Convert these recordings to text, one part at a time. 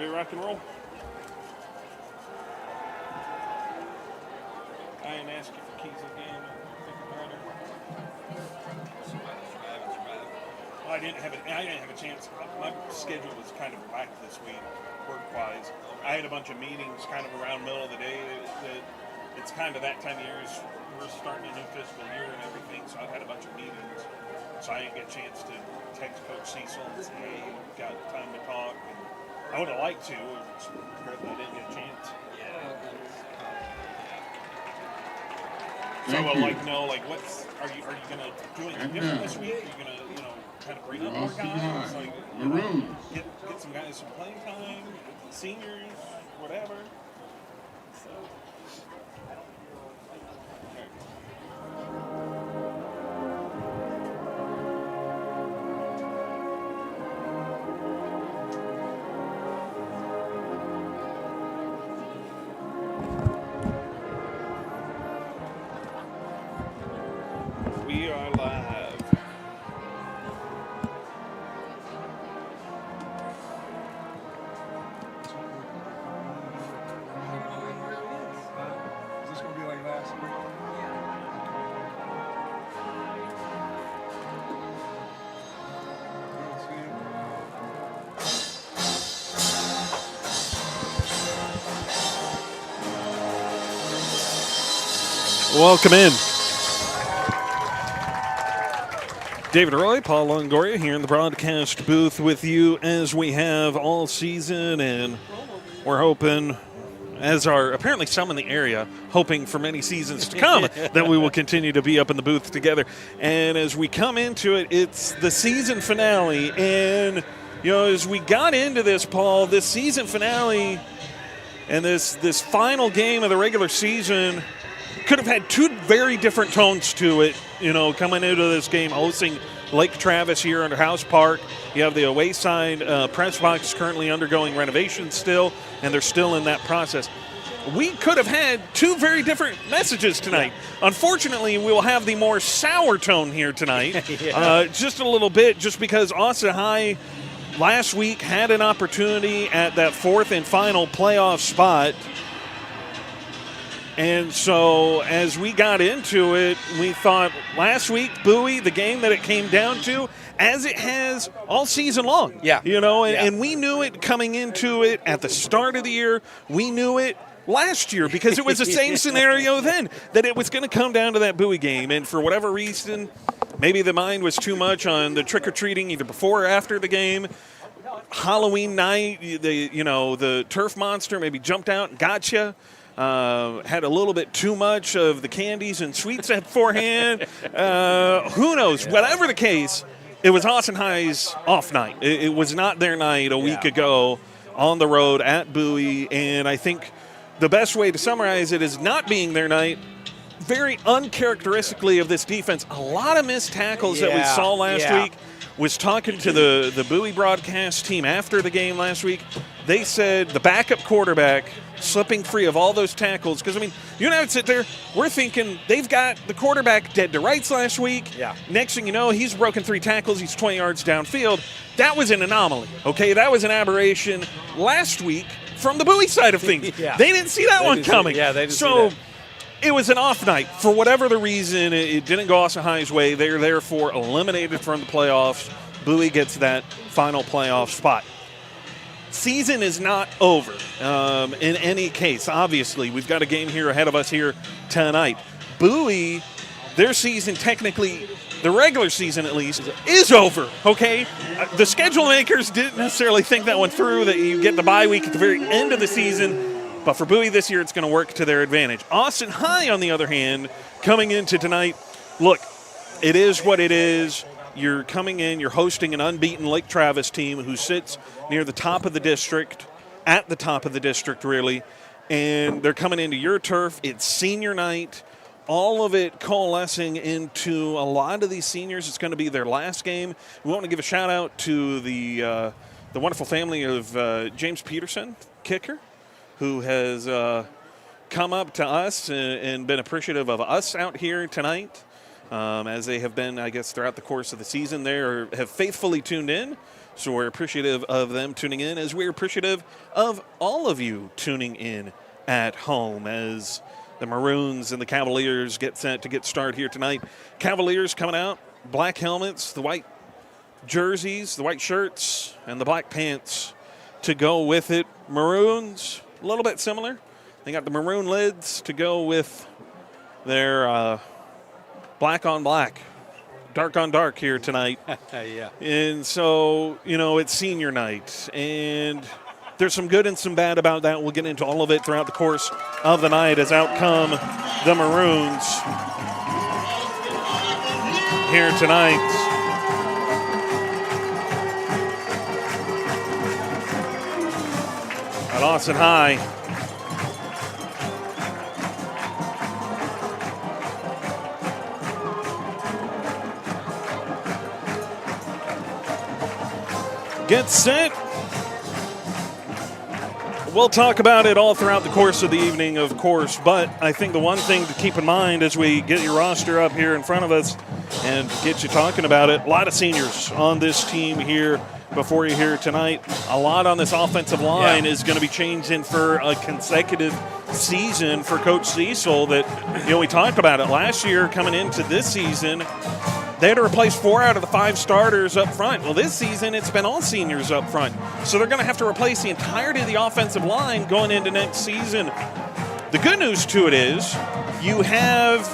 Ready to rock and roll? I didn't ask you for keys again. Well, I didn't have a chance. My schedule was kind of whacked this week, work-wise. I had a bunch of meetings kind of around middle of the day. It's kind of that time of year. We're starting a new fiscal year and everything, so I've had a bunch of meetings. So I didn't get a chance to text Coach Cecil and say, hey, we've got time to talk. And I would have liked to. It's great that I didn't get a chance. So I would like to know, like, are you going to do anything different this week? Are you going to, kind of bring up more guys? Like, get some guys some playing time, seniors, whatever. So. We are live. Is this going to be like last week? Welcome in. David Roy, Paul Longoria here in the broadcast booth with you as we have all season, and we're hoping, as are apparently some in the area, hoping for many seasons to come, that we will continue to be up in the booth together. And as we come into it, it's the season finale. And, as we got into this, Paul, this season finale and this final game of the regular season could have had two very different tones to it, coming into this game, hosting Lake Travis here under House Park. You have the away side press box currently undergoing renovations still, and they're still in that process. We could have had two very different messages tonight. Yeah. Unfortunately, we'll have the more sour tone here tonight, just a little bit, just because Austin High last week had an opportunity at that fourth and final playoff spot. And so as we got into it, we thought last week, Bowie, the game that it came down to, as it has all season long. Yeah. And we knew it coming into it at the start of the year. We knew it last year because it was the same scenario then, that it was going to come down to that Bowie game. And for whatever reason, maybe the mind was too much on the trick-or-treating either before or after the game. Halloween night, the turf monster maybe jumped out and got you. Had a little bit too much of the candies and sweets beforehand. Who knows? Yeah. Whatever the case, it was Austin High's off night. It was not their night a week ago on the road at Bowie. And I think the best way to summarize it is not being their night. Very uncharacteristically of this defense. A lot of missed tackles that we saw last week. Was talking to the Bowie broadcast team after the game last week. They said the backup quarterback slipping free of all those tackles. Because, you and I would sit there, we're thinking they've got the quarterback dead to rights last week. Yeah. Next thing you know, he's broken 3 tackles. He's 20 yards downfield. That was an anomaly, okay? That was an aberration last week from the Bowie side of things. They didn't see that one coming. They didn't see that. It was an off night. For whatever the reason, it didn't go Austin High's way. They're therefore eliminated from the playoffs. Bowie gets that final playoff spot. Season is not over in any case. Obviously, we've got a game here ahead of us here tonight. Bowie, their season technically, the regular season at least, is over, okay? The schedule makers didn't necessarily think that one through, that you get the bye week at the very end of the season. But for Bowie this year, it's going to work to their advantage. Austin High, on the other hand, coming into tonight, look, it is what it is. You're coming in, you're hosting an unbeaten Lake Travis team who sits near the top of the district, at the top of the district, really. And they're coming into your turf. It's senior night. All of it coalescing into a lot of these seniors. It's going to be their last game. We want to give a shout-out to the wonderful family of James Peterson, kicker, who has come up to us and been appreciative of us out here tonight as they have been, I guess, throughout the course of the season. They have faithfully tuned in. So we're appreciative of them tuning in, as we're appreciative of all of you tuning in at home as the Maroons and the Cavaliers get set to get started here tonight. Cavaliers coming out, black helmets, the white jerseys, the white shirts, and the black pants to go with it. Maroons, a little bit similar. They got the maroon lids to go with their black on black, dark on dark here tonight. Yeah. And so, it's senior night, and there's some good and some bad about that. We'll get into all of it throughout the course of the night as out come the Maroons here tonight. At Austin High. Get set. We'll talk about it all throughout the course of the evening, of course, but I think the one thing to keep in mind as we get your roster up here in front of us and get you talking about it, a lot of seniors on this team here before you hear tonight. A lot on this offensive line is going to be changing for a consecutive season for Coach Cecil that, we talked about it last year coming into this season. They had to replace 4 out of the 5 starters up front. Well, this season, it's been all seniors up front. So they're going to have to replace the entirety of the offensive line going into next season. The good news to it is you have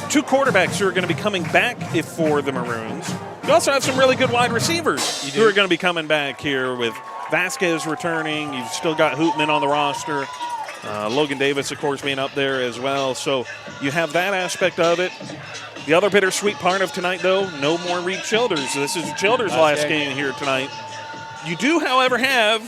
2 quarterbacks who are going to be coming back for the Maroons. You also have some really good wide receivers who are going to be coming back here with Vasquez returning. You've still got Hootman on the roster. Logan Davis, of course, being up there as well. So you have that aspect of it. The other bittersweet part of tonight, though, no more Reed Childers. This is Childers' last game here tonight. You do, however, have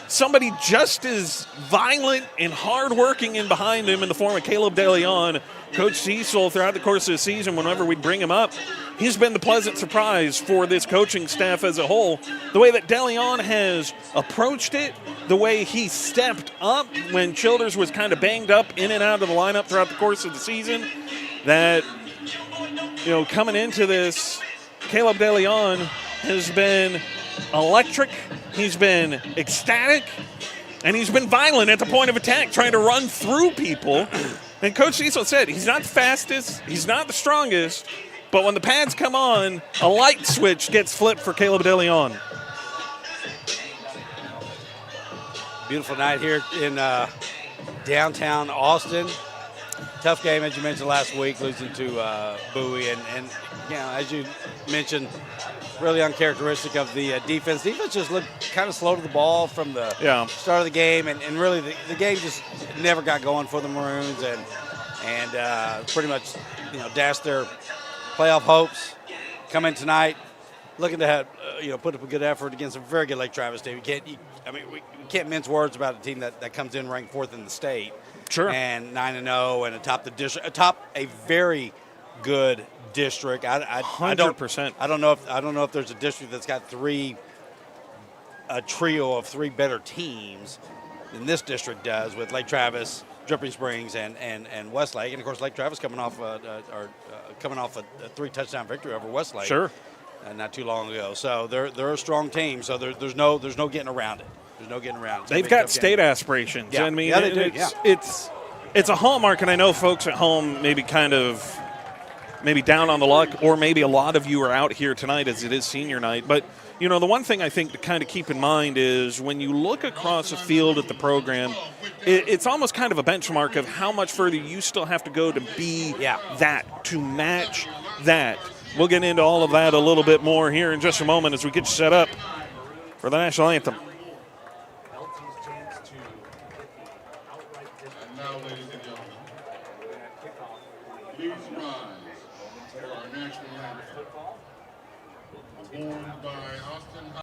somebody just as violent and hardworking in behind him in the form of Caleb DeLeon. Coach Cecil, throughout the course of the season, whenever we bring him up, he's been the pleasant surprise for this coaching staff as a whole. The way that DeLeon has approached it, the way he stepped up when Childers was kind of banged up in and out of the lineup throughout the course of the season, that coming into this, Caleb DeLeon has been electric, he's been ecstatic, and he's been violent at the point of attack, trying to run through people. And Coach Cecil said he's not the fastest, he's not the strongest, but when the pads come on, a light switch gets flipped for Caleb DeLeon. Beautiful night here in downtown Austin. Tough game, as you mentioned last week, losing to Bowie. And as you mentioned, really uncharacteristic of the defense. Defense just looked kind of slow to the ball from the start of the game. And really the game just never got going for the Maroons. And pretty much, dashed their playoff hopes. Come in tonight looking to have, put up a good effort against a very good Lake Travis team. We can't mince words about a team that comes in ranked 4th in the state. Sure. And 9-0 and atop the district, atop a very good district. 100%. I don't know if there's a district that's got a trio of 3 better teams than this district does, with Lake Travis, Dripping Springs, and Westlake. And of course, Lake Travis coming off a 3-touchdown victory over Westlake. Sure. Not too long ago. So they're a strong team. So there's no getting around it. There's no getting around it. They've got state aspirations. Yeah. They do. It's a hallmark, and I know folks at home maybe down on the luck, or maybe a lot of you are out here tonight as it is senior night. But, the one thing I think to kind of keep in mind is when you look across the field at the program, it's almost kind of a benchmark of how much further you still have to go to be that, to match that. We'll get into all of that a little bit more here in just a moment as we get you set up for the national anthem. Please rise for our national anthem, performed by Austin High.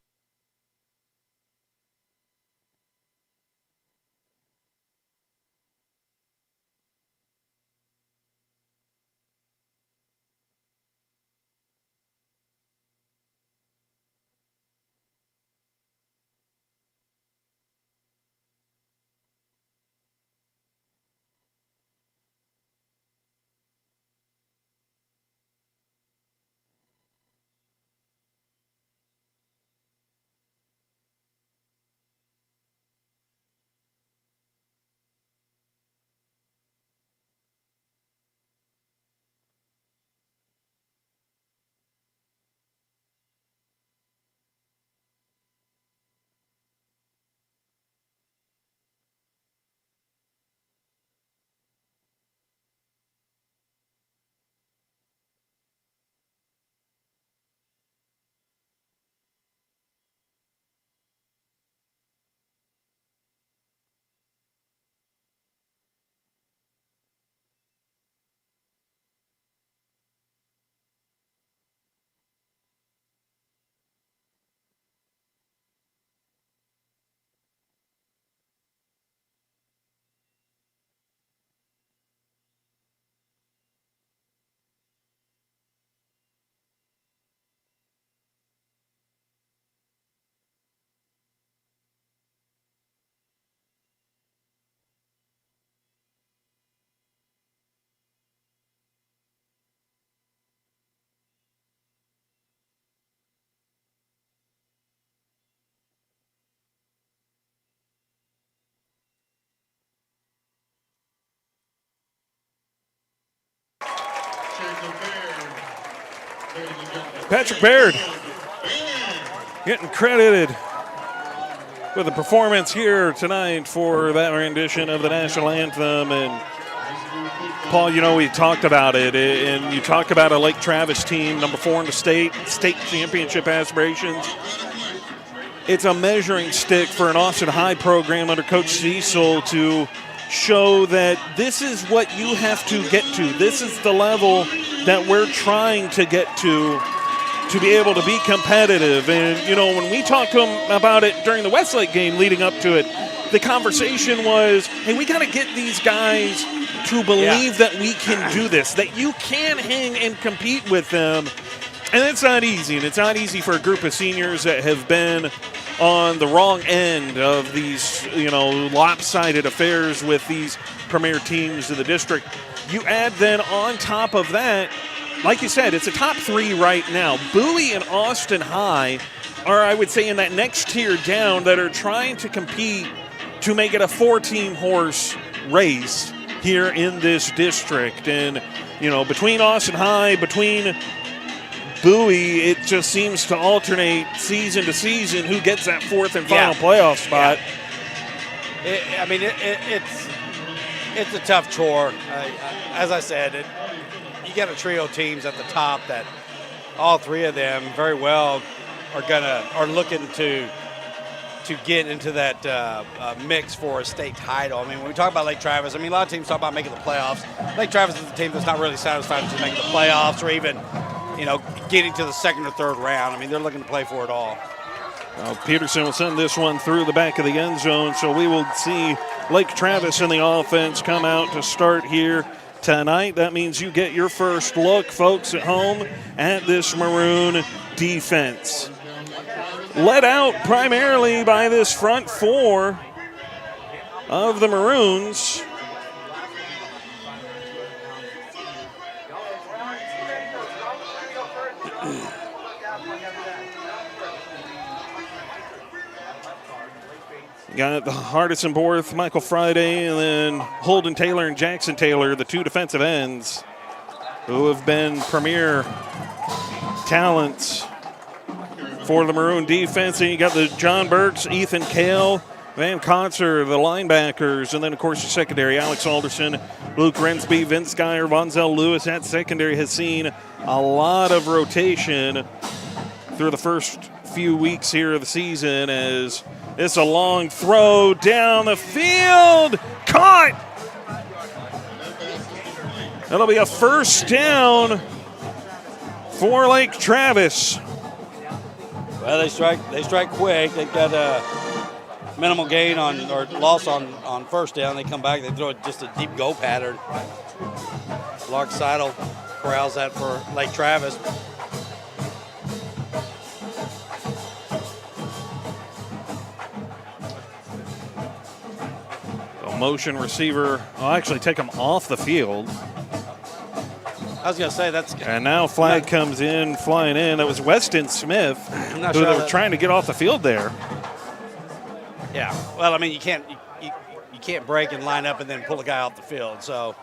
Patrick Baird getting credited with the performance here tonight for that rendition of the national anthem. And Paul, you know, we talked about it, and you talk about a Lake Travis team, number 4 in the state championship aspirations. It's a measuring stick for an Austin High program under Coach Cecil to show that this is what you have to get to. This is the level that we're trying to get to be able to be competitive. And, you know, when we talked to him about it during the Westlake game leading up to it, the conversation was, hey, we got to get these guys to believe that we can do this, that you can hang and compete with them. And it's not easy, and it's not easy for a group of seniors that have been on the wrong end of these, you know, lopsided affairs with these premier teams in the district. You add then on top of that, like you said, it's a top 3 right now. Bowie and Austin High are, I would say, in that next tier down that are trying to compete to make it a 4-team horse race here in this district. And, you know, between Austin High, between Bowie, it just seems to alternate season to season who gets that 4th and final playoff spot. Yeah. It's a tough chore. As I said, you got a trio of teams at the top that all 3 of them very well are looking to get into that mix for a state title. I mean, when we talk about Lake Travis, I mean, a lot of teams talk about making the playoffs. Lake Travis is a team that's not really satisfied with just making the playoffs or even, you know, getting to the 2nd or 3rd round. I mean, they're looking to play for it all. Well, Peterson will send this one through the back of the end zone, so we will see Lake Travis in the offense come out to start here tonight. That means you get your first look, folks at home, at this Maroon defense. Led out primarily by this front 4 of the Maroons. Got the Hardison Borth, Michael Friday, and then Holden Taylor and Jackson Taylor, the 2 defensive ends who have been premier talents for the Maroon defense. And you got the John Burks, Ethan Kale, Van Concert, the linebackers, and then, of course, the secondary, Alex Alderson, Luke Rensby, Vince Geyer, Vonzel Lewis. That secondary has seen a lot of rotation through the first few weeks here of the season as it's a long throw down the field. Caught! That'll be a first down for Lake Travis. Well, they strike quick. They've got a minimal gain or loss on first down. They come back. They throw just a deep go pattern. Lark Seidel corrals that for Lake Travis. Motion receiver will actually take him off the field. I was going to say that's. And now flag comes in, flying in. That was Weston Smith, who sure they were trying to get off the field there. Yeah. Well, I mean, you can't break and line up and then pull a guy off the field. So.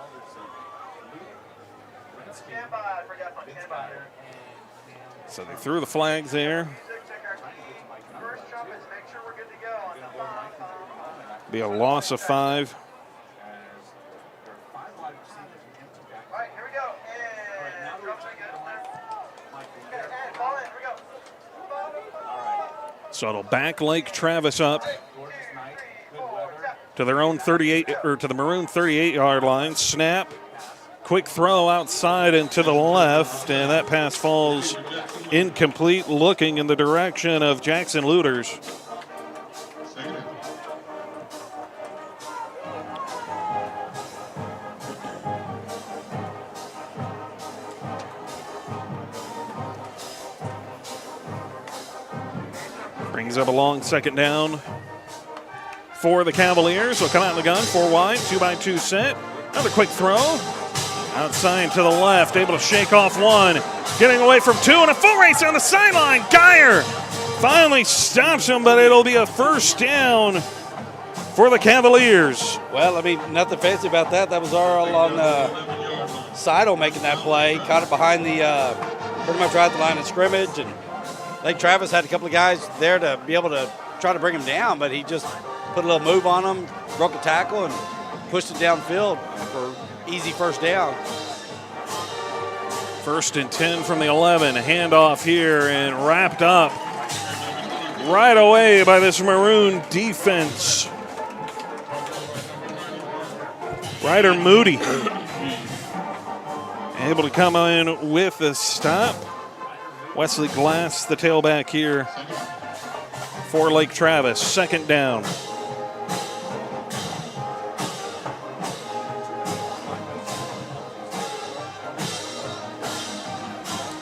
So they threw the flags there. Be a loss of 5. So it'll back Lake Travis up to their own 38 or to the Maroon 38-yard line. Snap, quick throw outside and to the left, and that pass falls incomplete, looking in the direction of Jackson Looters. Brings up a long 2nd down for the Cavaliers. Will come out in the gun, 4 wide, 2-by-2 set. Another quick throw. Outside to the left, able to shake off 1. Getting away from 2 and a full race on the sideline. Geyer finally stops him, but it'll be a first down for the Cavaliers. Well, I mean, nothing fancy about that. That was all on Seidel making that play. Caught it behind the pretty much right at the line of scrimmage. And Lake Travis had a couple of guys there to be able to try to bring him down, but he just put a little move on him, broke a tackle, and pushed it downfield for easy first down. 1st and 10 from the 11. A handoff here and wrapped up right away by this Maroon defense. Ryder Moody able to come in with a stop. Wesley Glass, the tailback here for Lake Travis. 2nd down.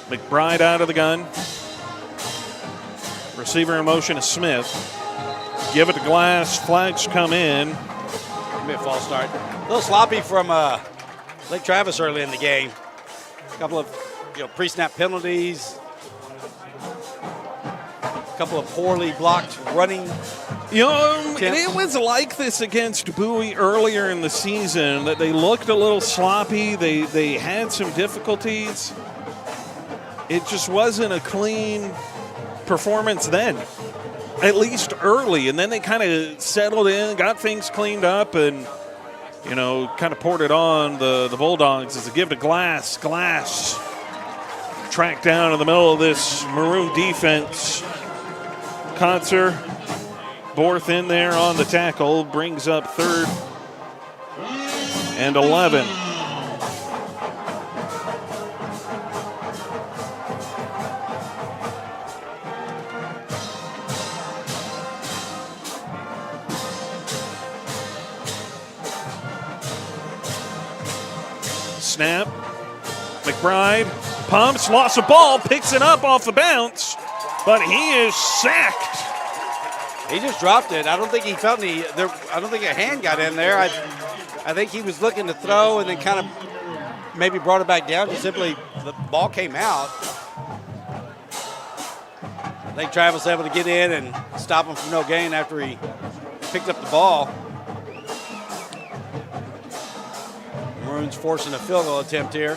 McBride out of the gun. Receiver in motion is Smith. Give it to Glass. Flags come in. Give me a false start. A little sloppy from Lake Travis early in the game. A couple of pre-snap penalties. A couple of poorly blocked running. It was like this against Bowie earlier in the season, that they looked a little sloppy. They had some difficulties. It just wasn't a clean performance then, at least early. And then they kind of settled in, got things cleaned up, and, kind of poured it on the Bulldogs as a give to Glass. Glass tracked down in the middle of this Maroon defense. Kotzer, Borth in there on the tackle, brings up 3rd and 11. Snap. McBride pumps, lost the ball, picks it up off the bounce, but he is sacked. He just dropped it. I don't think he felt any. I don't think a hand got in there. I think he was looking to throw and then kind of maybe brought it back down. Just simply the ball came out. Lake Travis able to get in and stop him from no gain after he picked up the ball. Maroons forcing a field goal attempt here.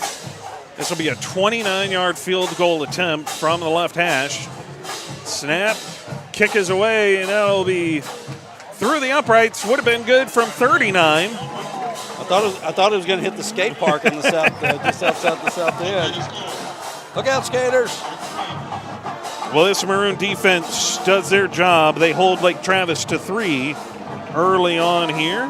This will be a 29-yard field goal attempt from the left hash. Snap, kick is away, and that'll be through the uprights. Would have been good from 39. I thought it was going to hit the skate park on the south, just outside the south end. Look out, skaters! Well, this Maroon defense does their job. They hold Lake Travis to 3 early on here.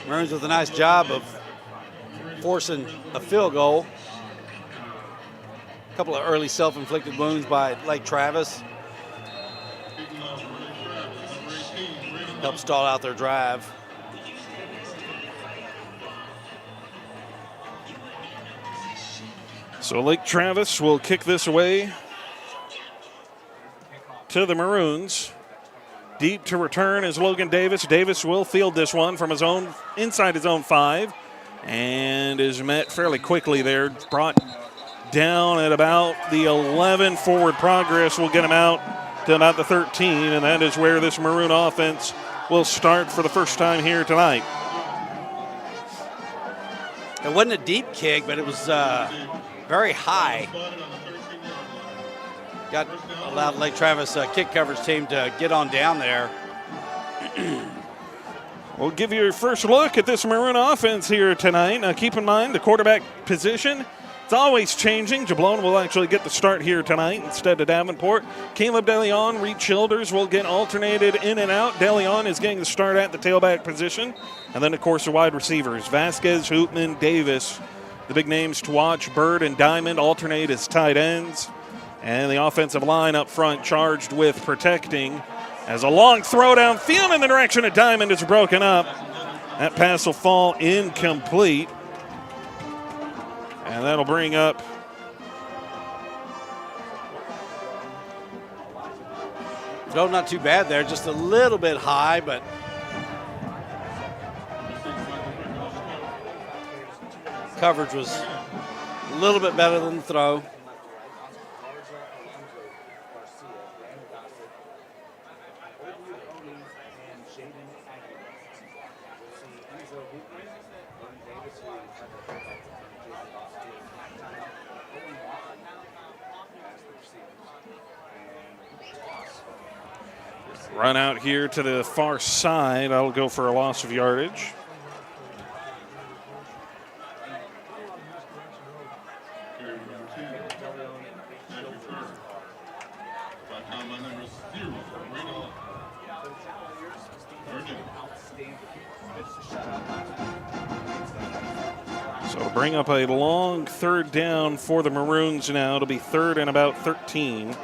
Maroons with a nice job of forcing a field goal. A couple of early self-inflicted wounds by Lake Travis. Helped stall out their drive. So Lake Travis will kick this away to the Maroons. Deep to return is Logan Davis. Davis will field this one from inside his own 5 and is met fairly quickly there. Brought down at about the 11. Forward progress will get him out to about the 13, and that is where this Maroon offense will start for the first time here tonight. It wasn't a deep kick, but it was very high. Allowed Lake Travis kick coverage team to get on down there. We'll give you your first look at this Maroon offense here tonight. Now keep in mind the quarterback position, it's always changing. Jablon will actually get the start here tonight instead of Davenport. Caleb DeLeon, Reed Childers will get alternated in and out. DeLeon is getting the start at the tailback position. And then, of course, the wide receivers, Vasquez, Hoopman, Davis. The big names to watch, Bird and Diamond alternate as tight ends. And the offensive line up front charged with protecting as a long throw downfield in the direction of Diamond is broken up. That pass will fall incomplete. And that'll bring up Throw not too bad there, just a little bit high, but coverage was a little bit better than the throw. Run out here to the far side. I'll go for a loss of yardage. Carry number 10, Matthew Carter. By time by number 0, Brandon. So to bring up a long third down for the Maroons now. It'll be third and about 13.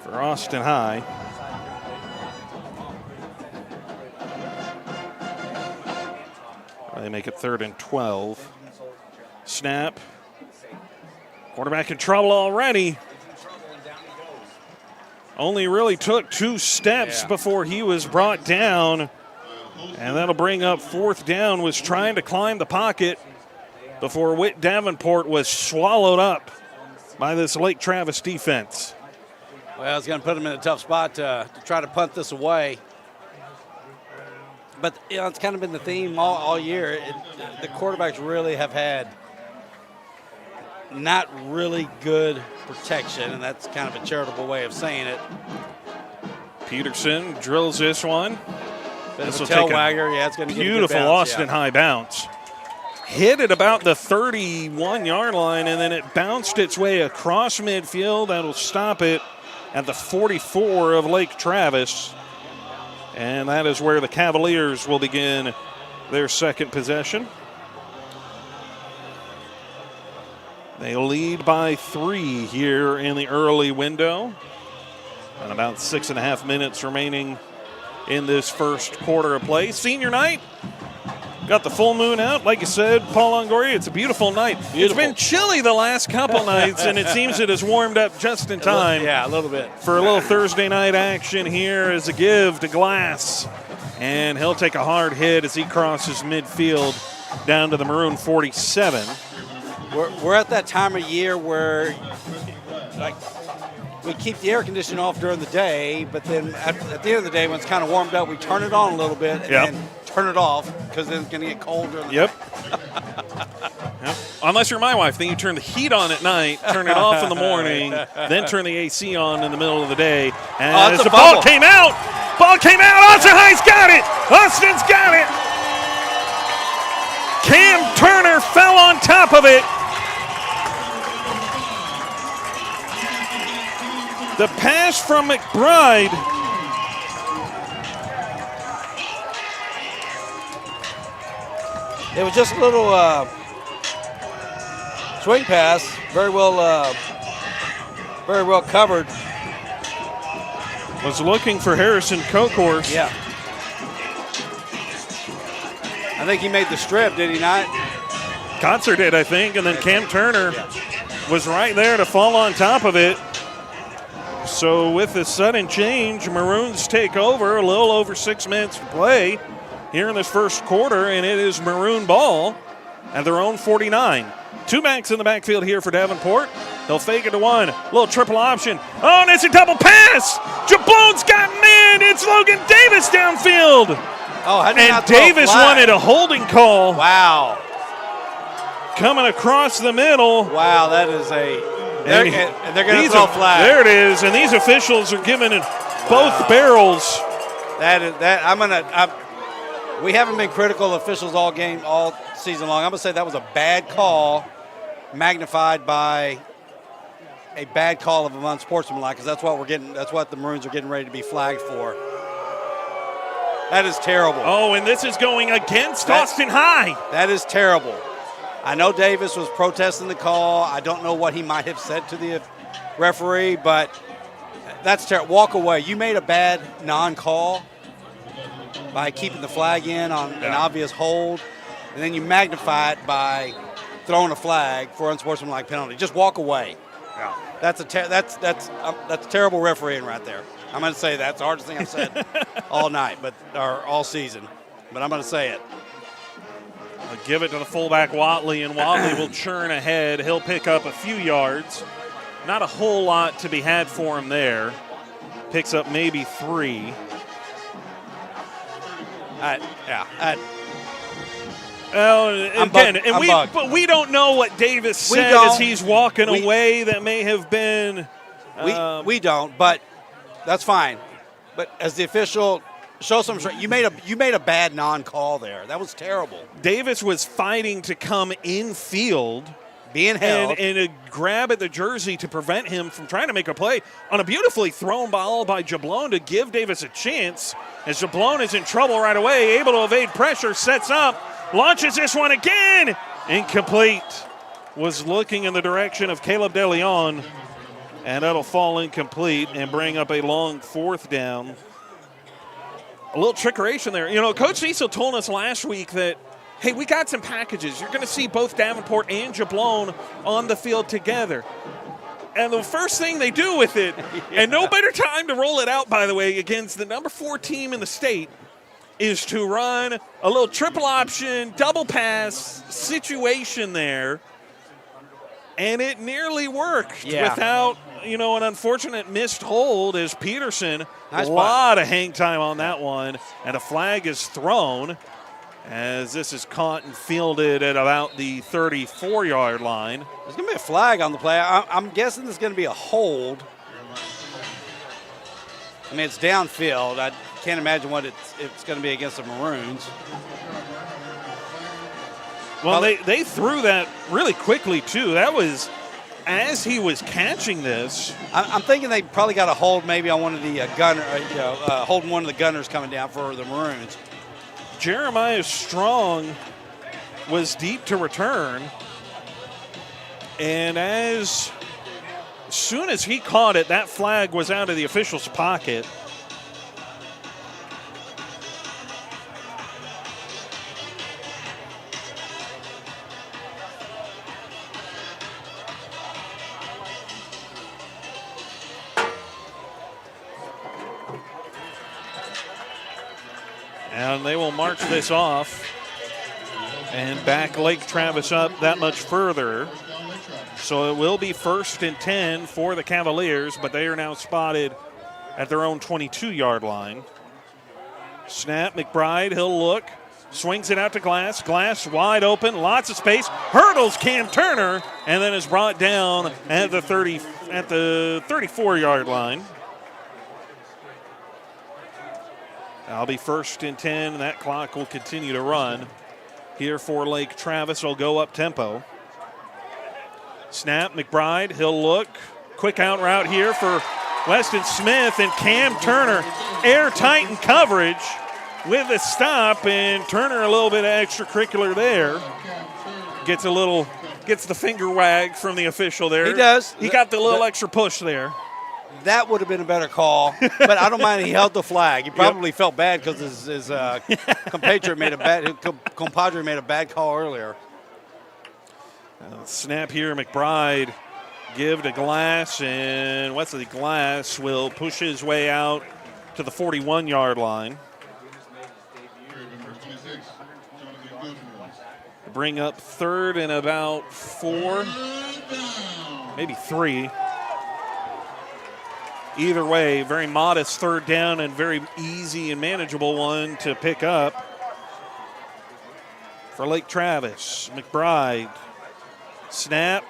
For Austin High. They make it third and 12. Snap. Quarterback in trouble already. Only really took 2 steps before he was brought down. And that'll bring up fourth down. Was trying to climb the pocket before Whit Davenport was swallowed up by this Lake Travis defense. Well, it's going to put him in a tough spot to try to punt this away. But, you know, it's kind of been the theme all year. The quarterbacks really have had not really good protection, and that's kind of a charitable way of saying it. Peterson drills this one. This will tail wagger. Yeah, it's going to get a good beautiful bounce, Austin High bounce. Hit at about the 31-yard line, and then it bounced its way across midfield. That'll stop it at the 44 of Lake Travis. And that is where the Cavaliers will begin their second possession. They lead by 3 here in the early window. And about 6.5 minutes remaining in this first quarter of play. Senior night. Got the full moon out. Like you said, Paul Longoria, it's a beautiful night. Beautiful. It's been chilly the last couple nights, and it seems it has warmed up just in time. Yeah, a little bit. For a little Thursday night action here as a give to Glass. And he'll take a hard hit as he crosses midfield down to the Maroon 47. We're at that time of year where, like, we keep the air conditioning off during the day, but then at the end of the day, when it's kind of warmed up, we turn it on a little bit and then turn it off because then it's going to get colder. Yep. Unless you're my wife, then you turn the heat on at night, turn it off in the morning, then turn the AC on in the middle of the day. And as the ball came out, Austin High's got it. Austin's got it. Cam Turner fell on top of it. The pass from McBride. It was just a little swing pass, very well covered. Was looking for Harrison Kokhorst. Yeah. I think he made the strip, did he not? Kotzer did, I think, and then Cam Turner was right there to fall on top of it. So with the sudden change, Maroons take over, a little over 6 minutes to play here in this first quarter, and it is Maroon ball at their own 49. 2 backs in the backfield here for Davenport. They'll fake it to one, little triple option. Oh, and it's a double pass. Jablone's got man. It's Logan Davis downfield. Oh, how did he and not throw a Davis flag? wanted a holding call. Wow. Coming across the middle. Wow, that is they're going to throw a flag. There it is, and these officials are giving it both barrels. We haven't been critical of officials all season long. I'm going to say that was a bad call, magnified by a bad call of an unsportsmanlike, because that's what the Maroons are getting ready to be flagged for. That is terrible. Oh, and this is going against Austin High. That is terrible. I know Davis was protesting the call. I don't know what he might have said to the referee, but that's terrible. Walk away. You made a bad non-call by keeping the flag in on an obvious hold, and then you magnify it by throwing a flag for unsportsmanlike penalty. Just walk away. Yeah. That's terrible refereeing right there. I'm going to say that's the hardest thing I've said all night, or all season. But I'm going to say it. I'll give it to the fullback Watley, and Watley will churn ahead. He'll pick up a few yards. Not a whole lot to be had for him there. Picks up maybe 3. Well, again, but we don't know what Davis said as he's walking away. That may have been. We don't, but that's fine. But as the official, show some. You made a bad non-call there. That was terrible. Davis was fighting to come in field, being held, and a grab at the jersey to prevent him from trying to make a play on a beautifully thrown ball by Jablon to give Davis a chance. As Jablon is in trouble right away, able to evade pressure, sets up. Launches this one again. Incomplete. Was looking in the direction of Caleb DeLeon. And that'll fall incomplete and bring up a long 4th down. A little trickeration there. You know, Coach Cecil told us last week that, hey, we got some packages. You're going to see both Davenport and Jablon on the field together. And the first thing they do with it, and no better time to roll it out, by the way, against the number 4 team in the state, is to run a little triple option, double pass situation there. And it nearly worked without, an unfortunate missed hold as Peterson. Nice a lot of hang time on that one. And a flag is thrown as this is caught and fielded at about the 34-yard line. There's going to be a flag on the play. I'm guessing there's going to be a hold. I mean, it's downfield. I can't imagine what it's going to be against the Maroons. Well, they threw that really quickly, too. That was as he was catching this. I'm thinking they probably got a hold maybe on one of the holding one of the gunners coming down for the Maroons. Jeremiah Strong was deep to return. And as soon as he caught it, that flag was out of the official's pocket. And they will march this off and back Lake Travis up that much further. So it will be 1st and 10 for the Cavaliers, but they are now spotted at their own 22-yard line. Snap, McBride, he'll look, swings it out to Glass. Glass wide open, lots of space, hurdles Cam Turner, and then is brought down at the 34-yard line. That'll be 1st and 10, and that clock will continue to run. Here for Lake Travis, will go up tempo. Snap, McBride, he'll look. Quick out route here for Weston Smith, and Cam Turner airtight in coverage with a stop, and Turner a little bit of extracurricular there. Gets the finger wag from the official there. He does. He got the little extra push there. That would have been a better call, but I don't mind he held the flag. He probably felt bad because his compadre made a bad call earlier. Snap here, McBride. Give to Glass, and Wesley Glass will push his way out to the 41-yard line. Bring up 3rd and about 4, maybe 3. Either way, very modest 3rd down and very easy and manageable one to pick up for Lake Travis. McBride, snap,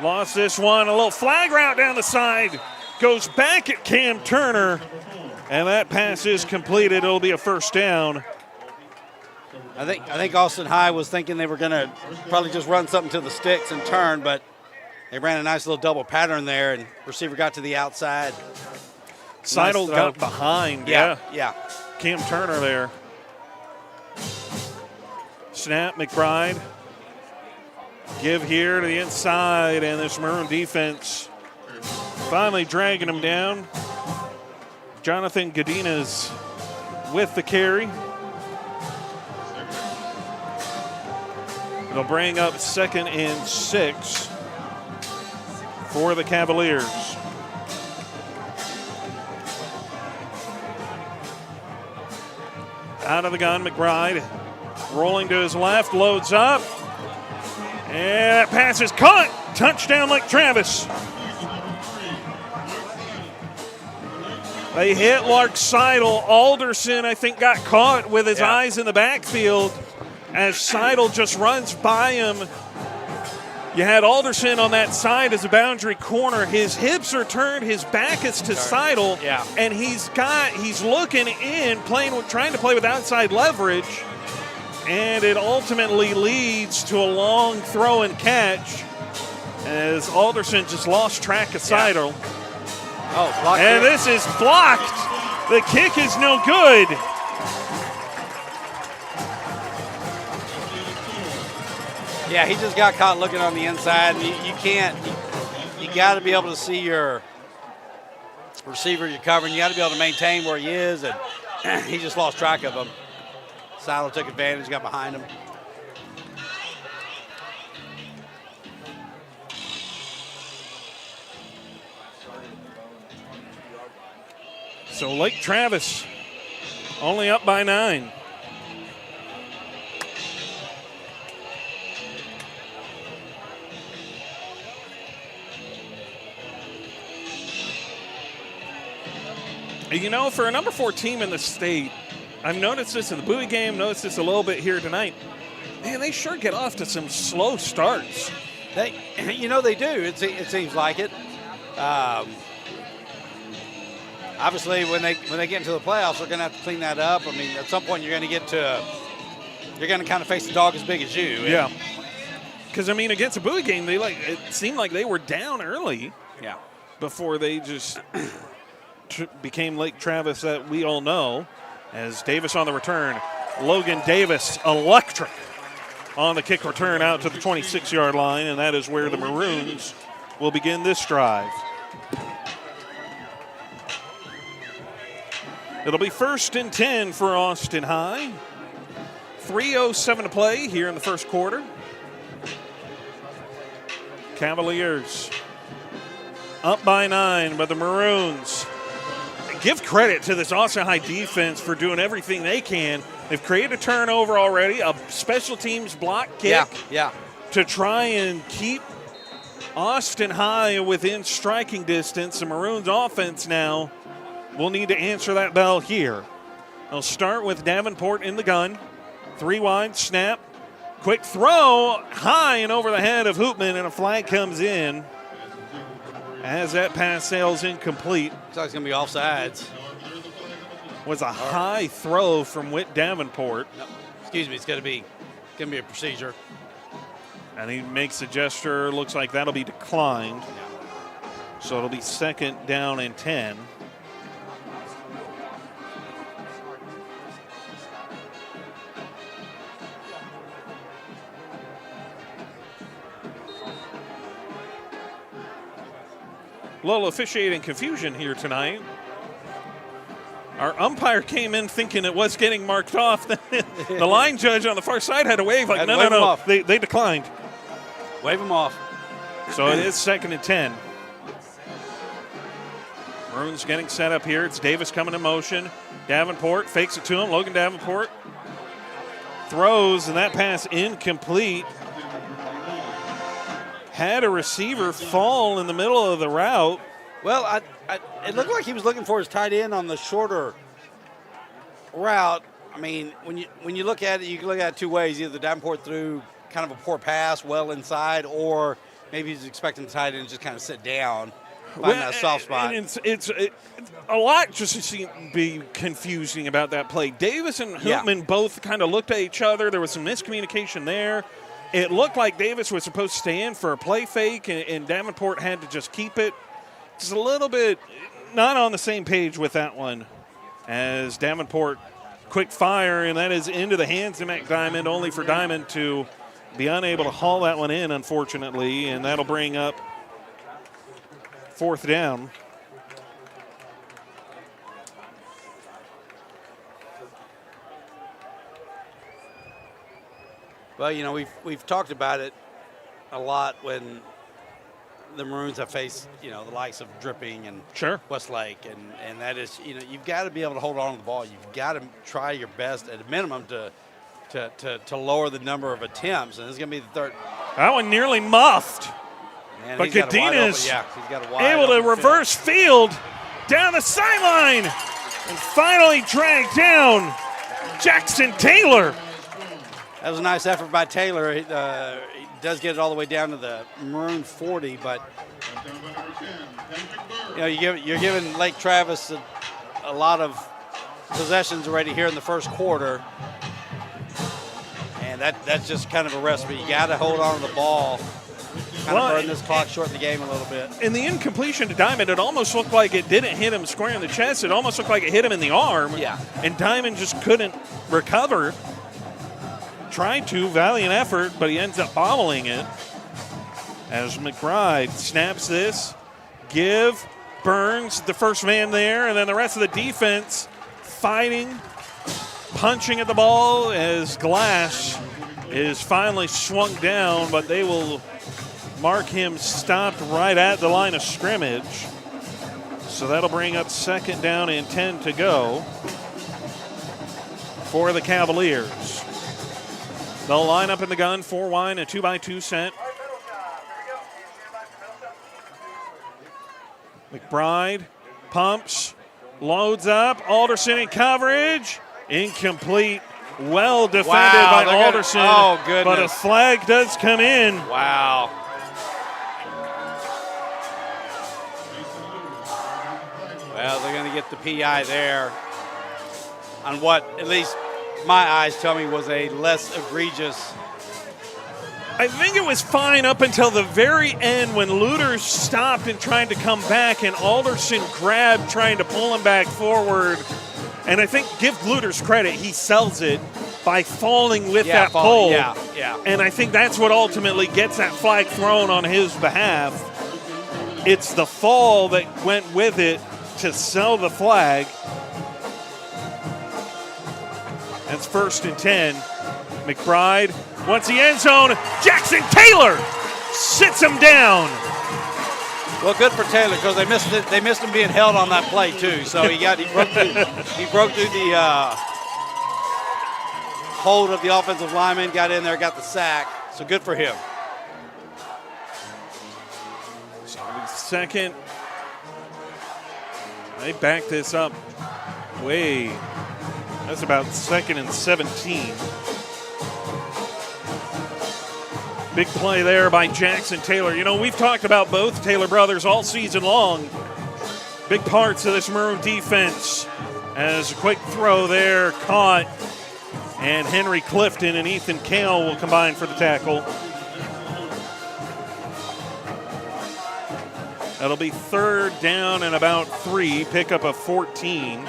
lost this one. A little flag route down the side. Goes back at Cam Turner, and that pass is completed. It'll be a 1st down. I think Austin High was thinking they were going to probably just run something to the sticks and turn, but they ran a nice little double pattern there, and receiver got to the outside. Seidel got behind. Yeah. Cam Turner there. Snap, McBride. Give here to the inside, and this Maroon defense finally dragging him down. Jonathan Godinez with the carry. It'll bring up 2nd and 6 for the Cavaliers. Out of the gun, McBride rolling to his left, loads up, and that pass is caught. Touchdown, Lake Travis. They hit Lark Seidel. Alderson, I think, got caught with his eyes in the backfield as Seidel just runs by him. You had Alderson on that side as a boundary corner. His hips are turned, his back is to Seidel, and he's looking in, trying to play with outside leverage, and it ultimately leads to a long throw and catch as Alderson just lost track of Seidel. Oh, blocked. And this is blocked. The kick is no good. Yeah, he just got caught looking on the inside. And you got to be able to see your receiver you're covering. You got to be able to maintain where he is, and he just lost track of him. Silo took advantage, got behind him. So Lake Travis only up by 9. You know, for a number 4 team in the state, I've noticed this in the Bowie game, noticed this a little bit here tonight. Man, they sure get off to some slow starts. They do. It seems like it. Obviously, when they get into the playoffs, they're going to have to clean that up. I mean, at some point, you're going to kind of face a dog as big as you. Yeah. Because I mean, against the Bowie game, it seemed like they were down early. Yeah. Before they just became Lake Travis that we all know. As Davis on the return, Logan Davis electric on the kick return out to the 26-yard line, and that is where the Maroons will begin this drive. It'll be 1st and 10 for Austin High. 3:07 to play here in the first quarter. Cavaliers up by 9, but the Maroons, give credit to this Austin High defense for doing everything they can. They've created a turnover already, a special teams block kick to try and keep Austin High within striking distance. The Maroons offense now will need to answer that bell here. They'll start with Davenport in the gun. 3 wide, snap. Quick throw, high and over the head of Hoopman, and a flag comes in as that pass sails incomplete. Looks like it's going to be offsides. Was a high throw from Whit Davenport. No, excuse me, it's going to be a procedure. And he makes a gesture. Looks like that'll be declined. So it'll be 2nd down and 10. Little officiating confusion here tonight. Our umpire came in thinking it was getting marked off. The line judge on the far side had to wave like, no. They declined. Wave him off. So it is 2nd and 10. Maroons getting set up here. It's Davis coming in motion. Davenport fakes it to him. Logan Davenport throws, and that pass incomplete. Had a receiver fall in the middle of the route. Well, it looked like he was looking for his tight end on the shorter route. I mean, when you look at it, you can look at it 2 ways. Either Davenport threw kind of a poor pass well inside, or maybe he's expecting the tight end to just kind of sit down, find that soft spot. It's a lot just to be confusing about that play. Davis and Hoopman both kind of looked at each other. There was some miscommunication there. It looked like Davis was supposed to stay in for a play fake, and Davenport had to just keep it. Just a little bit not on the same page with that one. As Davenport, quick fire, and that is into the hands of Mac Diamond, only for Diamond to be unable to haul that one in, unfortunately, and that'll bring up 4th down. Well, you know, we've talked about it a lot when the Maroons have faced, the likes of Dripping and Sure. Westlake, and that is, you've got to be able to hold on to the ball. You've got to try your best at a minimum to lower the number of attempts, and this is going to be the third. That one nearly muffed. And But he's got a wide Godinez open- he's got a wide able to open field. reverse field down the sideline and finally drag down Jackson Taylor. That was a nice effort by Taylor. He does get it all the way down to the Maroon 40, but Touchdown by number 10, Kendrick Bird. you're giving Lake Travis a lot of possessions already here in the first quarter, and that's just kind of a recipe. You got to hold on to the ball, kind Well, of burn this clock, shorten the game a little bit. In the incompletion to Diamond, it almost looked like it didn't hit him square in the chest. It almost looked like it hit him in the arm. Yeah. And Diamond just couldn't recover. Tried to, valiant effort, but he ends up bobbling it. As McBride snaps this, give Burns the first man there, and then the rest of the defense fighting, punching at the ball as Glass is finally swung down, but they will mark him stopped right at the line of scrimmage. So that'll bring up second down and 10 to go for the Cavaliers. They'll line up in the gun, 4 wide, a 2x2 set. McBride pumps, loads up, Alderson in coverage, incomplete. Well defended Wow, by they're gonna- Alderson, oh, but a goodness. flag does come in. Wow. Well, they're going to get the PI there on what, at least my eyes tell me, was a less egregious. I think it was fine up until the very end when Luters stopped and tried to come back, and Alderson grabbed trying to pull him back forward. And I think, give Luters credit, he sells it by falling with that pole. Yeah. And I think that's what ultimately gets that flag thrown on his behalf. It's the fall that went with it to sell the flag. That's first and 10. McBride wants the end zone. Jackson Taylor sits him down. Well, good for Taylor because they missed it. They missed him being held on that play too. So he broke through the hold of the offensive lineman, got in there, got the sack. So good for him. Second. They back this up way. That's about second and 17. Big play there by Jackson Taylor. You know, we've talked about both Taylor brothers all season long. Big parts of this Maroon defense. As a quick throw there, caught. And Henry Clifton and Ethan Kale will combine for the tackle. That'll be third down and about 3, pickup of 14.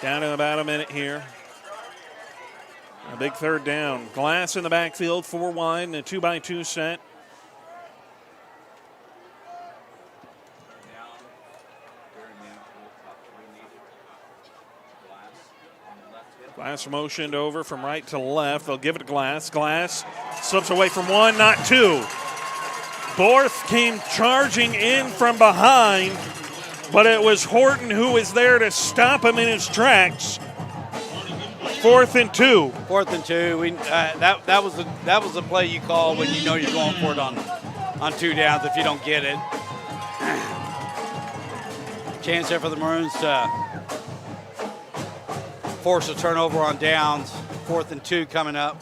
Down to about a minute here. A big third down. Glass in the backfield, 4 wide, and a 2x2 set. Glass motioned over from right to left. They'll give it to Glass. Glass slips away from 1, not 2. Borth came charging in from behind, but it was Horton who was there to stop him in his tracks. 4th and 2. 4th and 2. That was the play you call when you know you're going for it on 2 downs if you don't get it. Chance there for the Maroons to force a turnover on downs. 4th and 2 coming up.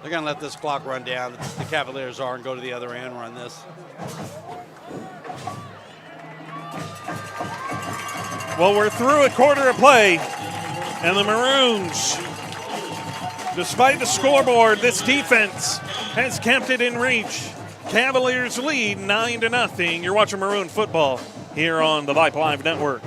They're going to let this clock run down. The Cavaliers are and go to the other end, run this. Well, we're through a quarter of play, and the Maroons, despite the scoreboard, this defense has kept it in reach. Cavaliers lead 9-0. You're watching Maroon football here on the Vibe Live Network.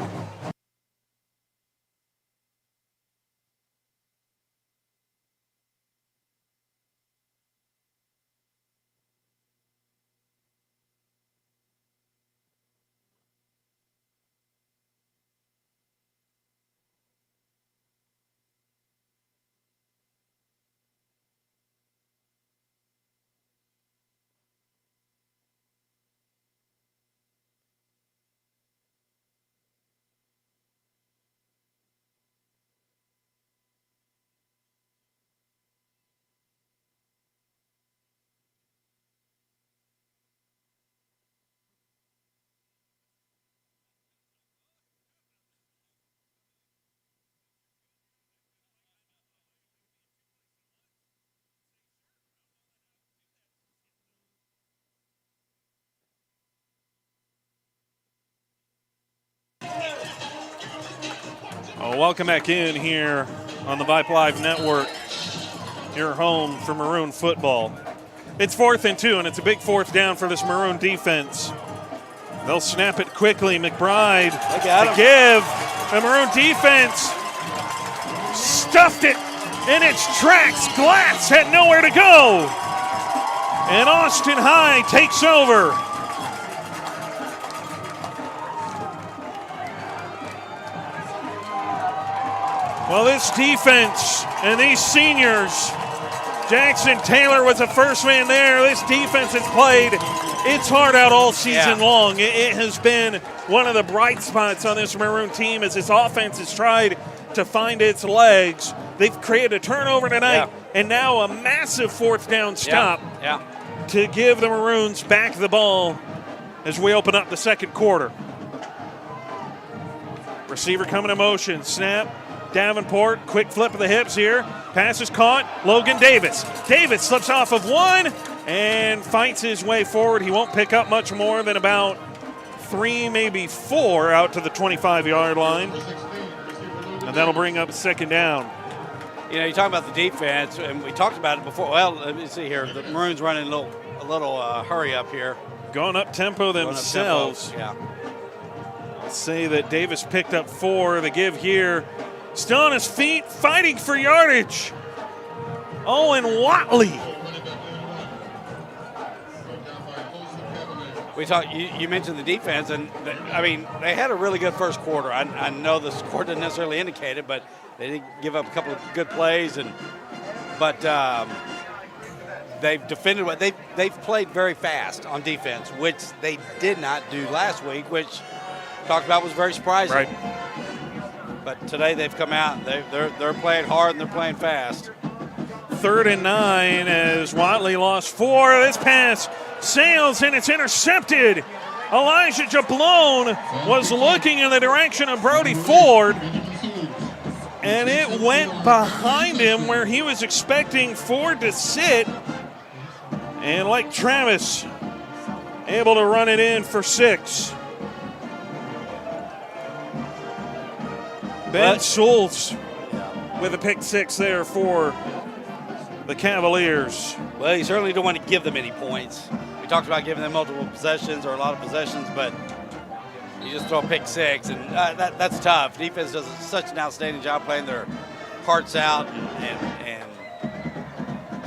welcome back in here on the Vipe Live Network, your home for Maroon football. It's 4th and 2, and it's a big 4th down for this Maroon defense. They'll snap it quickly. McBride to give. The Maroon defense stuffed it in its tracks. Glass had nowhere to go. And Austin High takes over. Well, this defense and these seniors, Jackson Taylor was the first man there. This defense has played its heart out all season long. It has been one of the bright spots on this Maroon team as this offense has tried to find its legs. They've created a turnover tonight and now a massive 4th down stop to give the Maroons back the ball as we open up the second quarter. Receiver coming in motion, snap. Davenport, quick flip of the hips here. Pass is caught. Logan Davis. Davis slips off of one and fights his way forward. He won't pick up much more than about 3, maybe 4 out to the 25-yard line. And that'll bring up 2nd down. You know, you talk about the defense, and we talked about it before. Well, let me see here. The Maroons running a little hurry up here. Going up tempo themselves. Let's say that Davis picked up 4. The give here. Still on his feet, fighting for yardage. Owen Watley. You mentioned the defense, and they had a really good first quarter. I know the score didn't necessarily indicate it, but they did give up a couple of good plays, but they've defended what they've played very fast on defense, which they did not do last week, which talked about was very surprising. Right. But today they've come out. They're playing hard and they're playing fast. 3rd and 9 as Watley lost 4. This pass sails and it's intercepted. Elijah Jablone was looking in the direction of Brody Ford, and it went behind him where he was expecting Ford to sit. And like Travis, able to run it in for 6. Ben Schultz with a pick 6 there for the Cavaliers. Well, you certainly don't want to give them any points. We talked about giving them multiple possessions or a lot of possessions, but you just throw a pick 6, and that's tough. Defense does such an outstanding job playing their hearts out and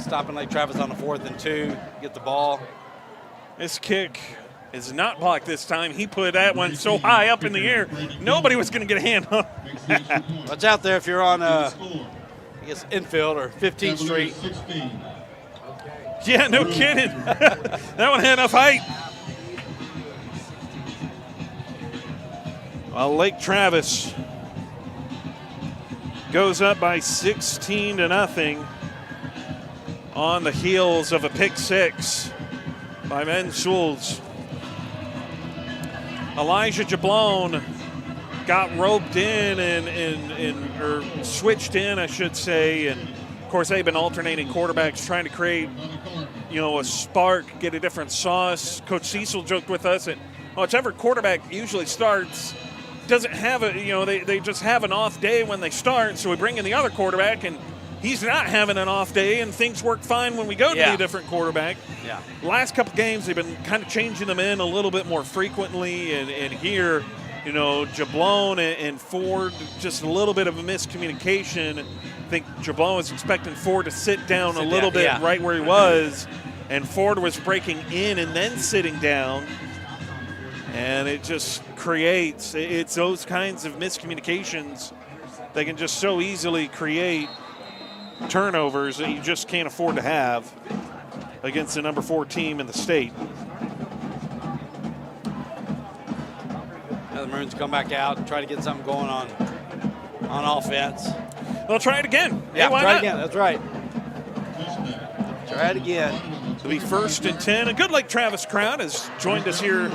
stopping Lake Travis on the 4th and 2, get the ball. This kick is not blocked this time. He put that one so high up in the air, nobody was going to get a hand on. Watch out there if you're on, infield or 15th Street. Yeah, no kidding. That one had enough height. Well, Lake Travis goes up by 16-0 on the heels of a pick 6 by Ben Schultz. Elijah Jablone got roped in or switched in, I should say. And, of course, they've been alternating quarterbacks trying to create, a spark, get a different sauce. Coach Cecil joked with us that whichever quarterback usually starts doesn't have they just have an off day when they start, so we bring in the other quarterback, and he's not having an off day, and things work fine when we go to the different quarterback. Yeah. Last couple games, they've been kind of changing them in a little bit more frequently, and here, Jablone and Ford, just a little bit of a miscommunication. I think Jablone was expecting Ford to sit down a little bit right where he was, and Ford was breaking in and then sitting down, and it just creates, it's those kinds of miscommunications that can just so easily create turnovers that you just can't afford to have against the number 4 team in the state. Now the Maroons come back out and try to get something going on offense. They'll try it again. Yeah, hey, try it again. That's right. Try it again. It'll be 1st and 10. A good Lake Travis crowd has joined us here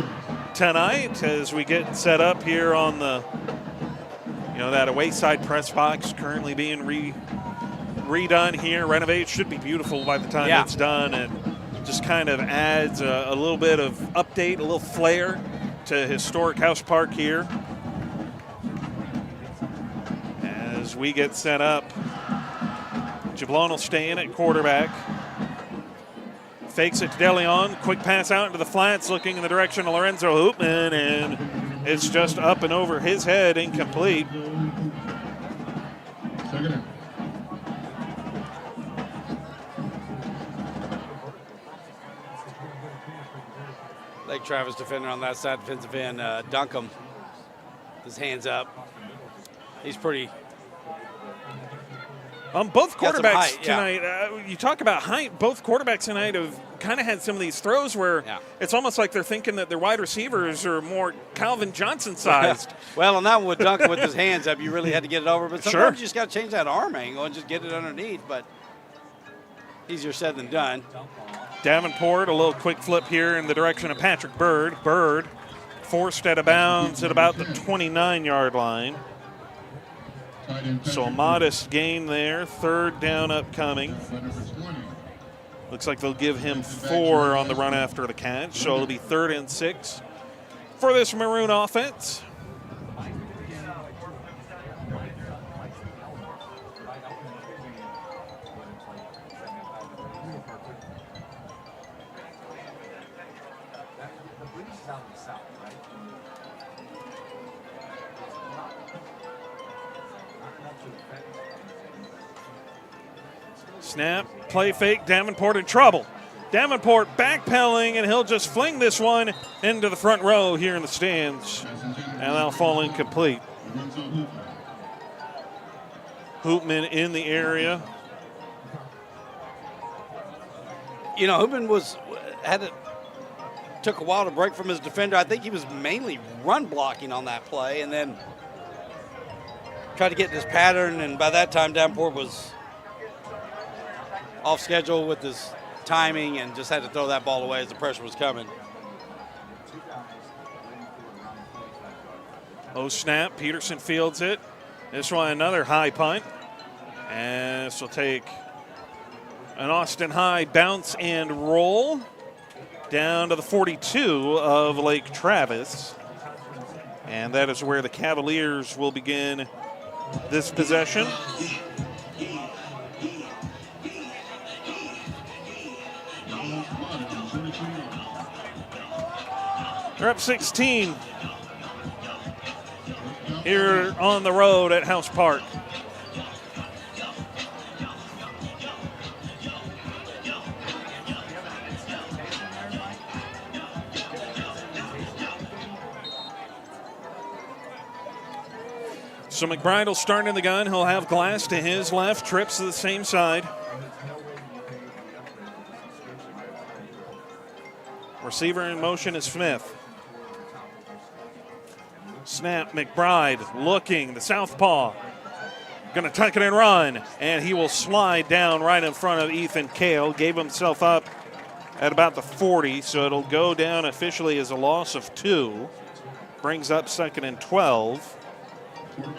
tonight as we get set up here on the, that away side press box currently being redone here, renovated. Should be beautiful by the time it's done, and just kind of adds a little bit of update, a little flair to historic House Park here. we get set up. Jablon will stay in at quarterback. Fakes it to DeLeon. Quick pass out into the flats, looking in the direction of Lorenzo Hoopman, and it's just up and over his head, incomplete. Second down. Lake Travis defender on that side, defensive end, Duncombe. His hands up. He's pretty. Both Got some quarterbacks height, yeah. tonight, you talk about height, both quarterbacks tonight have kind of had some of these throws where it's almost like they're thinking that their wide receivers are more Calvin Johnson sized. Well, on that one with Duncan with his hands up, you really had to get it over. But sometimes you just got to change that arm angle and just get it underneath. But easier said than done. Davenport, a little quick flip here in the direction of Patrick Bird. Bird forced out of bounds at about the 29-yard line. So a modest gain there. Third down upcoming. Looks like they'll give him 4 on the run after the catch. So it'll be 3rd and 6 for this Maroon offense. Snap, play fake, Davenport in trouble. Davenport backpedaling, and he'll just fling this one into the front row here in the stands, and that'll fall incomplete. Hoopman in the area. You know, Hoopman took a while to break from his defender. I think he was mainly run blocking on that play, and then tried to get in his pattern, and by that time Davenport was off schedule with his timing and just had to throw that ball away as the pressure was coming. Oh, snap. Peterson fields it. This one, another high punt. And this will take an Austin High bounce and roll down to the 42 of Lake Travis. And that is where the Cavaliers will begin this possession. They're up 16 here on the road at House Park. So McBride will start in the gun. He'll have Glass to his left, Trips to the same side. Receiver in motion is Smith. Snap, McBride looking, the southpaw. Gonna tuck it and run, and he will slide down right in front of Ethan Kale. Gave himself up at about the 40, so it'll go down officially as a loss of 2. Brings up 2nd and 12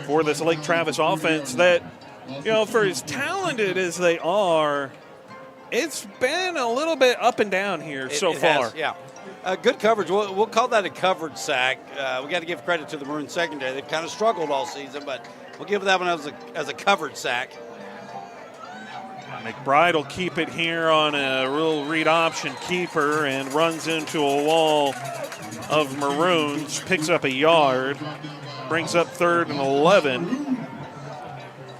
for this Lake Travis offense that, you know, for as talented as they are, it's been a little bit up and down here so far. Has, yeah. Good coverage. We'll call that a covered sack. We got to give credit to the Maroon secondary. They've kind of struggled all season, but we'll give that one as a covered sack. McBride will keep it here on a real read option keeper and runs into a wall of Maroons, picks up a yard, brings up 3rd and 11.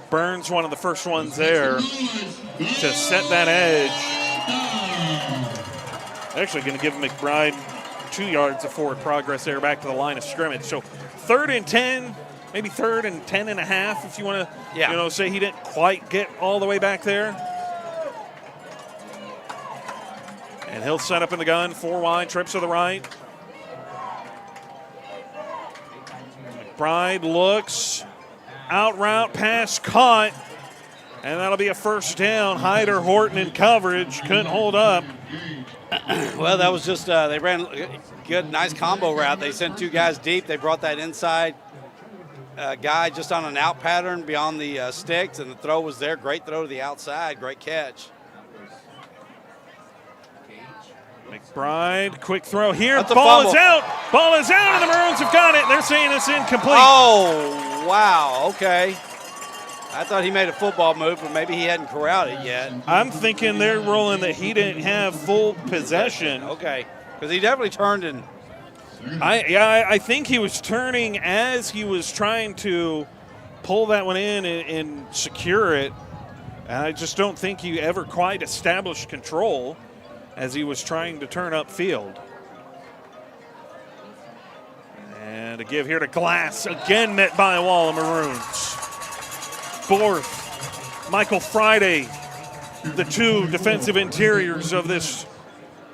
Burns one of the first ones there to set that edge. Actually going to give McBride 2 yards of forward progress there back to the line of scrimmage. So 3rd and 10, maybe 3rd and 10 and a half if you want to say he didn't quite get all the way back there. And he'll set up in the gun, 4 wide, Trips to the right. McBride looks, out route, pass caught, and that'll be a first down. Hyder, Horton in coverage, couldn't hold up. Well, that was just, they ran a good, nice combo route. They sent 2 guys deep. They brought that inside guy just on an out pattern beyond the sticks, and the throw was there. Great throw to the outside, great catch. McBride, quick throw here. That's a Ball fumble. is out. Ball is out, and the Maroons have got it. They're saying it's incomplete. Oh, wow, okay. I thought he made a football move, but maybe he hadn't corralled it yet. I'm thinking they're rolling that he didn't have full possession. Okay, because he definitely turned and I think he was turning as he was trying to pull that one in and secure it. And I just don't think he ever quite established control as he was trying to turn upfield. And a give here to Glass, again met by a wall of Maroons. Fourth, Michael Friday, the two defensive interiors of this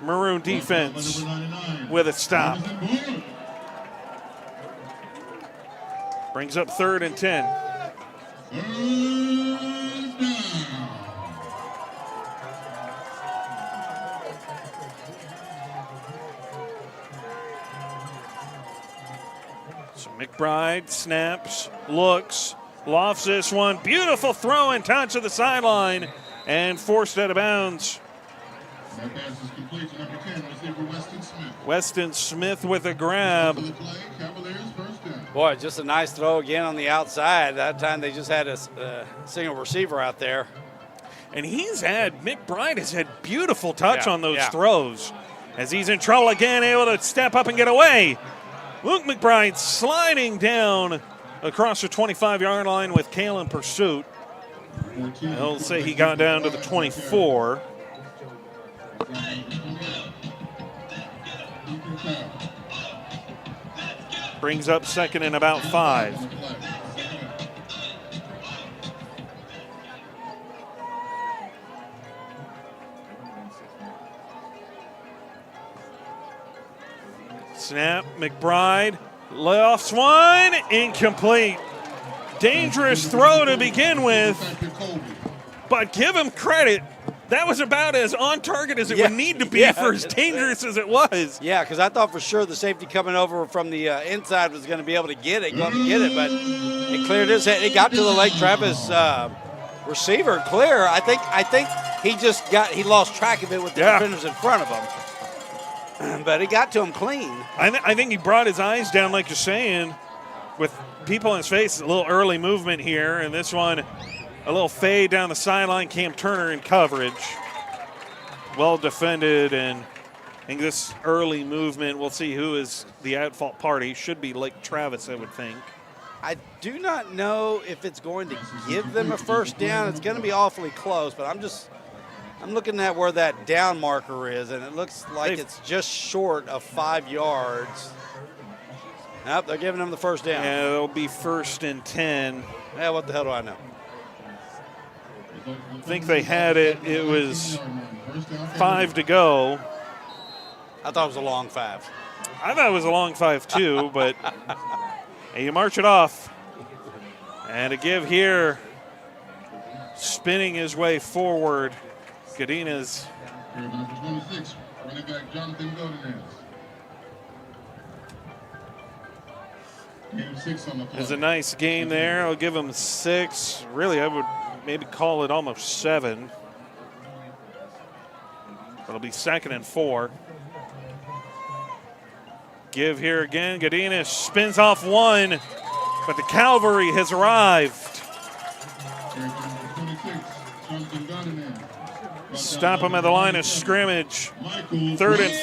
Maroon defense with a stop. Brings up 3rd and 10. So McBride snaps, looks, lofts this one. Beautiful throw and touch to the sideline and forced out of bounds. That pass is complete to number 10, receiver Weston Smith. Weston Smith with a grab. To the play, Cavaliers first down. boy, just a nice throw again on the outside. That time they just had a single receiver out there. And McBride has had beautiful touch on those Yeah. throws. As he's in trouble again, able to step up and get away. Luke McBride sliding down across the 25-yard line with Kale in pursuit. 14. He'll say he got down to the 24. Brings up 2nd and about 5. Snap, McBride, lofts one, incomplete. Dangerous throw to begin with, but give him credit. That was about as on target as it would need to be for as dangerous as it was. Yeah, because I thought for sure the safety coming over from the inside was going to be able to get it, but it cleared his head. It got to the Lake Travis receiver clear. I think he lost track of it with the defenders in front of him. But it got to him clean. I think he brought his eyes down, like you're saying, with people in his face. A little early movement here, and this one, a little fade down the sideline. Cam Turner in coverage. Well defended, and I think this early movement, we'll see who is the at-fault party. Should be Lake Travis, I would think. I do not know if it's going to give them a first down. It's going to be awfully close, but I'm looking at where that down marker is, and it looks like it's just short of 5 yards. Nope, they're giving them the first down. Yeah, it'll be 1st and 10. Yeah, what the hell do I know? I think they had it. It was 5 to go. I thought it was a long 5. I thought it was a long 5 too, but you march it off. And a give here, spinning his way forward. Godinez. Number 26, running back Jonathan Godinez. Game 6 on the play. It's a nice game there. I'll give him 6. Really, I would maybe call it almost 7. It'll be 2nd and 4. Give here again. Godinez spins off one, but the cavalry has arrived. Number 26, Jonathan Godinez. Stop him at the line of scrimmage. 3rd and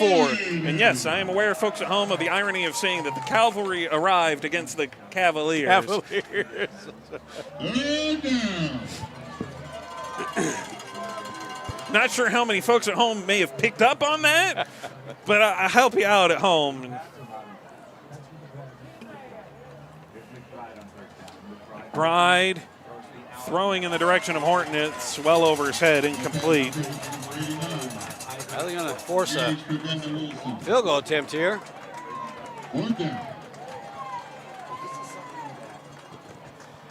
4. And yes, I am aware, folks at home, of the irony of saying that the cavalry arrived against the Cavaliers. Not sure how many folks at home may have picked up on that, but I'll help you out at home. Bride throwing in the direction of Horton. It's well over his head, incomplete. Are they going to force a field goal attempt here?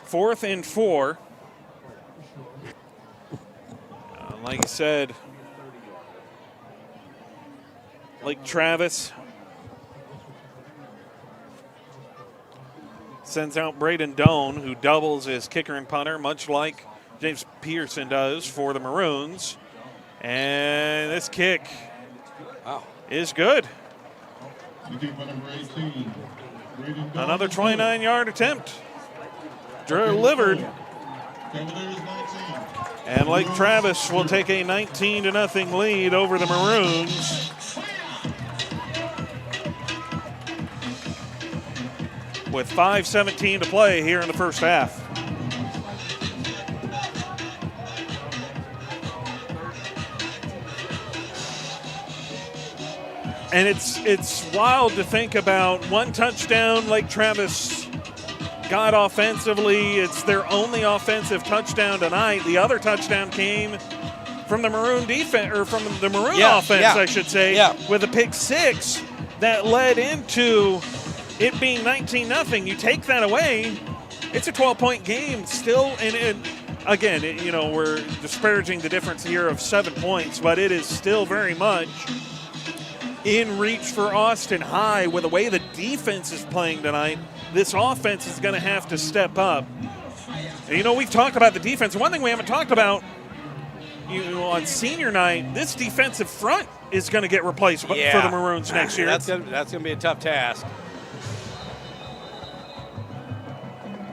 4th and 4. Like I said, Lake Travis sends out Braden Doan, who doubles as kicker and punter, much like James Peterson does for the Maroons. And this kick is good. Another 29-yard attempt. Delivered Cavaliers 19. And Lake Travis will take a 19-0 lead over the Maroons. With 5:17 to play here in the first half. And it's wild to think about one touchdown Lake Travis got offensively. It's their only offensive touchdown tonight. The other touchdown came from the Maroon defense, or from the Maroon offense, I should say, with a pick six that led into it being 19-0. You take that away, it's a 12-point game still. And again, we're disparaging the difference here of 7 points, but it is still very much in reach for Austin High. With the way the defense is playing tonight, this offense is going to have to step up. And, we've talked about the defense. One thing we haven't talked about, on senior night, this defensive front is going to get replaced for the Maroons next year. That's going to be a tough task.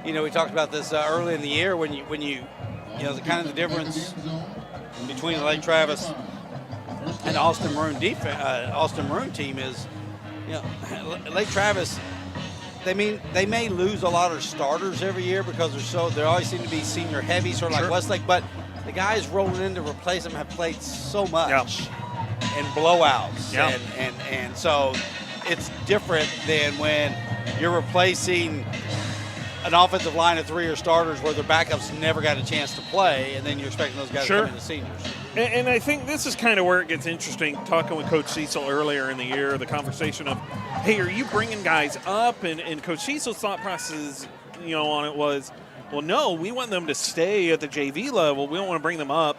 We talked about this early in the year when you the kind of the difference between the Lake Travis and Austin Maroon team is, Lake Travis, they may lose a lot of starters every year because they always seem to be senior heavy, sort of like Westlake, but the guys rolling in to replace them have played so much in blowouts, and so it's different than when you're replacing an offensive line of 3 starters where their backups never got a chance to play, and then you're expecting those guys to come into seniors. And I think this is kind of where it gets interesting, talking with Coach Cecil earlier in the year, the conversation of, hey, are you bringing guys up? And Coach Cecil's thought process, on it was, well, no, we want them to stay at the JV level. We don't want to bring them up,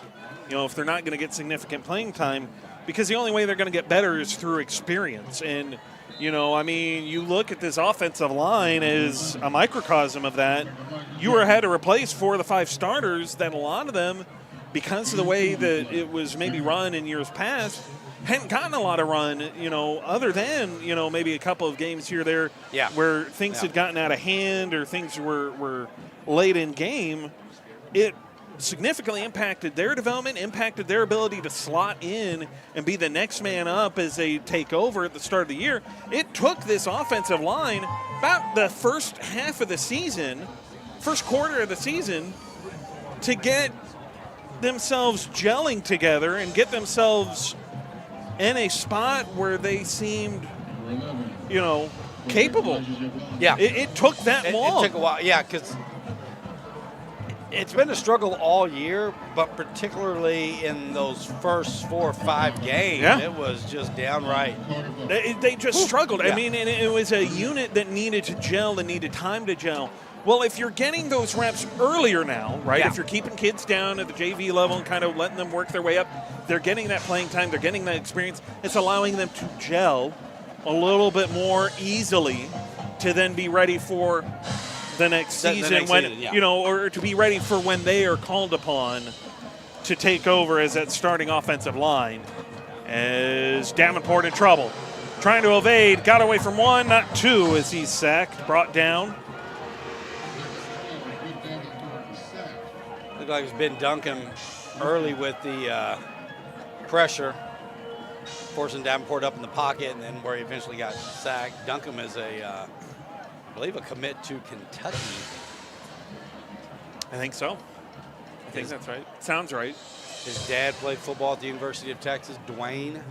if they're not going to get significant playing time, because the only way they're going to get better is through experience. And, you look at this offensive line as a microcosm of that. You had to replace 4 of the 5 starters that a lot of them, because of the way that it was maybe run in years past, hadn't gotten a lot of run, other than, maybe a couple of games here or there where things had gotten out of hand or things were late in game. It significantly impacted their development, impacted their ability to slot in and be the next man up as they take over at the start of the year. It took this offensive line about the first quarter of the season, to get themselves gelling together and get themselves in a spot where they seemed, capable. Yeah. It took that long. It took a while, because it's been a struggle all year, but particularly in those first 4 or 5 games, it was just downright. They just struggled. I mean, and it was a unit that needed to gel and needed time to gel. Well, if you're getting those reps earlier now, right, if you're keeping kids down at the JV level and kind of letting them work their way up, they're getting that playing time, they're getting that experience. It's allowing them to gel a little bit more easily to then be ready for the next season, or to be ready for when they are called upon to take over as that starting offensive line. As Davenport in trouble, trying to evade, got away from 1, not 2, as he's sacked, brought down. Looked like it was Ben Duncan early with the pressure, forcing Davenport up in the pocket, and then where he eventually got sacked. Duncan is I believe a commit to Kentucky. I think so. I think that's right. Sounds right. His dad played football at the University of Texas, Dwayne,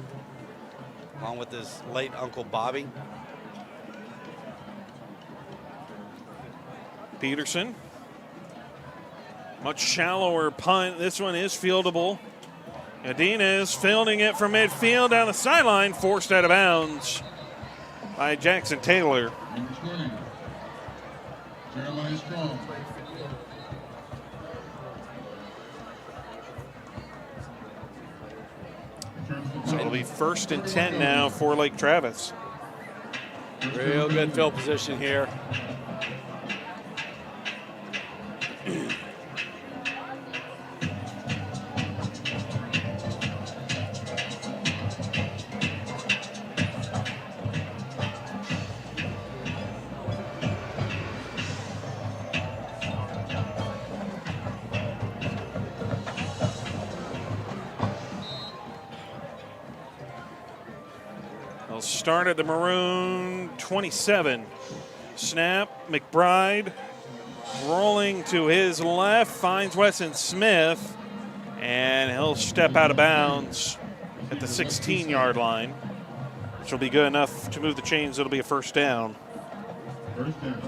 along with his late uncle Bobby. Peterson. Much shallower punt. This one is fieldable. Adina fielding it from midfield down the sideline, forced out of bounds by Jackson Taylor. Number 20, Jeremiah Strong. So it'll be 1st and 10 now for Lake Travis. Real good field position here. They'll start at the Maroon 27. Snap, McBride rolling to his left, finds Weston Smith, and he'll step out of bounds at the 16-yard line, which will be good enough to move the chains. It'll be a first down. First down.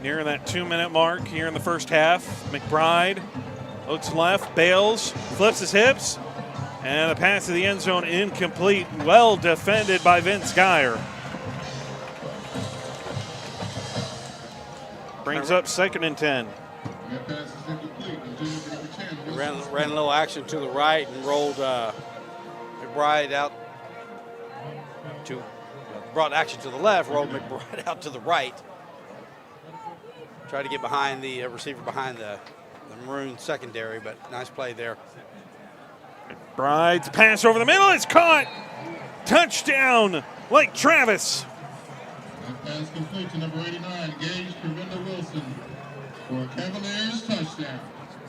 Near that 2-minute mark here in the first half. McBride looks left, bails, flips his hips, and a pass to the end zone incomplete. Well defended by Vince Geyer. Brings up 2nd and 10. That pass is incomplete. Continue for number 10. Ran a little action to the right and rolled McBride out to, brought action to the left, rolled McBride out to the right. Tried to get behind the receiver behind the Maroon secondary, but nice play there. Bride's pass over the middle is caught. Touchdown, Lake Travis. That pass complete to number 89, Gage Kervinda Wilson for a Cavaliers touchdown.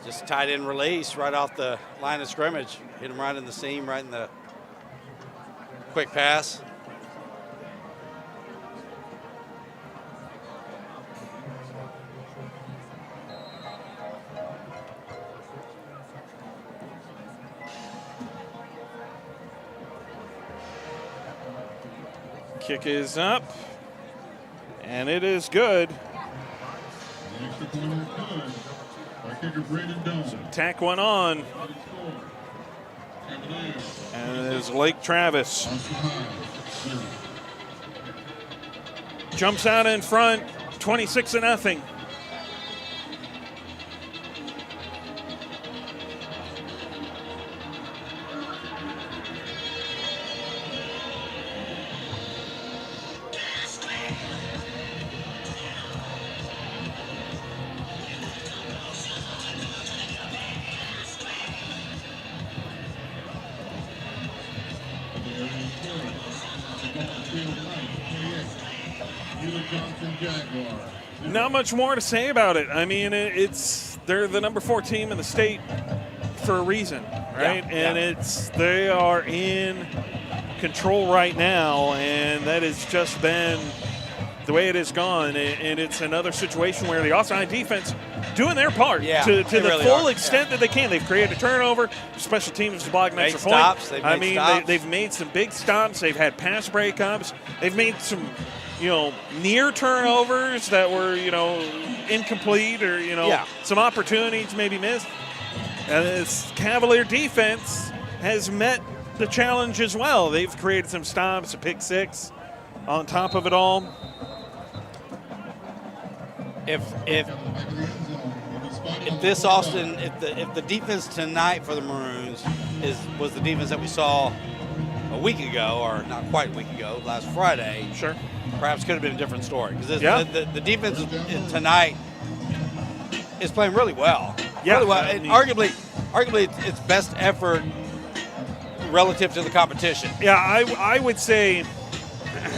Just tight end release right off the line of scrimmage. Hit him right in the seam, right in the quick pass. Kick is up, and it is good. The extra point is good by kicker Braden Doan. Tack one on, Cavaliers. and it is Lake Travis. Austin High, 0. Jumps out in front, 26-0. Not much more to say about it. I mean, they're the number 4 team in the state for a reason, right? Yeah, and they are in control right now, and that has just been the way it has gone. And it's another situation where the Austin High defense doing their part to the really full are. extent that they can. They've created a turnover, special teams to block an extra point. Stops. They've made stops. They've made some big stops. They've had pass breakups. They've made some, near turnovers that were, incomplete or, some opportunities maybe missed. And this Cavalier defense has met the challenge as well. They've created some stops, a pick six on top of it all. If this Austin, if the defense tonight for the Maroons was the defense that we saw a week ago, or not quite a week ago, last Friday, Sure. perhaps could have been a different story. Because the defense tonight is playing really well. Yeah, really well. I And mean- arguably it's best effort relative to the competition. Yeah, I would say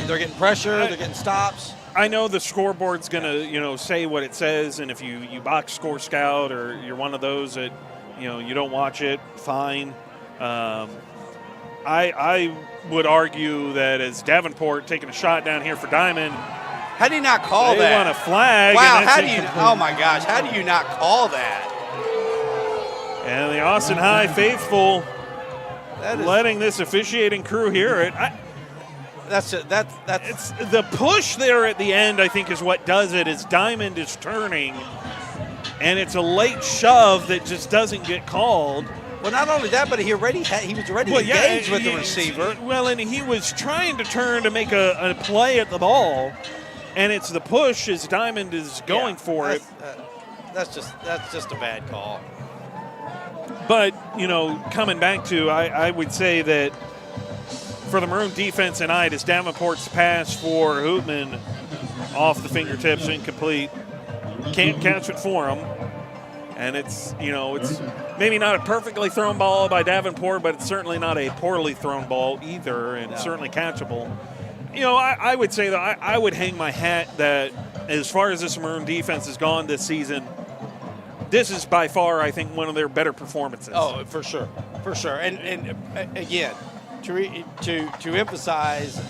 They're getting pressure, they're getting stops. I know the scoreboard's going to, say what it says, and if you box score scout or you're one of those that, you don't watch it, fine. I would argue that as Davenport taking a shot down here for Diamond, How do you not call they that? want a flag. Wow, and that's how do you? incomplete. Oh my gosh, how do you not call that? And the Austin High faithful That is letting this officiating crew hear it. that's It's the push there at the end, I think, is what does it. Is Diamond is turning, and it's a late shove that just doesn't get called. well. Not only that, but he was already engaged with the receiver. Well, and he was trying to turn to make a play at the ball, and it's the push as Diamond is going for it. That's just a bad call. But, coming back to, I would say that for the Maroon defense tonight is Davenport's pass for Hoopman off the fingertips, incomplete. Can't catch it for him. And it's maybe not a perfectly thrown ball by Davenport, but it's certainly not a poorly thrown ball either, and certainly catchable. You know, I would say that I would hang my hat that as far as this Maroon defense has gone this season, this is by far, I think, one of their better performances. Oh, for sure. And again, to emphasize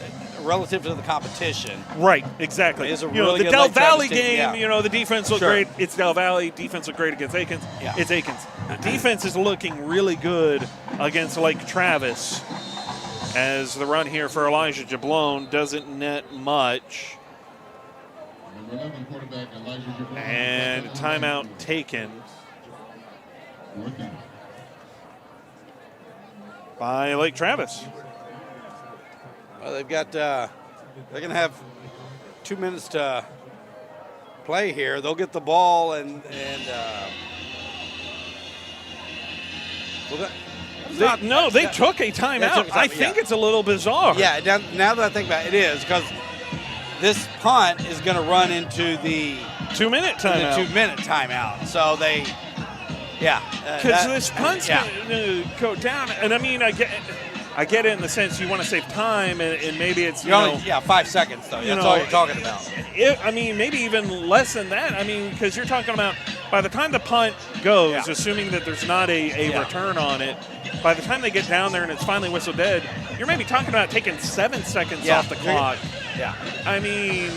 relative to the competition. Right, exactly. It's a the really good Del Lake Travis Valley team, game, yeah. The defense looked Sure. great. It's Del Valley. Defense looked great against Aikens. Yeah. It's Aikens. The defense is looking really good against Lake Travis as the run here for Elijah Jablone doesn't net much. Number 11, quarterback Elijah Jablone. And timeout taken Working. by Lake Travis. Well, they've got. They're going to have 2 minutes to play here. They'll get the ball and well, They took a timeout. took a I timeout, think yeah. it's a little bizarre. yeah. Now that I think about it, it is because this punt is going to run into the 2-minute timeout. 2-minute timeout. So they, yeah, Because this punt's yeah. going to go down. And I mean, I get it in the sense you want to save time, and maybe it's, You're only 5 seconds though. That's all you're talking about. Maybe even less than that. I mean, because you're talking about by the time the punt goes, Yeah. assuming that there's not a Yeah. return on it, by the time they get down there and it's finally whistle dead, you're maybe talking about taking 7 seconds Yeah. off the clock. Yeah, I mean,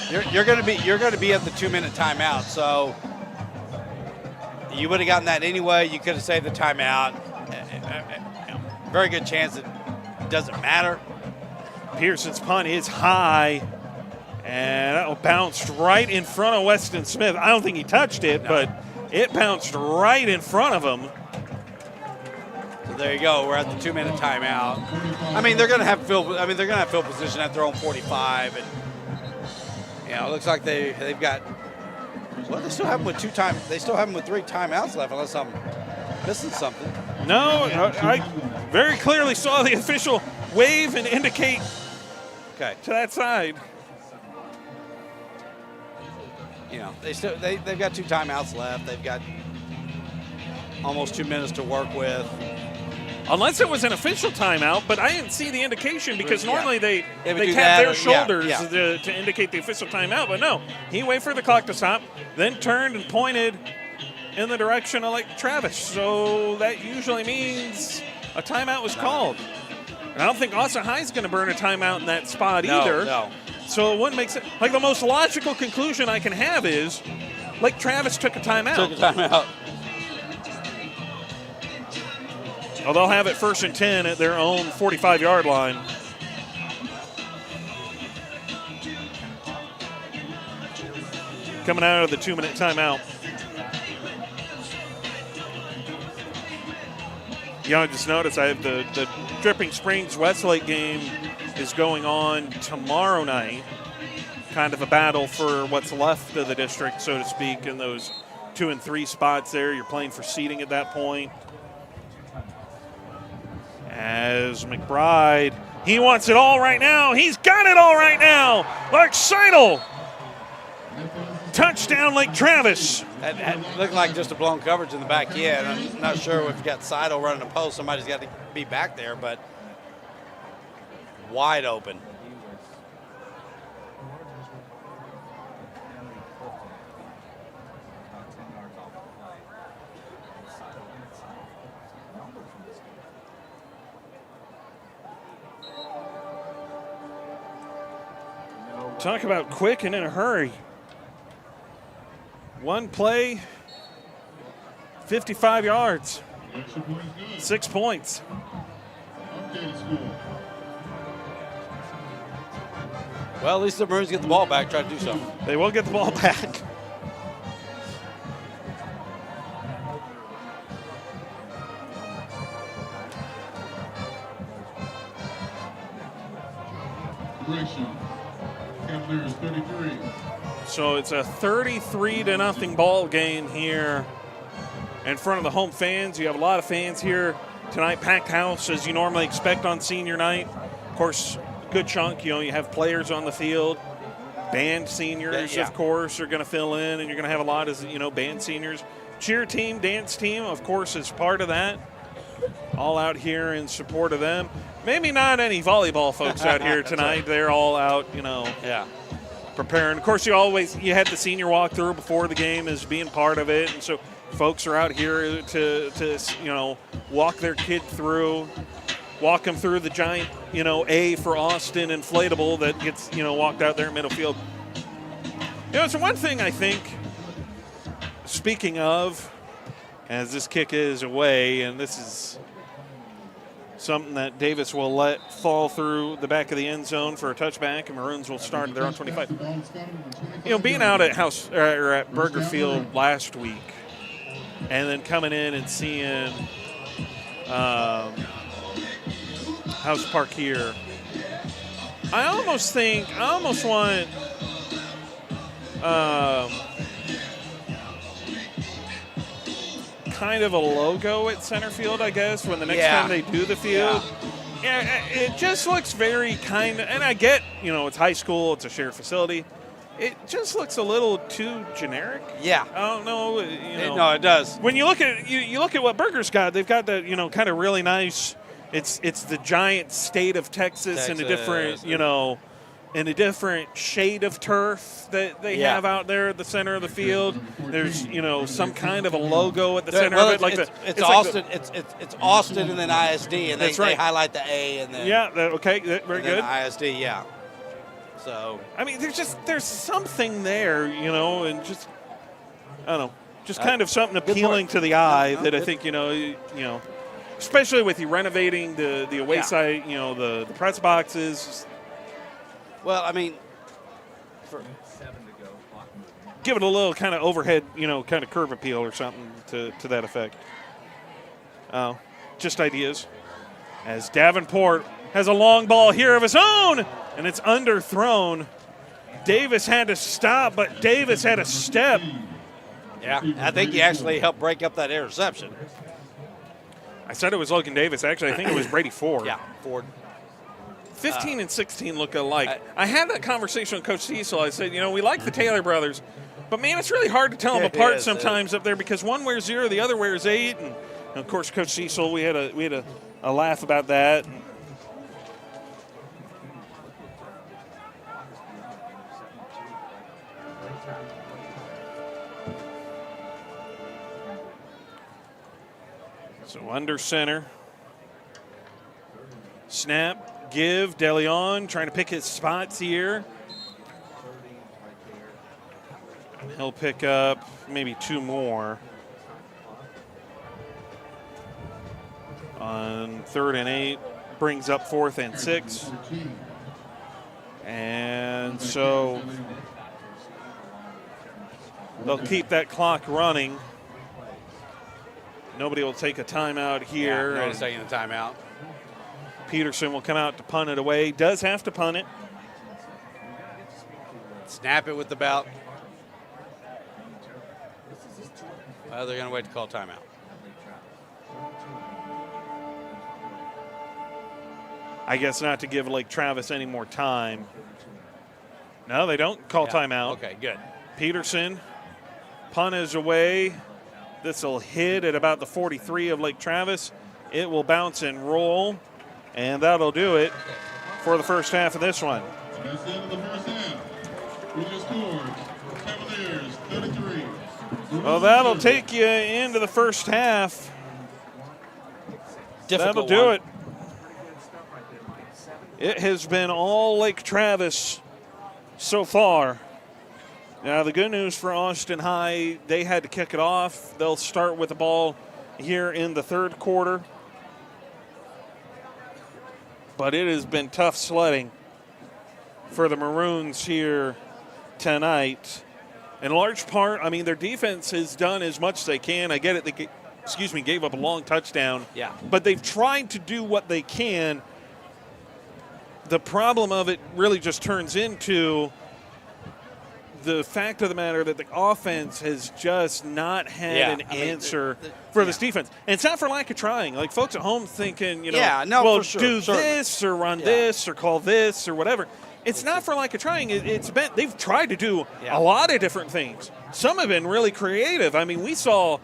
you're going to be at the 2-minute timeout. So you would have gotten that anyway. You could have saved the timeout. Very good chance it doesn't matter. Pearson's punt is high, and that bounced right in front of Weston Smith. I don't think he touched it, but it bounced right in front of him. So there you go. We're at the 2-minute timeout. I mean, they're going to have field position at their own 45, and it looks like they've got. Well, they still have them with 3 timeouts left, unless I'm missing something. No, I very clearly saw the official wave and indicate Okay. to that side. They've got 2 timeouts left. They've got almost 2 minutes to work with. Unless it was an official timeout, but I didn't see the indication because Yeah. normally they would tap do that their or- shoulders yeah. to indicate the official timeout. But no, he waited for the clock to stop, then turned and pointed in the direction of Lake Travis. So that usually means a timeout was called. And I don't think Austin High is going to burn a timeout in that spot either. No. So it wouldn't make sense. Like the most logical conclusion I can have is Lake Travis took a timeout. Took a timeout. Well, they'll have it 1st and 10 at their own 45-yard line. Coming out of the 2-minute timeout. I just noticed I have the Dripping Springs Westlake game is going on tomorrow night. Kind of a battle for what's left of the district, so to speak, in those 2 and 3 spots there. You're playing for seeding at that point. As McBride, he wants it all right now. He's got it all right now. Mark Seidel. Touchdown, Lake Travis. That looked like just a blown coverage in the back end. I'm not sure if you've got Seidel running a post. Somebody's got to be back there, but wide open. Talk about quick and in a hurry. One play, 55 yards, Extra point is good. 6 points. Updated score. Well, at least the Maroons get the ball back, try to do something. They will get the ball back. Duration. Cavaliers 33. So it's a 33-0 ball game here in front of the home fans. You have a lot of fans here tonight, packed house as you normally expect on senior night. Of course, good chunk. You have players on the field. Band seniors, Yeah. of course, are going to fill in, and you're going to have a lot of band seniors. cheer team, dance team, of course, is part of that. All out here in support of them. Maybe not any volleyball folks out here tonight. right. They're all out, Yeah. preparing. Of course, you had the senior walkthrough before the game as being part of it, and so folks are out here to walk their kid through, walk them through the giant A for Austin inflatable that gets walked out there in middle field. It's one thing I think. Speaking of, as this kick is away, and this is something that Davis will let fall through the back of the end zone for a touchback, and Maroons will start at their own 25. Being out at Burger Field last week, and then coming in and seeing House Park here, I almost want kind of a logo at center field, I guess, when the next time they do the field. Yeah, it just looks very kind of, and I get, it's high school, it's a shared facility. It just looks a little too generic. Yeah. I don't know. No, it does. When you look at you look at what Burger's got, they've got the kind of really nice. It's the giant state of Texas in a different in a different shade of turf that they have out there at the center of the field. There's some kind of a logo at the center of it, it's Austin. It's Austin and then ISD, and they highlight the A and then very good. ISD, yeah. So I mean, there's something there, and just I don't know, just kind of something appealing to the eye that I think especially with you renovating the away site, the press boxes. Well, I mean, give it a little kind of overhead, kind of curve appeal or something to that effect. Just ideas. As Davenport has a long ball here of his own, and it's underthrown. Davis had to stop, but Davis had a step. Yeah, I think he actually helped break up that interception. I said it was Logan Davis. Actually, I think it was Brady Ford. Yeah, Ford. 15 and 16 look alike. I had that conversation with Coach Cecil. I said, we like the Taylor brothers, but, man, it's really hard to tell them apart sometimes up there because one wears 0, the other wears 8. And of course, Coach Cecil, we had a laugh about that. So under center. Snap. Give DeLeon trying to pick his spots here. He'll pick up maybe 2 more. On 3rd and 8, brings up 4th and 6. And so they'll keep that clock running. Nobody will take a timeout here. Yeah, nobody's taking a timeout. Peterson will come out to punt it away. Does have to punt it. Snap it with the belt. Well, they're going to wait to call timeout. I guess not to give Lake Travis any more time. No, they don't call timeout. Okay, good. Peterson, punt is away. This will hit at about the 43 of Lake Travis. It will bounce and roll. And that'll do it for the first half of this one. And that's the end of the first half. With your scores, Cavaliers 33. Well, that'll take you into the first half. That'll do it. It has been all Lake Travis so far. Now, the good news for Austin High, they had to kick it off. They'll start with the ball here in the 3rd quarter. But it has been tough sledding for the Maroons here tonight. In large part, I mean, their defense has done as much as they can. I get it. They gave up a long touchdown. Yeah. But they've tried to do what they can. The problem of it really just turns into the fact of the matter that the offense has just not had an answer for this defense. And it's not for lack of trying. Like, folks at home thinking, for sure, do this or run this or call this or whatever. It's not for lack of trying. They've tried to do a lot of different things. Some have been really creative. I mean, we saw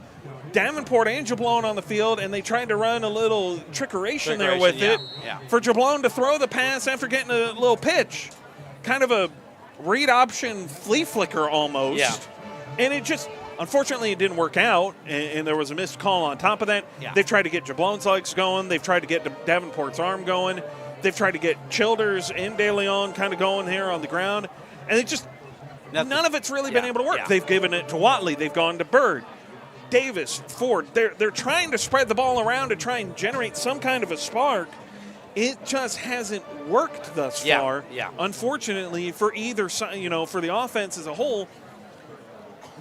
Davenport and Jablon on the field, and they tried to run a little trickeration there with Trickeration, it yeah. for Jablon to throw the pass after getting a little pitch. Kind of a read option flea flicker almost. Yeah. And it just, unfortunately, it didn't work out, and there was a missed call on top of that. Yeah. They've tried to get Jablon's legs going. They've tried to get Davenport's arm going. They've tried to get Childers and De Leon kind of going here on the ground. And it just, none of it's really been able to work. Yeah. They've given it to Watley. They've gone to Bird, Davis, Ford. They're trying to spread the ball around to try and generate some kind of a spark. It just hasn't worked thus Yeah, far. yeah. Unfortunately, for either side, for the offense as a whole,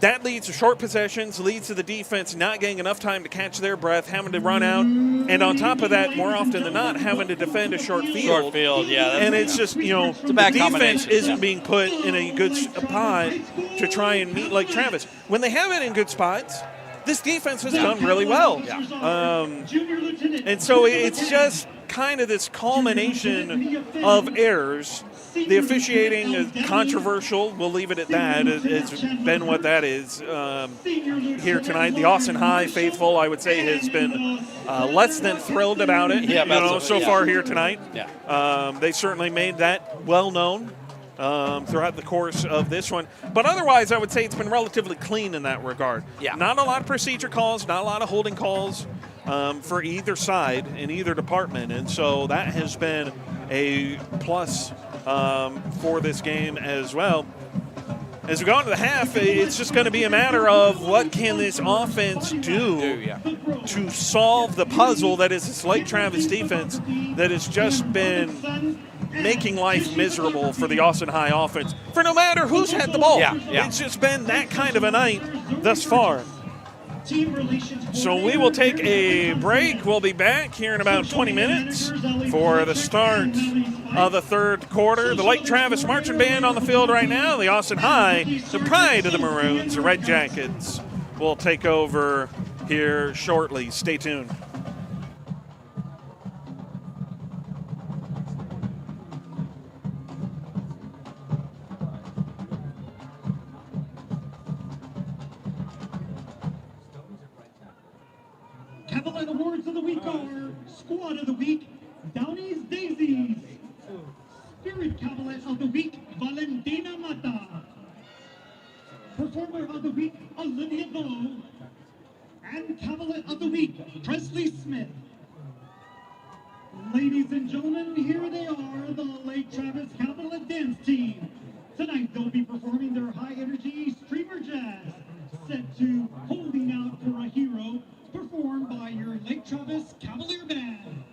that leads to short possessions, leads to the defense not getting enough time to catch their breath, having to run out, and on top of that, more often than not, having to defend a short field. Short field, yeah. And it's just, a the bad defense combination, isn't yeah. being put in a good spot to try and meet Lake Travis. When they have it in good spots, this defense has done really well. And so it's just kind of this culmination of errors. The officiating is controversial. We'll leave it at that. It's been what that is here tonight. The Austin High faithful, I would say, has been less than thrilled about it. Yeah, so far here tonight. Yeah. They certainly made that well known throughout the course of this one. But otherwise, I would say it's been relatively clean in that regard. Yeah. Not a lot of procedure calls, not a lot of holding calls for either side in either department. And so that has been a plus for this game as well. As we go into the half, it's just going to be a matter of what can this offense do to solve the puzzle that is this Lake Travis defense that has just been making life miserable for the Austin High offense for no matter who's had the ball. Yeah. It's just been that kind of a night thus far. So we will take a break. We'll be back here in about 20 minutes for the start of the third quarter. The Lake Travis Marching Band on the field right now. The Austin High, the pride of the Maroons, the Red Jackets, will take over here shortly. Stay tuned. Cavalette Awards of the Week are Squad of the Week, Downey's Daisies. Spirit Cavalette of the Week, Valentina Mata. Performer of the Week, Olivia Bowe. And Cavalette of the Week, Presley Smith. Ladies and gentlemen, here they are, the Lake Travis Cavalette Dance Team. Tonight they'll be performing their high-energy streamer jazz, set to Holding Out for a Hero, performed by your Lake Travis Cavalier Band.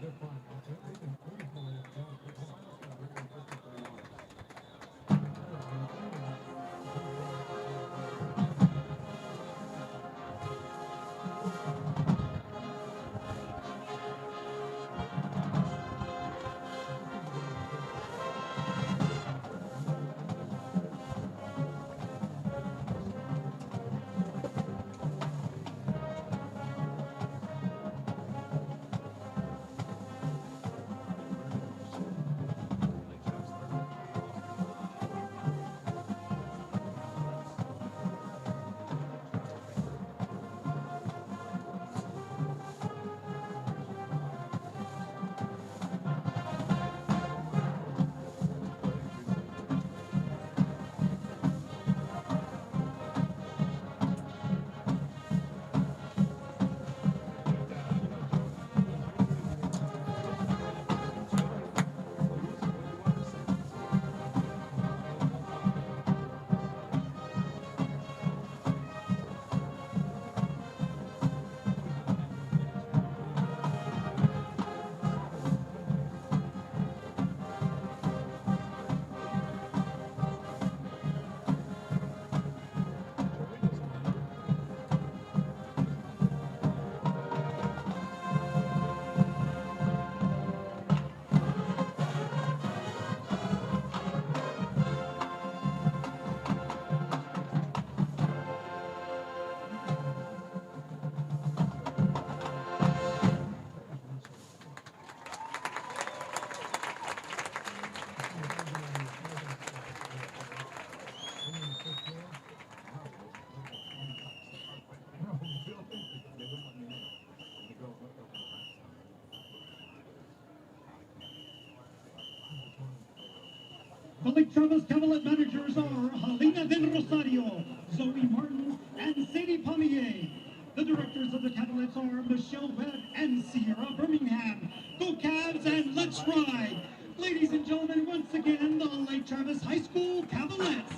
The Lake Travis Cavalet managers are Helena Del Rosario, Zoe Martin, and Sadie Pommier. The directors of the Cavalets are Michelle Webb and Sierra Birmingham. Go Cavs and let's ride! Ladies and gentlemen, once again, the Lake Travis High School Cavalets.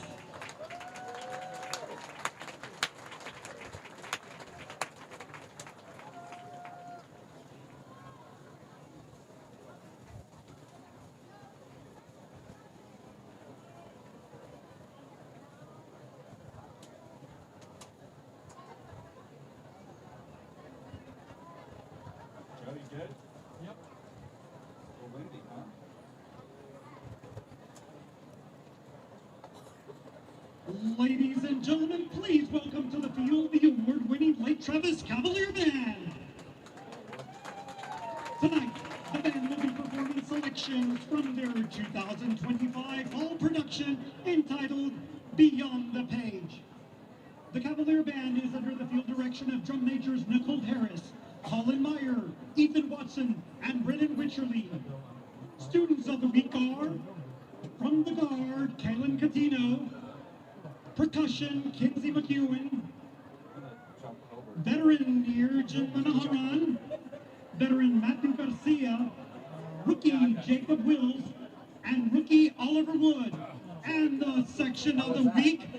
Joe, you good? Yep. Well, windy, huh? Ladies and gentlemen, please welcome to the field the award-winning Lake Travis Cavalier Band. Tonight, the band will be performing selections from their 2025 fall production entitled Beyond the Page. The Cavalier Band is under the field direction of drum majors Nicole Harris, Colin Meyer, Ethan Watson, and Brennan Witcherly. Students of the week are, from the guard, Kaylin Catino, percussion, Kinsey McEwen, veteran Nirjan Manaharan, veteran Matthew Garcia, rookie Jacob Wills, and rookie Oliver Wood. And the section of the week,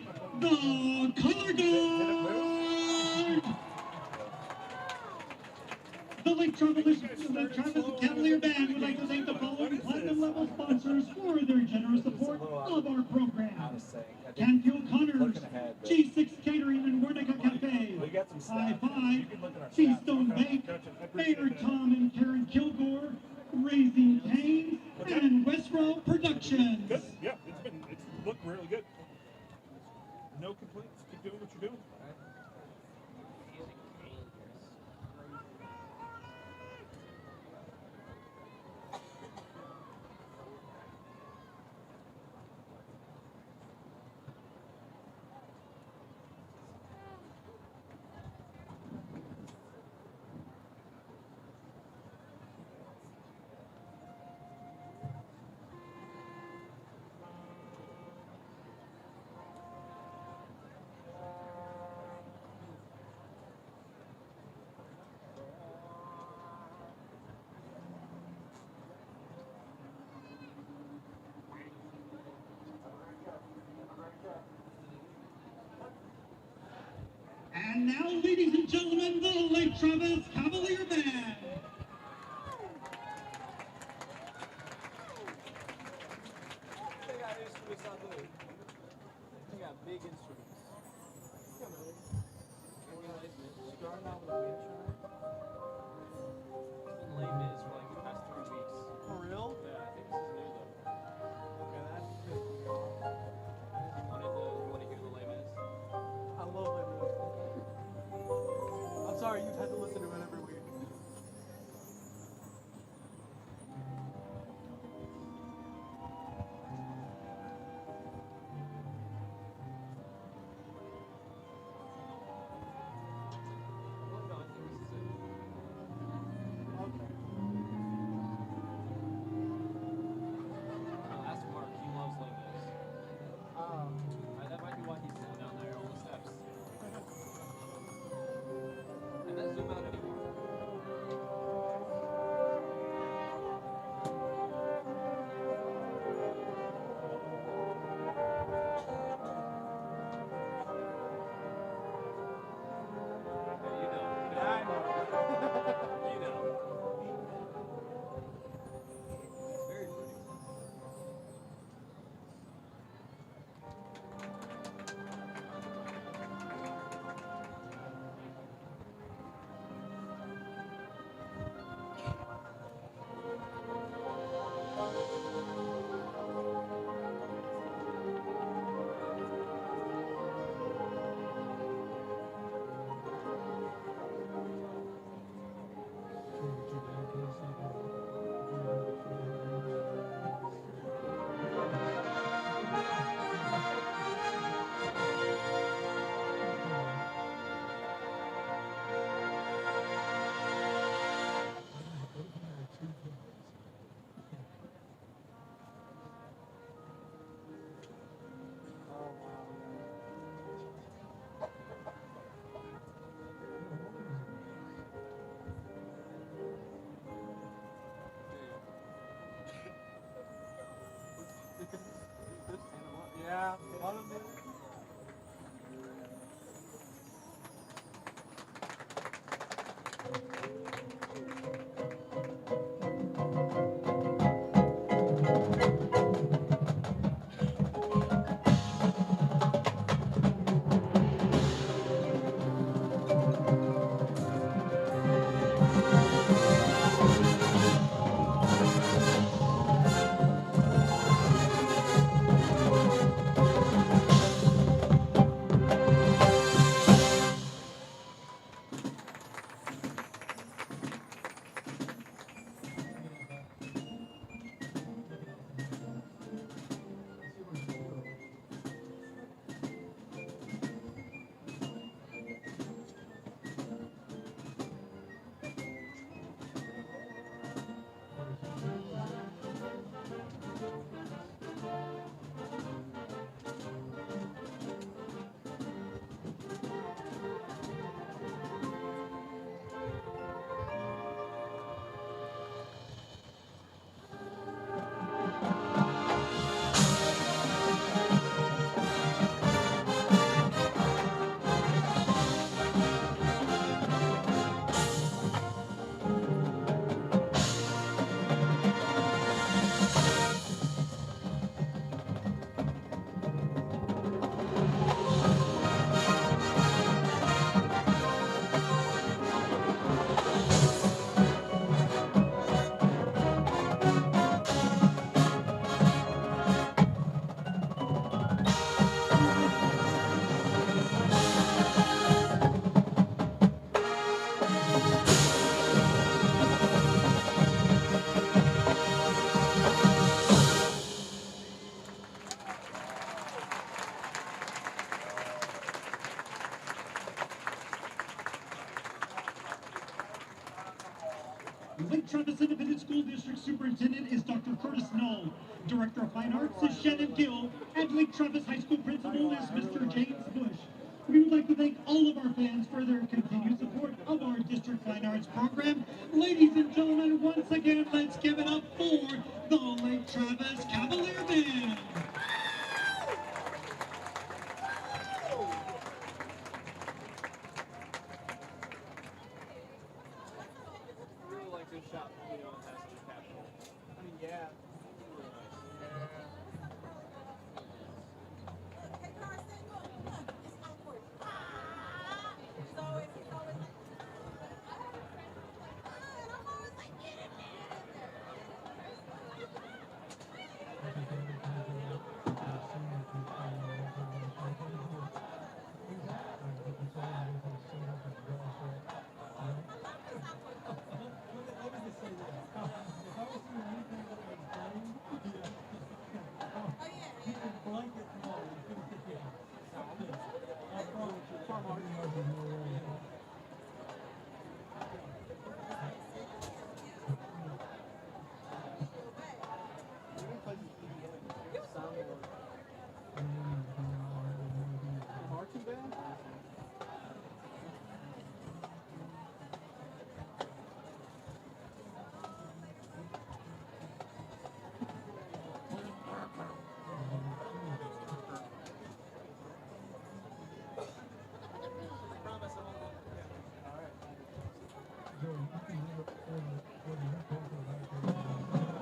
the color guard. The Lake Travis Cavalier Band would like to thank the following platinum level sponsors for their generous support of our program. Canfield Connors, G6 Catering and Wernica Cafe, High Five, Keystone Bake, Mayor Tom and Karen Kilgore, Raising Canes, and Westrow Productions. Good. Yeah, it's looked really good. No complaints. Keep doing what you're doing. And now, ladies and gentlemen, the Lake Travis Cavalier Band. They got instruments on the. They got big instruments. Come on. Starting out with a wind chime. It's been lame is for like the past 3 weeks. For real? Yeah, I think this is new though. Okay, that's good. You want to hear the lame is? I love it. I'm sorry, you've had to listen to it every week. Yeah. One of them. Lake Travis Independent School District Superintendent is Dr. Curtis Knoll. Director of Fine Arts is Shannon Gill. And Lake Travis High School Principal is Mr. James Bush. We would like to thank all of our fans for their continued support of our District Fine Arts program. Ladies and gentlemen, once again, let's give it up for the Lake Travis Cavalier Band. I really like this shot from Leo and Pastor Capital. I mean, yeah. Really nice. Marching band?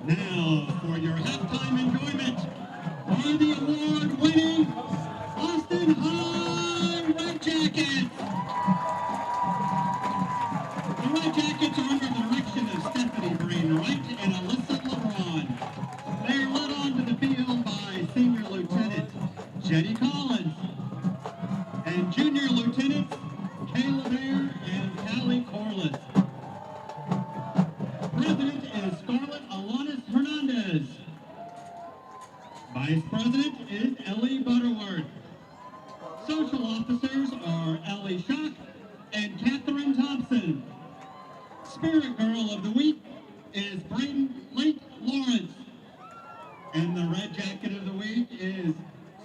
Now, for your halftime enjoyment, are the award-winning Austin High Red Jackets. The Red Jackets are under the direction of Stephanie Breen Wright and Alyssa LeBron. They are led onto the field by Senior Lieutenant Jetty Collins and Junior Lieutenants Kayla Bear and Callie Corliss. President is Scarlett Alanis Hernandez. Vice President is Ellie Butterworth. Social officers are Ellie Schock and Catherine Thompson. Spirit Girl of the Week is Brayden Lake Lawrence. And the Red Jacket of the Week is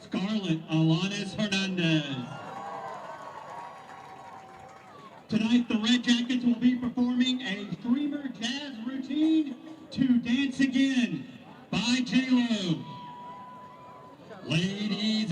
Scarlett Alanis Hernandez. Tonight, the Red Jackets will be performing a streamer jazz routine to Dance Again by J-Lo. Ladies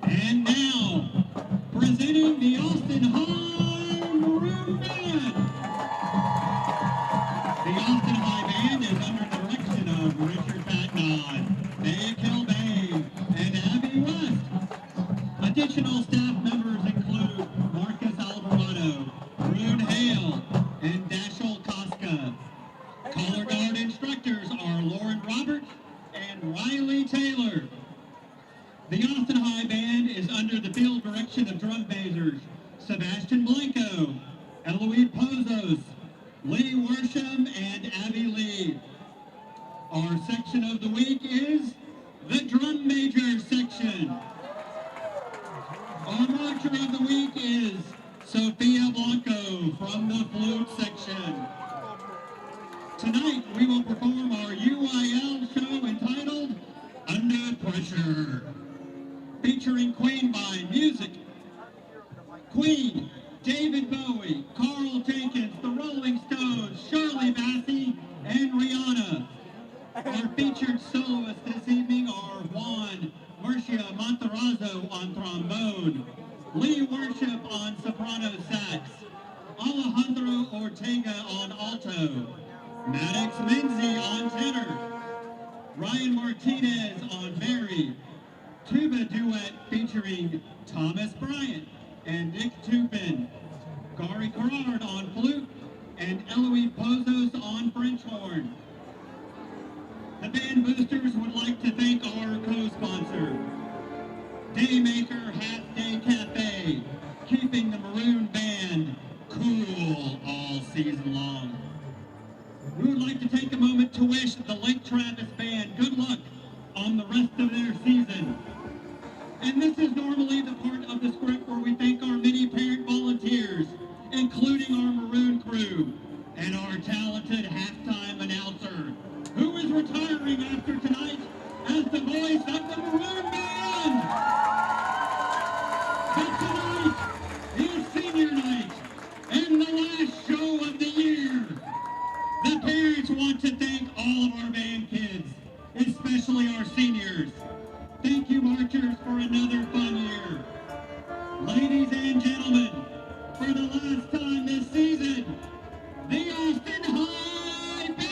And now, presenting the Austin High Maroon Band. The Austin High Band is under the direction of Richard Patnod, Meg Kilbane, and Abby West. Additional staff members include Marcus Alvarado, Rune Hale, and Dashel Koska. Color guard instructors are Lauren Roberts and Riley Taylor. The Austin High Band is under the field direction of drum basers Sebastian Blanco, Eloise Pozos, Lee Worsham, and Abby Lee. Our section of the week is the drum major section. Our marcher of the week is Sophia Blanco from the flute section. Tonight we will perform our UIL show entitled Under Pressure, featuring Queen by Music. Queen, David Bowie, Carl Jenkins, the Rolling Stones, Shirley Bassey, and Rihanna. Our featured soloists this evening are Juan Murcia Monterrazzo on trombone, Lee Worship on soprano sax, Alejandro Ortega on alto, Maddox Menzie on tenor, Ryan Martinez on bari, tuba duet featuring Thomas Bryant and Nick Tupin, Gary Carrard on flute, and Eloise Pozos on French horn. The band boosters would like to thank our co-sponsor, Daymaker Half Day Cafe, keeping the Maroon Band cool all season long. We would like to take a moment to wish the Lake Travis Band good luck on the rest of their season. And this is normally the part of the script where we thank our many parent volunteers, including our Maroon crew and our talented halftime announcer, who is retiring after tonight as the voice of the Maroon Band. But tonight is senior night and the last show of the year. The parents want to thank all of our band kids, especially our seniors. Thank you, marchers, for another fun year. Ladies and gentlemen, for the last time this season, the Austin High Band!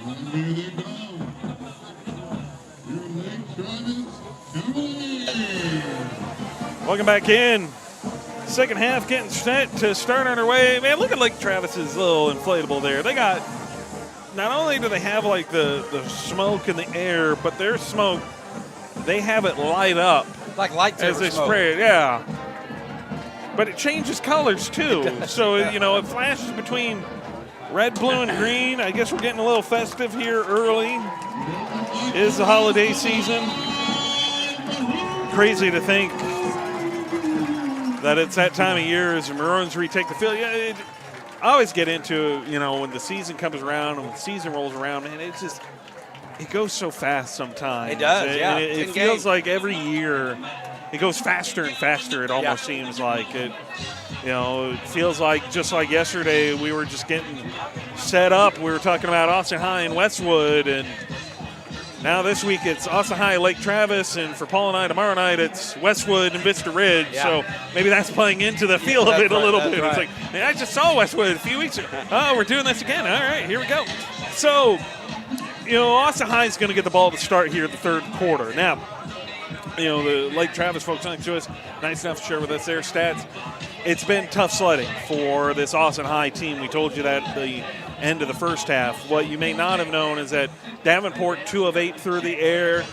And there they go. Your Lake Travis Cavaliers. Welcome back in. Second half getting set to start on our way. Man, look at Lake Travis's little inflatable there. They got, not only do they have like the smoke in the air, but their smoke, they have it light up Like lightsaber as they smoke. spray it. Yeah. But it changes colors too. So, you know, it flashes between red, blue, and green. I guess we're getting a little festive here early. It is the holiday season. Crazy to think that it's that time of year as the Maroons retake the field. Yeah, I always get into, you know, when the season comes around and when the season rolls around, man, it's just, it goes so fast sometimes. It does, yeah. It It's feels engaged. like every year it goes faster and faster. It almost seems like it. You know, it feels like just like yesterday we were just getting set up. We were talking about Austin High and Westwood, and now this week it's Austin High, Lake Travis, and for Paul and I tomorrow night it's Westwood and Vista Ridge. Yeah. So maybe that's playing into the feel of That's it a little right, bit. that's It's like, man, I just saw Westwood a few weeks ago. Oh, we're doing this again. All right, here we go. So, you know, Austin High is going to get the ball to start here at the third quarter. Now, you know, the Lake Travis folks next to us, nice enough to share with us their stats. It's been tough sledding for this Austin High team. We told you that at the end of the first half. What you may not have known is that Davenport 2 of 8 through the air,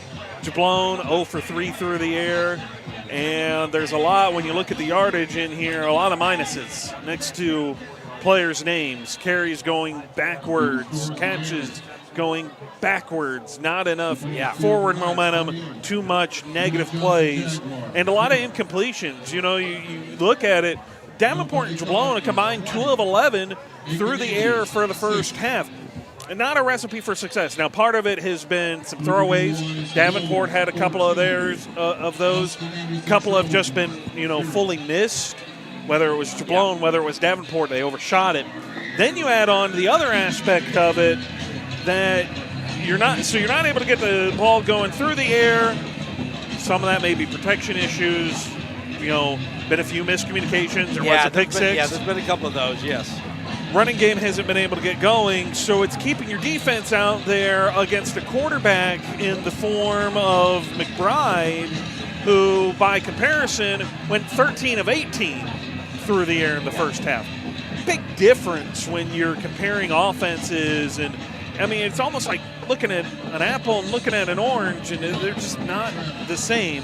Jablone 0 for 3 through the air, and there's a lot, when you look at the yardage in here, a lot of minuses next to players' names. Carries going backwards, catches going backwards, not enough forward momentum, too much negative plays, and a lot of incompletions. You know, you look at it, Davenport and Jablone combined 2 of 11 through the air for the first half. And not a recipe for success. Now, part of it has been some throwaways. Davenport had a couple of theirs of those. A couple have just been, you know, fully missed. Whether it was Jablone, whether it was Davenport, they overshot it. Then you add on the other aspect of it, that you're not able to get the ball going through the air. Some of that may be protection issues. You know, been a few miscommunications. There was a pick six. Yeah, there's been a couple of those, yes. Running game hasn't been able to get going, so it's keeping your defense out there against a quarterback in the form of McBride, who, by comparison, went 13 of 18 through the air in the first half. Big difference when you're comparing offenses, and I mean, it's almost like looking at an apple and looking at an orange, and they're just not the same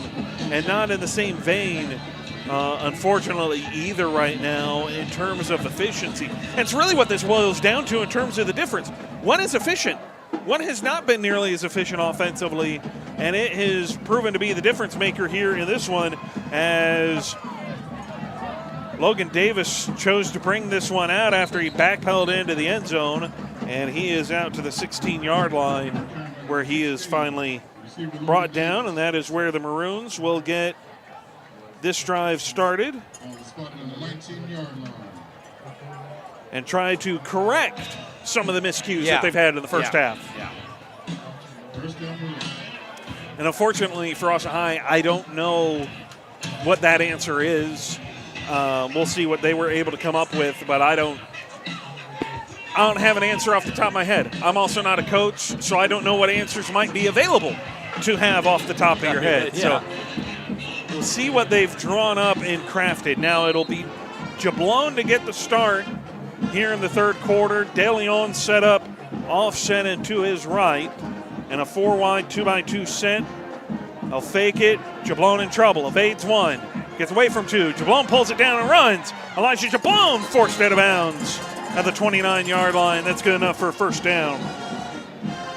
and not in the same vein, unfortunately, either right now in terms of efficiency. And it's really what this boils down to in terms of the difference. One is efficient. One has not been nearly as efficient offensively, and it has proven to be the difference maker here in this one as Logan Davis chose to bring this one out after he backpedaled into the end zone, and he is out to the 16-yard line where he is finally brought down, and that is where the Maroons will get this drive started On the spot on the 19-yard line. and try to correct some of the miscues that they've had in the first half. Yeah. First down Maroons. And unfortunately for Austin High, I don't know what that answer is. We'll see what they were able to come up with, but I don't have an answer off the top of my head. I'm also not a coach, so I don't know what answers might be available to have off the top of your head. Yeah. So we'll see what they've drawn up and crafted. Now it'll be Jablone to get the start here in the third quarter. De Leon set up offset and to his right, and a 4-wide 2x2 set. They'll fake it. Jablone in trouble. Evades one. Gets away from 2. Jablon pulls it down and runs. Elijah Jablon forced out of bounds at the 29-yard line. That's good enough for a first down.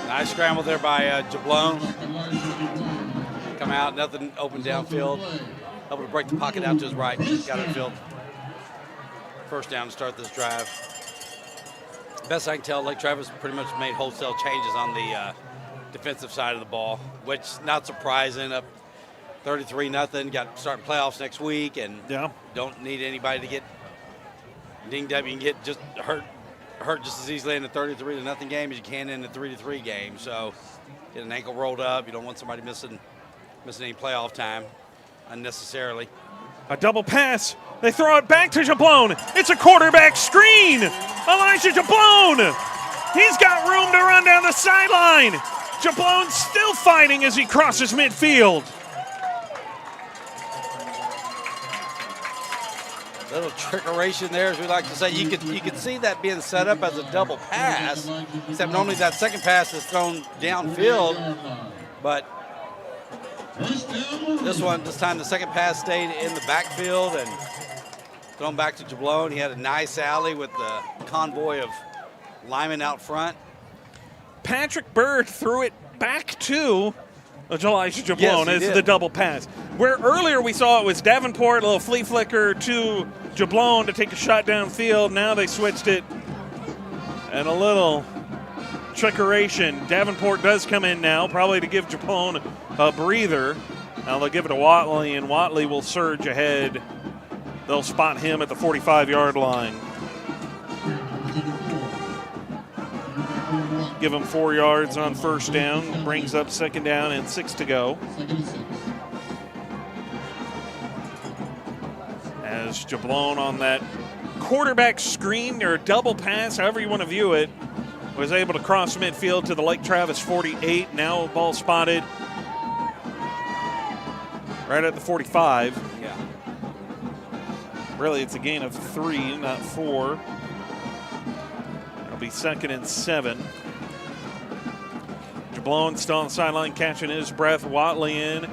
Nice scramble there by Jablon. Come out, nothing open downfield. Able to break the pocket out to his right. Got it filled. First down to start this drive. Best I can tell, Lake Travis pretty much made wholesale changes on the defensive side of the ball, which not surprising. Up 33-0. Got starting playoffs next week, and don't need anybody to get dinged up. You can get just hurt just as easily in a 33-0 game as you can in a 3-3 game. So get an ankle rolled up. You don't want somebody missing any playoff time unnecessarily. A double pass. They throw it back to Jablon. It's a quarterback screen. Elijah Jablon. He's got room to run down the sideline. Jablon still fighting as he crosses midfield. Little trickeration there, as we like to say. You could see that being set up as a double pass, except normally that second pass is thrown downfield. But this time the second pass stayed in the backfield and thrown back to Jablon. He had a nice alley with the convoy of linemen out front. Patrick Bird threw it back to Elijah Jablon Yes, he as did. the double pass. Where earlier we saw it was Davenport, a little flea flicker to Jablon to take a shot downfield. Now they switched it, and a little trickeration. Davenport does come in now, probably to give Jablon a breather. Now they'll give it to Watley, and Watley will surge ahead. They'll spot him at the 45-yard line. Give him 4 yards on first down. Brings up second down and 6 to go. As Jablon on that quarterback screen or double pass, however you want to view it, was able to cross midfield to the Lake Travis 48. Now ball spotted right at the 45. Yeah. Really, it's a gain of 3, not 4. It'll be 2nd and 7. Jablon still on the sideline, catching his breath. Watley in.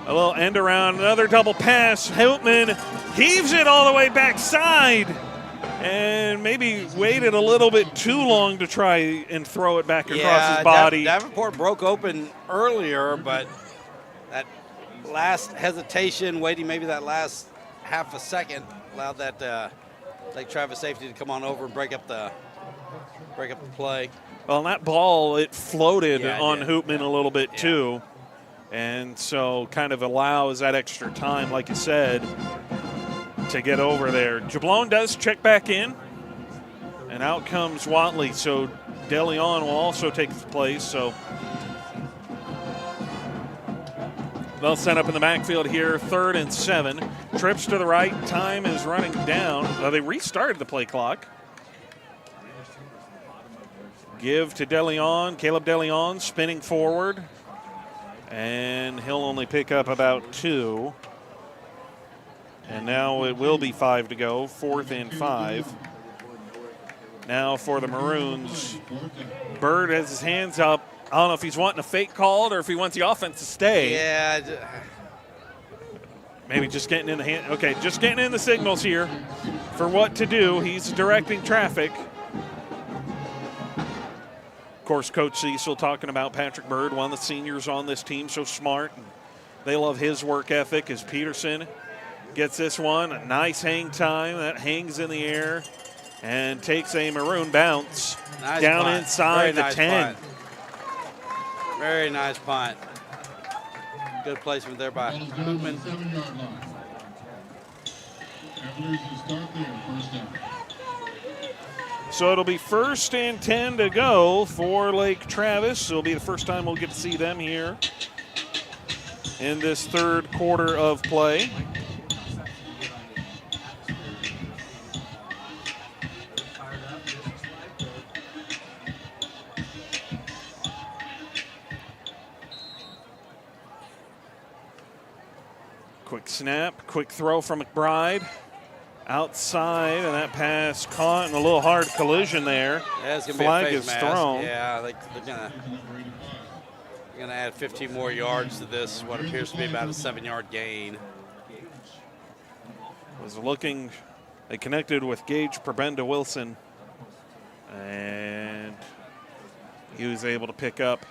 A little end around, another double pass. Hoopman heaves it all the way backside and maybe waited a little bit too long to try and throw it back across his body. Davenport broke open earlier, but that last hesitation, waiting maybe that last half a second, allowed that Lake Travis safety to come on over and break up the play. Well, that ball, it floated Yeah, it on did. Hoopman a little bit too. And so kind of allows that extra time, like you said, to get over there. Jablon does check back in, and out comes Watley. So DeLeon will also take his place. So they'll set up in the backfield here, 3rd and 7. Trips to the right, time is running down. They restarted the play clock. Give to DeLeon, Caleb DeLeon spinning forward. And he'll only pick up about 2. And now it will be 5 to go, 4th and 5. Now for the Maroons, Bird has his hands up. I don't know if he's wanting a fake called or if he wants the offense to stay. Yeah. Maybe just getting in the hand. Okay, just getting in the signals here for what to do. He's directing traffic. Of course, Coach Cecil talking about Patrick Bird, one of the seniors on this team, so smart. They love his work ethic as Peterson gets this one. A nice hang time. That hangs in the air and takes a Maroon bounce Nice down punt. inside Very the nice 10. punt. Very nice punt. Good placement there by Ball is down to the Hoopman. 7-yard line. Cavaliers will start there, first down. So it'll be 1st and 10 to go for Lake Travis. It'll be the first time we'll get to see them here in this 3rd quarter of play. Quick snap, quick throw from McBride. Outside, and that pass caught in a little hard collision there. Yeah, it's gonna Flag be a face is mask. thrown. Yeah, they're gonna add 15 more yards to this, what appears to be about a 7-yard gain. was looking. They connected with Gage Prebenda Wilson, and he was able to pick up.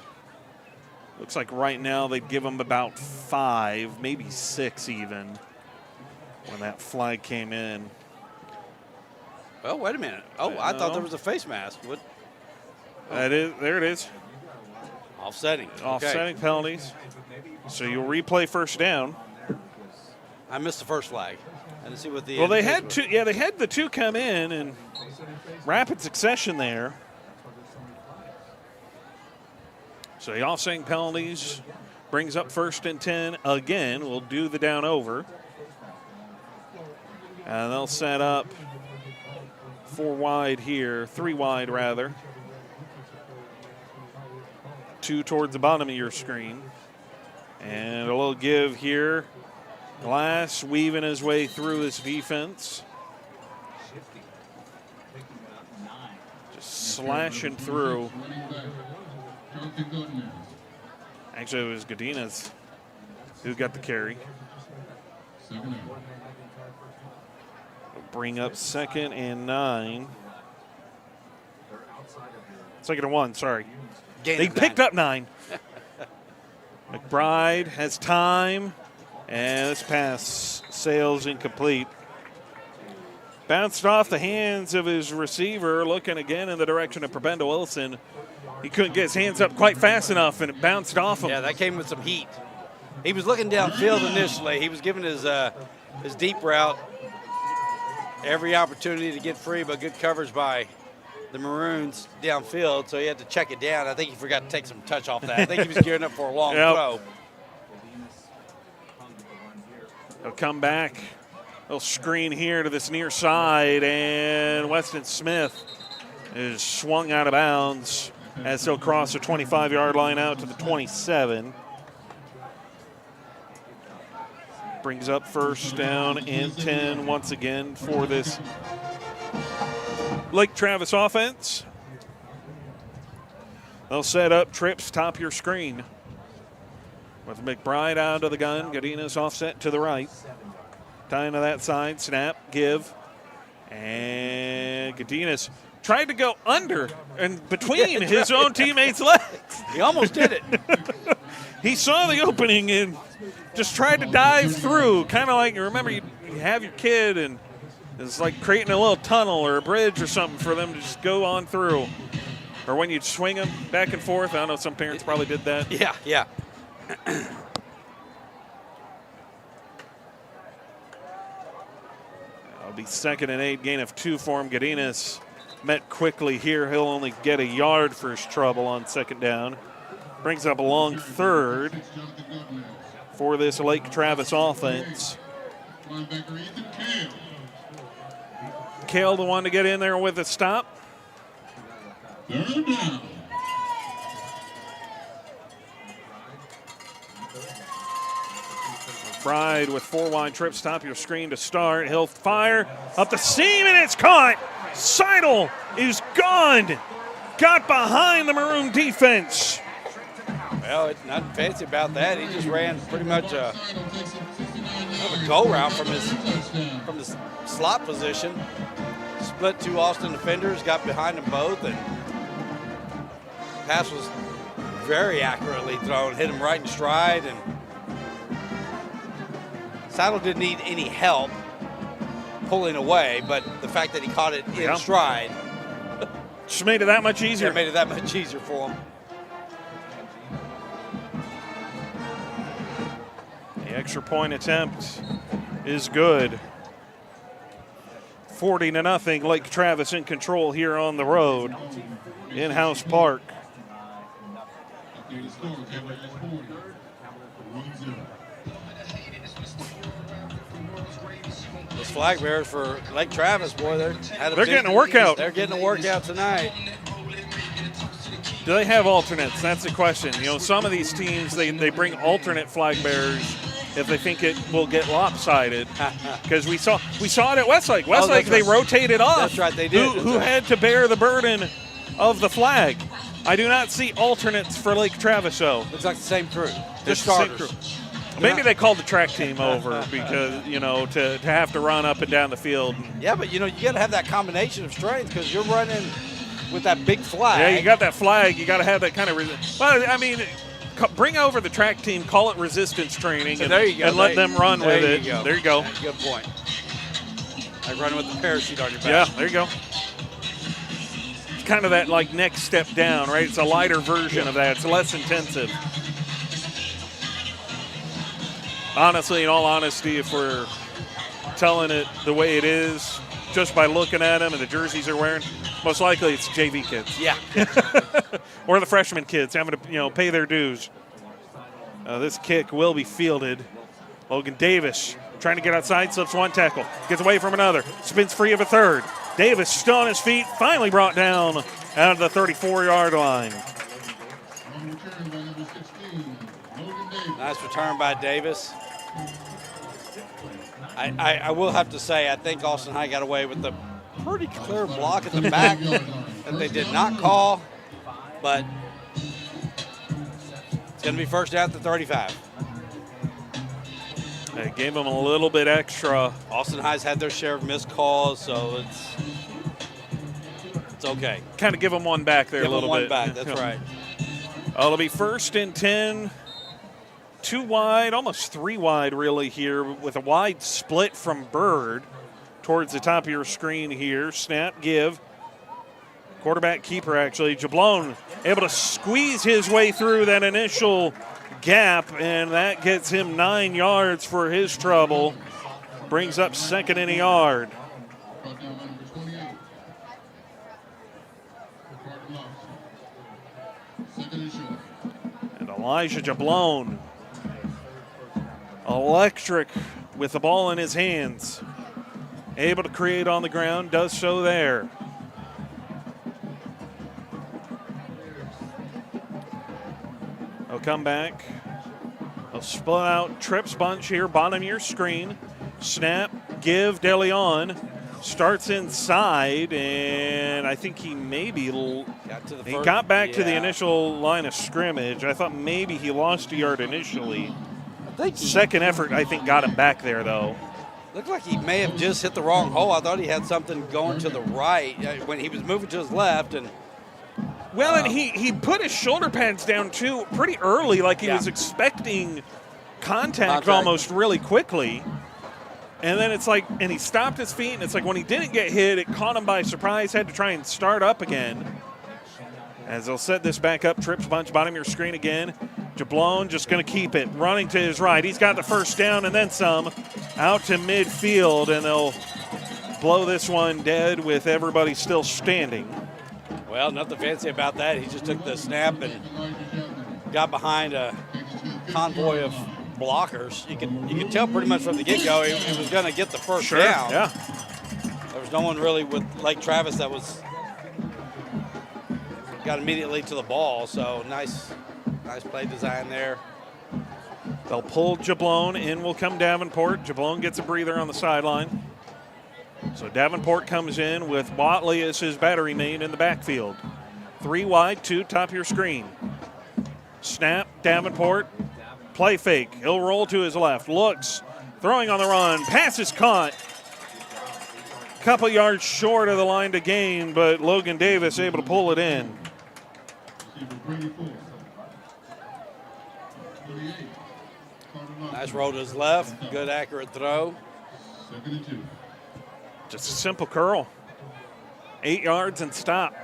Looks like right now they'd give him about 5, maybe 6 even, when that flag came in. Oh, wait a minute. Oh, I thought there was a face mask. What? That is, there it is. Offsetting. Offsetting penalties. So you'll replay first down. I missed the first flag. I didn't see what the. Well, they had two. Yeah, they had the 2 come in rapid succession there. So the offsetting penalties brings up 1st and 10 again. We'll do the down over. And they'll set up 4 wide here, 3 wide rather. 2 towards the bottom of your screen. And a little give here. Glass weaving his way through his defense. Just slashing through. Actually, it was Godinez who got the carry. Bring up 2nd and 9. 2nd and 1, sorry. They picked up 9. McBride has time, and this pass sails incomplete. Bounced off the hands of his receiver, looking again in the direction of Prebenda Wilson. He couldn't get his hands up quite fast enough, and it bounced off him. Yeah, that came with some heat. He was looking downfield initially. He was given his deep route every opportunity to get free, but good coverage by the Maroons downfield, so he had to check it down. I think he forgot to take some touch off that. I think he was gearing up for a long throw. He'll come back. He'll screen here to this near side, and Weston Smith is swung out of bounds as he'll cross the 25-yard line out to the 27. Brings up 1st down and 10 once again for this Lake Travis offense. They'll set up trips top of your screen with McBride out of the gun. Godinez offset to the right. Tying to that side, snap, give. And Godinez tried to go under and between his own teammates' legs. He almost did it. He saw the opening and just tried to dive through, kind of like, you remember you have your kid and it's like creating a little tunnel or a bridge or something for them to just go on through. Or when you'd swing them back and forth. I know some parents probably did that. Yeah. It'll be 2nd and 8, gain of 2 for him. Godinez met quickly here. He'll only get a yard for his trouble on 2nd down. Brings up a long 3rd for this Lake Travis offense. Kale the one to get in there with a stop. 3rd down. McBride with 4 wide trips, top your screen to start. He'll fire up the seam, and it's caught. Seidel is gone. Got behind the Maroon defense. Well, it's nothing fancy about that. He just ran pretty much a go route from the slot position. Split 2 Austin defenders, got behind them both, and pass was very accurately thrown. Hit him right in stride, and Seidel didn't need any help pulling away, but the fact that he caught it in stride just made it that much easier. made it that much easier for him. The extra point attempt is good. 40-0, Lake Travis in control here on the road in House Park. Those flag bearers for Lake Travis, boy, they're getting a workout. They're getting a workout tonight. Do they have alternates? That's the question. You know, some of these teams, they bring alternate flag bearers if they think it will get lopsided. Because we saw it at Westlake. Westlake, they rotated off. That's right, they did. Who had to bear the burden of the flag. I do not see alternates for Lake Travis, though. Looks like the same crew. They're Just the same starters. crew. Maybe they called the track team over because, to have to run up and down the field. Yeah, but, you got to have that combination of strength because you're running with that big flag. Yeah, you got that flag. You got to have that kind of well, I mean, bring over the track team, call it resistance training, So there you go. and let them run with it. Go. There you go. Good point. Like running with the parachute on your back. Yeah, there you go. It's kind of that like next step down, right? It's a lighter version of that. It's less intensive. Honestly, in all honesty, if we're telling it the way it is, just by looking at them and the jerseys they're wearing, most likely it's JV kids. Yeah. Or the freshman kids having to, pay their dues. This kick will be fielded. Logan Davis trying to get outside, slips one tackle, gets away from another, spins free of a third. Davis still on his feet, finally brought down out of the 34-yard line. On return by number 16, Logan Davis. Nice return by Davis. I will have to say, I think Austin High got away with the pretty clear block at the back that they did not call, but it's going to be first down at the 35. They gave him a little bit extra. Austin High's had their share of missed calls, so it's okay. Kind of give him one back there Give a little them one bit. back, that's right. It'll be first and 10. 2 wide, almost 3 wide really here with a wide split from Bird towards the top of your screen here. Snap, give. Quarterback keeper actually. Jablon able to squeeze his way through that initial gap, and that gets him 9 yards for his trouble. Brings up second and a yard. Brought down by number 28. Ricardo Lawson. Second and short. And Elijah Jablon, electric with the ball in his hands. Able to create on the ground, does so there. They'll come back. They'll split out trips bunch here, bottom of your screen. Snap, give, DeLeon. Starts inside, and I think he maybe got back to the initial line of scrimmage. I thought maybe he lost a yard initially. Second effort, I think, got him back there, though. Looked like he may have just hit the wrong hole. I thought he had something going to the right when he was moving to his left. And he put his shoulder pads down, too, pretty early, like he was expecting contact almost really quickly. And then it's like, and he stopped his feet, and it's like when he didn't get hit, it caught him by surprise, had to try and start up again. As they'll set this back up, trips bunch, bottom of your screen again. Jablon just going to keep it, running to his right. He's got the first down and then some, out to midfield, and they'll blow this one dead with everybody still standing. Well, nothing fancy about that. He just took the snap and got behind a convoy of blockers. You could tell pretty much from the get-go he was going to get the first down. Yeah. There was no one really with Lake Travis that got immediately to the ball. So nice play design there. They'll pull Jablon. In will come Davenport. Jablon gets a breather on the sideline. So Davenport comes in with Watley as his battery mate in the backfield. 3 wide, 2 top of your screen. Snap, Davenport. Play fake. He'll roll to his left. Looks. Throwing on the run. Pass is caught. Couple yards short of the line to gain, but Logan Davis able to pull it in. Nice roll to his left. Good, accurate throw. Second and 2. Just a simple curl. 8 yards and stop.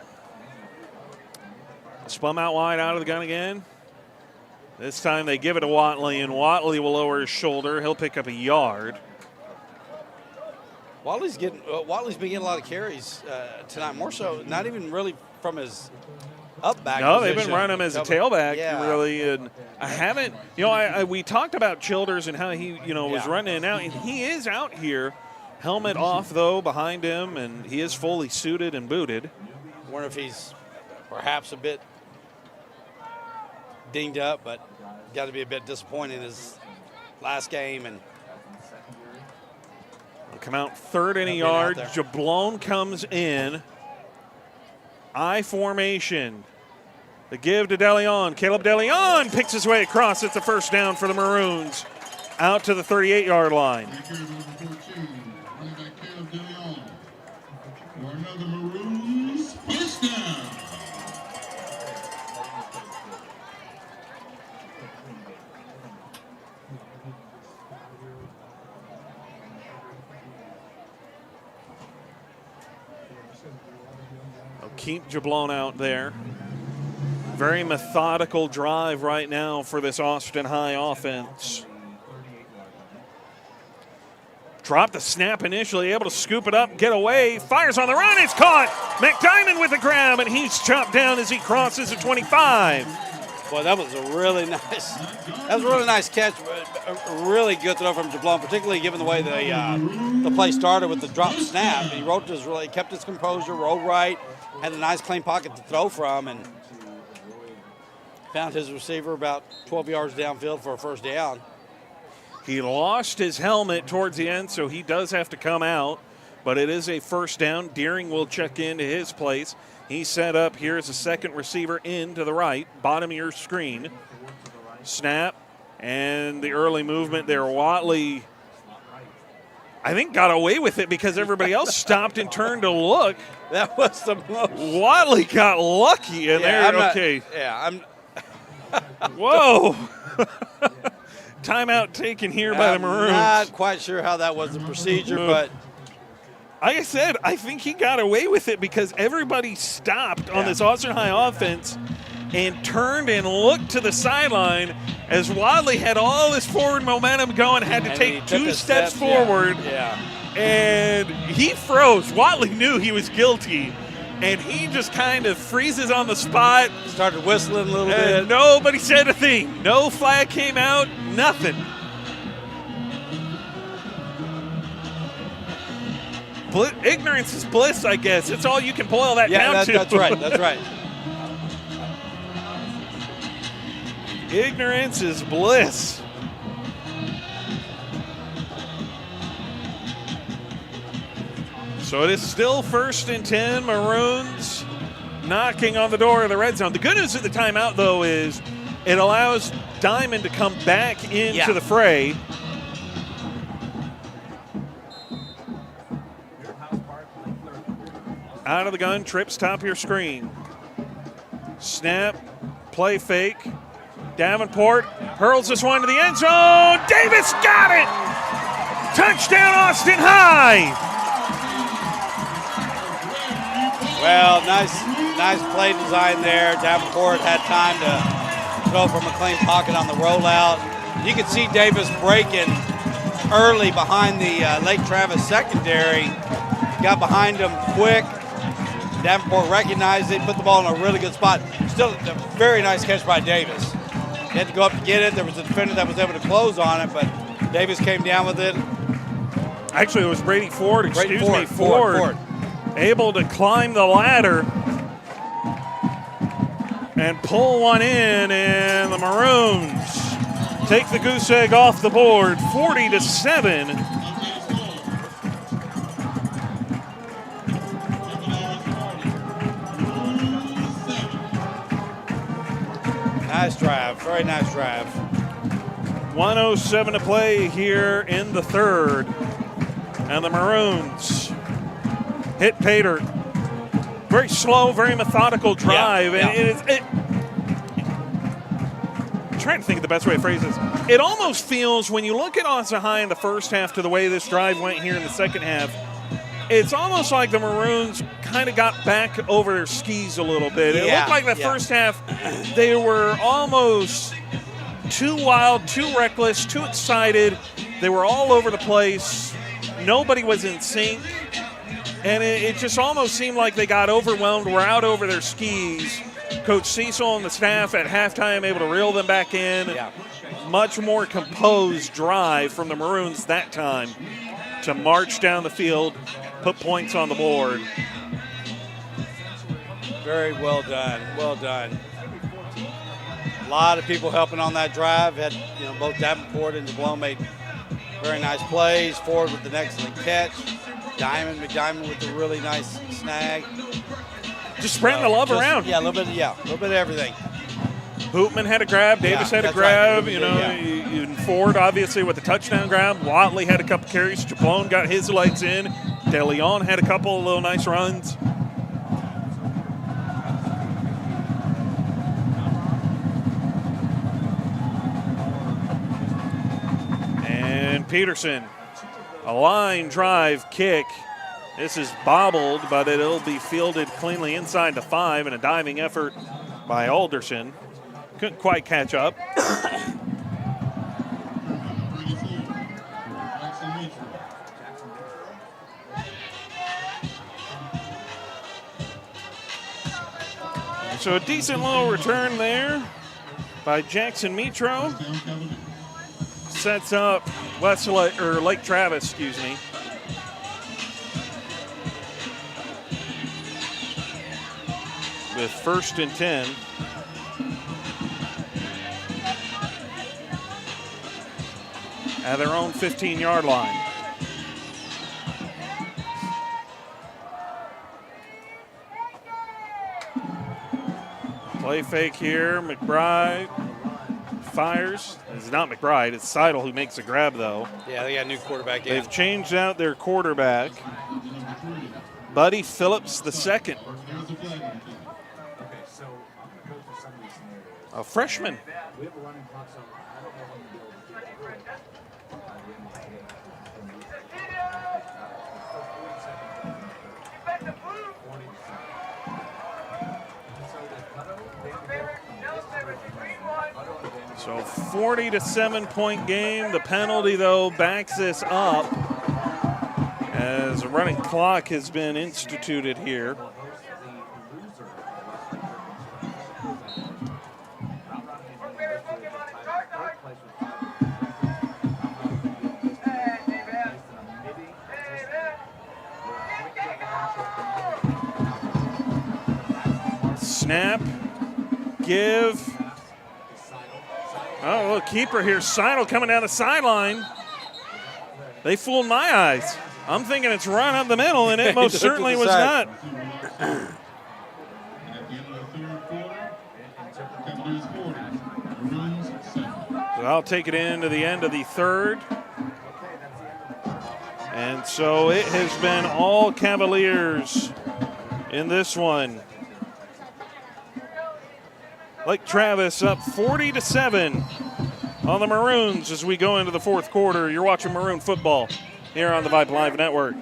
Spun out wide out of the gun again. This time they give it to Watley, and Watley will lower his shoulder. He'll pick up a yard. Watley's been getting a lot of carries tonight, more so not even really from his up back. No, position. they've been running him as a tailback, really. And I haven't, we talked about Childers and how he, was running in and out, and he is out here. Helmet off, though, behind him, and he is fully suited and booted. I wonder if he's perhaps a bit dinged up, but got to be a bit disappointed in his last game. And They'll come out third and a yard. Jablon comes in. I formation. The give to DeLeon. Caleb DeLeon picks his way across. It's a first down for the Maroons. out to the 38-yard line. Take care of number 14, running back Caleb De Leon. For another Maroons first down. Keep Jablon out there. Very methodical drive right now for this Austin High offense. Dropped the snap initially, able to scoop it up, get away, fires on the run, it's caught! McDiamond with the grab, and he's chopped down as he crosses the 25. Boy, that was a really nice catch. A really good throw from Jablon, particularly given the way the play started with the drop snap. He kept his composure, rolled right, had a nice clean pocket to throw from, and found his receiver about 12 yards downfield for a first down. He lost his helmet towards the end, so he does have to come out, but it is a first down. Deering will check into his place. He's set up here as a second receiver in to the right, bottom of your screen. Snap, and the early movement there. Watley, I think, got away with it because everybody else stopped and turned to look. That was the most. Watley got lucky, and okay. Whoa. Timeout taken here by the Maroons. Not quite sure how that was the procedure, but like I said, I think he got away with it because everybody stopped on this Austin High offense and turned and looked to the sideline as Watley had all this forward momentum going, had to take two steps forward. And he froze. Watley knew he was guilty, and he just kind of freezes on the spot. Started whistling a little bit. Nobody said a thing. No flag came out, nothing. Ignorance is bliss, I guess. It's all you can boil that down to. That's right. That's right. Ignorance is bliss. So it is still 1st and 10. Maroons knocking on the door of the red zone. The good news of the timeout, though, is it allows Diamond to come back into the fray. Out of the gun, trips top of your screen. Snap, play fake. Davenport hurls this one to the end zone. Davis got it! Touchdown, Austin High! Well, nice play design there. Davenport had time to throw from a clean pocket on the rollout. You could see Davis breaking early behind the Lake Travis secondary. Got behind him quick. Davenport recognized it, put the ball in a really good spot. Still a very nice catch by Davis. He had to go up to get it. There was a defender that was able to close on it, but Davis came down with it. Actually, it was Brady Ford, Ford. Able to climb the ladder and pull one in, and the Maroons take the goose egg off the board, 40-7. Nice drive, very nice drive. 1:07 to play here in the third. And the Maroons hit pay dirt. Very slow, very methodical drive. I'm trying to think of the best way to phrase this. It almost feels, when you look at Austin High in the first half to the way this drive went here in the second half, it's almost like the Maroons kind of got back over their skis a little bit. It looked like the first half they were almost too wild, too reckless, too excited. They were all over the place. Nobody was in sync. And it just almost seemed like they got overwhelmed, were out over their skis. Coach Cecil and the staff at halftime able to reel them back in. Much more composed drive from the Maroons that time to march down the field, put points on the board. Very well done, well done. A lot of people helping on that drive. Had both Davenport and Jablon made very nice plays. Ford with an excellent catch. McDiamond with a really nice snag. Just spreading the love around. Yeah, a little bit of everything. Hoopman had a grab. Davis had a that's right. grab. You know, and Ford obviously with the touchdown grab. Watley had a couple carries. Chaplone got his legs in. De Leon had a couple of little nice runs. And Peterson, a line drive kick. This is bobbled, but it'll be fielded cleanly inside the 5 in a diving effort by Alderson. Couldn't quite catch up. So a decent little return there by Jackson Mitro. Sets up Lake Travis, excuse me. With 1st and 10. At their own 15-yard line. Play fake here. McBride fires. It's not McBride. It's Seidel who makes the grab, though. Yeah, they got a new quarterback in. They've changed out their quarterback. Buddy Phillips II. A freshman. So 40-7 point game. The penalty, though, backs this up as a running clock has been instituted here. Snap, give. Oh, look, keeper here. Seidel coming down the sideline. They fooled my eyes. I'm thinking it's run up the middle, and it most certainly was not. So I'll take it into the end of the 3rd. And so it has been all Cavaliers in this one. Lake Travis up 40-7 on the Maroons as we go into the 4th quarter. You're watching Maroon football here on the Vibe Live Network.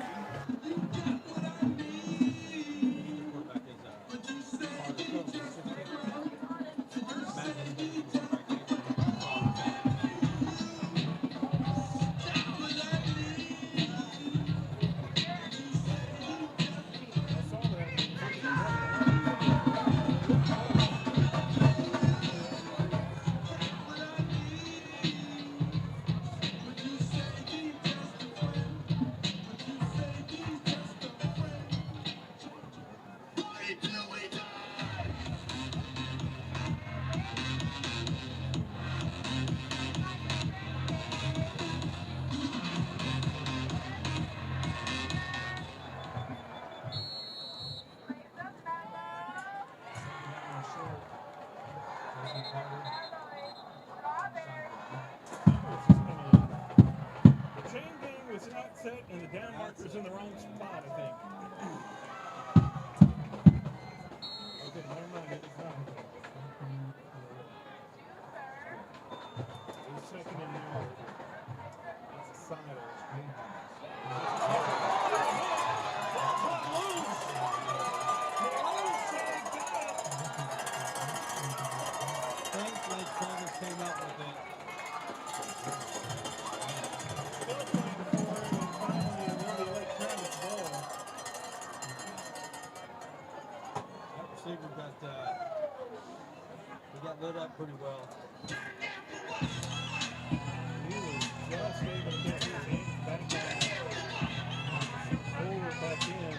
And the down marker's in the wrong spot, I think. Okay, never mind. It's not. It's second and now. That's a side. Thanks, Lake Travis came up with it. We got lit up pretty well. He was just able to get his hands back down. Over back in.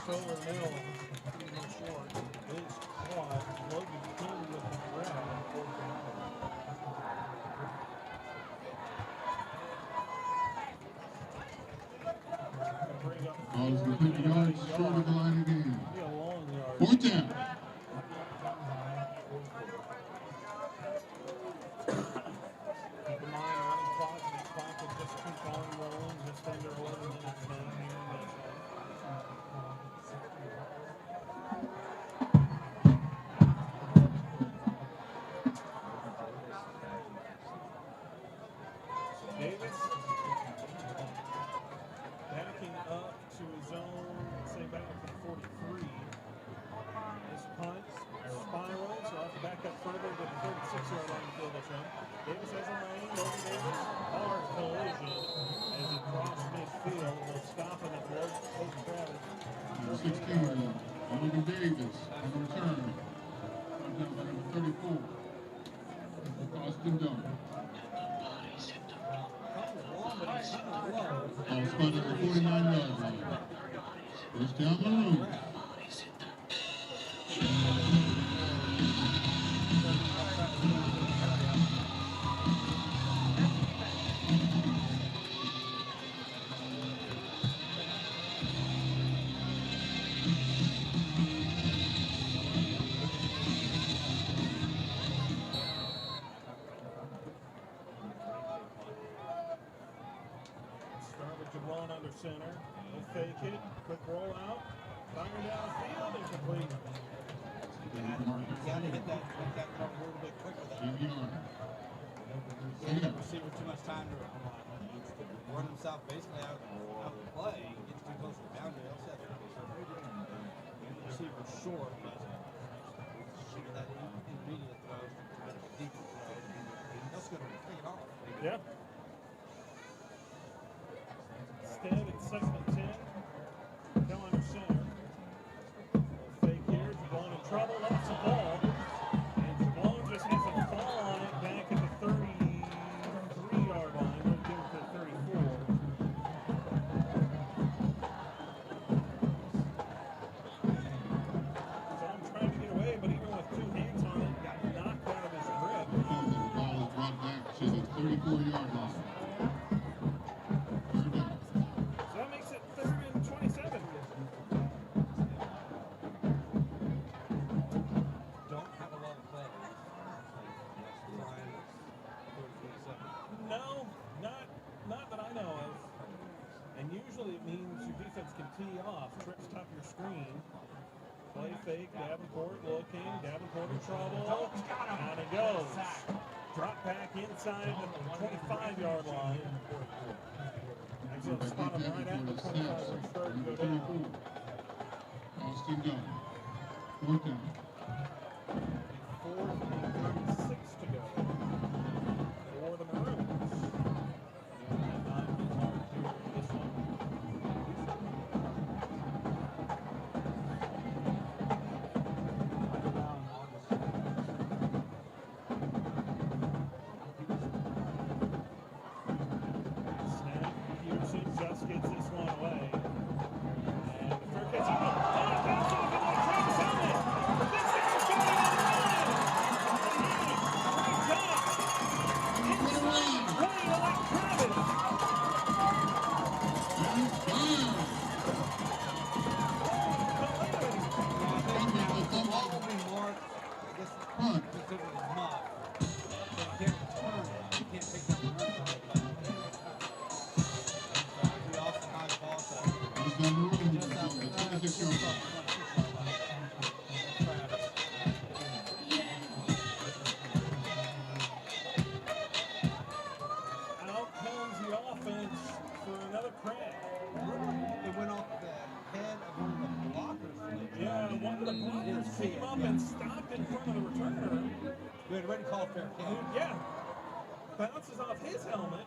Solar Mill coming in short. Is caught. Logan King with the grab on fourth down. Bring up Ball is completed yards short of the line of game. be a long yard. Fourth down. Keep in mind, running clock, and the clock will just keep on rolling, just under 11 minutes now here in this one. Davis backing up to his own, say back up to 43. This punt spirals, so I'll have to back up further to the 36-yard line to field this one. Davis has a lane, Logan Davis, hard collision as he crossed midfield. Will stop him at Coach Travis. Number 16, Logan Davis on the return. Touchdown by number 34. For Austin Dunn. Ball spotted at the 49-yard line. First down, Maroons. Start with Jablon under center. He'll fake it. Quick roll out. Fire downfield and complete. Got to hit that cover a little bit quicker. Jimmy Arnold. Gave that receiver too much time to run himself basically out of the play. He gets too close to the boundary. He'll set it. The receiver short, but shoot that intermediate throw, deep throw. That's going to take it off. Yeah. Instead, it's second and 10. Come under center. Fake here. Jablon in trouble. Lost the ball. And Jablon just has a fall on it back at the 33-yard line. We'll give it to the 34. So I'm trying to get away, but even with two hands on it, got knocked out of his grip. The ball is brought back to the 34-yard line. Third down. So that makes it 3rd and 27. Don't have a lot of play. No, not that I know of. And usually it means your defense can tee off, trips top of your screen. Play fake, Davenport looking, Davenport in trouble. Out it goes. Drop back inside the 25-yard line. Actually, I'll spot him right at the 25 where he started to go down. Austin Dunn. Fourth down. 4th and 36 to go for the Maroons. This one. Snap. Peterson just gets this one away. And the fair catch. Bounce off into the Travis helmet. This thing's going on the line. Great job. Inside, running like Travis. The ball will be marked. I guess considered as much. So you can't return it. You can't take down the run from it. But we also high ball set. Austin Maroons on the 26-yard line. Out comes the offense for another crack. It went off the head of one of the blockers. Yeah, one of the blockers came up and stopped in front of the returner. We had already called fair Who, catch. yeah, bounces off his helmet,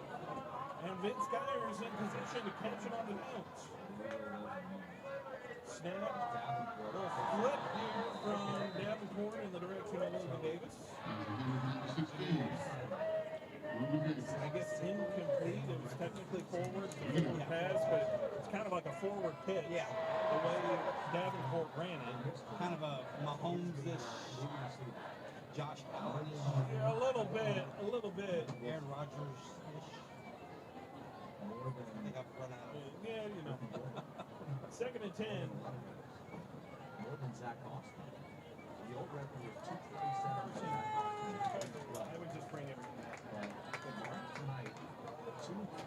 and Vince Geyer is in position to catch it on the bounce. Snap, little flip here from Davenport in the direction of Logan Davis. Number 16. I guess incomplete. It was technically forward, it's a forward pass, but it's kind of like a forward pitch. Yeah. The way Davenport ran it. Kind of a Mahomes-ish, Josh Allen-ish, Yeah, a little bit. Aaron Rodgers-ish. They have run out. Yeah, you know. 2nd and 10. More than Zach Austin. The old record was 227. I would just bring everything back. Tonight, 238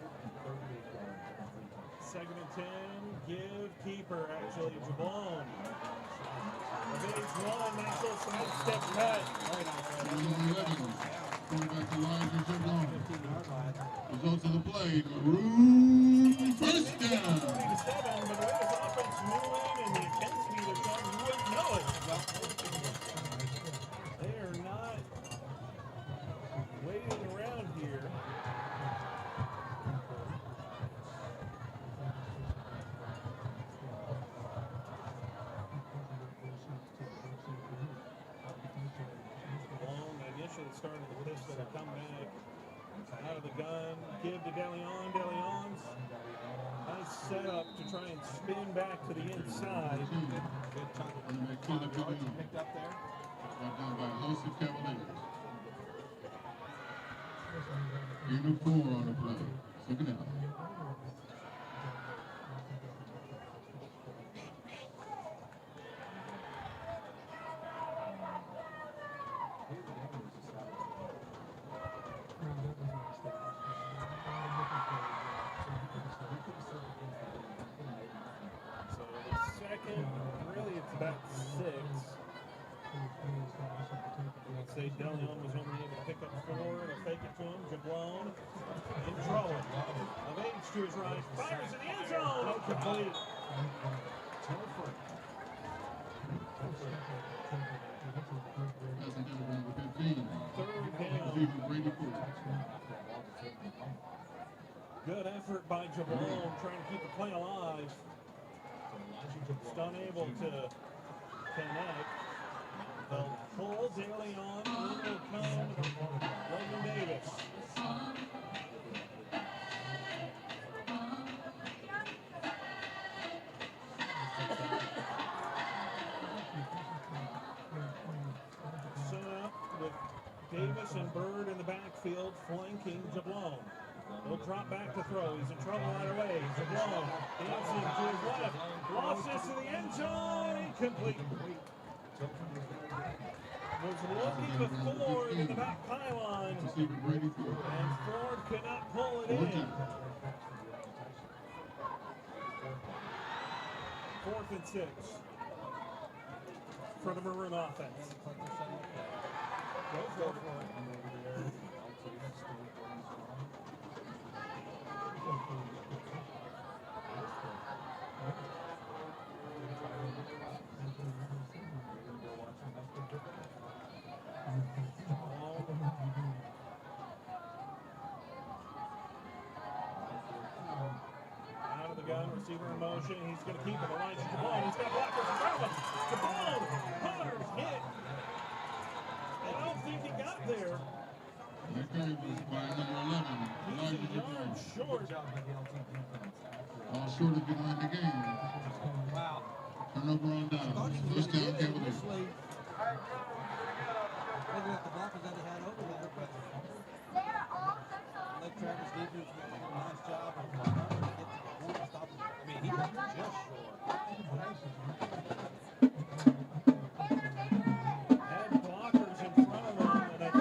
yards and 3 touchdowns. 2nd and 10. Give keeper, actually, Jabone. A big one. Nice little sidestep cut. Quarterback Elijah Jablon. Results of the play, Maroon first down. 3-7, but the way this offense moving and the intensity they're showing, you wouldn't know it. They are not waiting around here. Long initially started the pitch that will come back out of the gun. Give to DeLeon. DeLeon's nice setup to try and spin back to the inside. Good chunk of yards he picked up there. Brought down by a host of Cavaliers. Gain of 4 on the play. 2nd out. So the second, really it's about 6. I'd say DeLeon was only able to pick up 4. They'll fake it to him. Jablone in trouble. Of age to his right. Fires in the end zone. Incomplete. Passing down number 15. 3rd down. Receiver Brady Ford. Good effort by Jablone trying to keep the play alive. Just unable to connect. They'll pull DeLeon. In will come Logan Davis. Set up with Davis and Bird in the backfield flanking Jablone. He'll drop back to throw. He's in trouble right away. Jablone dancing to his left. Lost this to the end zone. Incomplete. Was looking for Ford in the back pylon. Receiver Brady Ford. And Ford could not pull it in. 4th and 6 for the Maroon offense. Go for it. Out of the gun, receiver in motion. He's going to keep it. Elijah Jablone. He's got blockers in front of him. Jablone, Hunter's hit. I don't think he got there. That carry was by number 11. He's Elijah a yard Jablon. short. All short of getting in the game. Wow. Turnover on down. First down Cavaliers. Looking at the blockers that he had over there, but Lake Travis defense did a nice job of get to the point, stop him. I mean, he was just short. Had blockers in front of him, and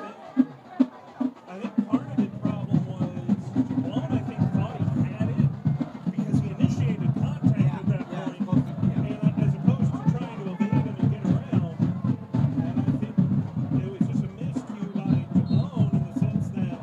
I think part of the problem was Jablone, I think, thought he had it because he initiated contact at that point, and as opposed to trying to evade him and get around. And I think it was just a miscue by Jablone in the sense that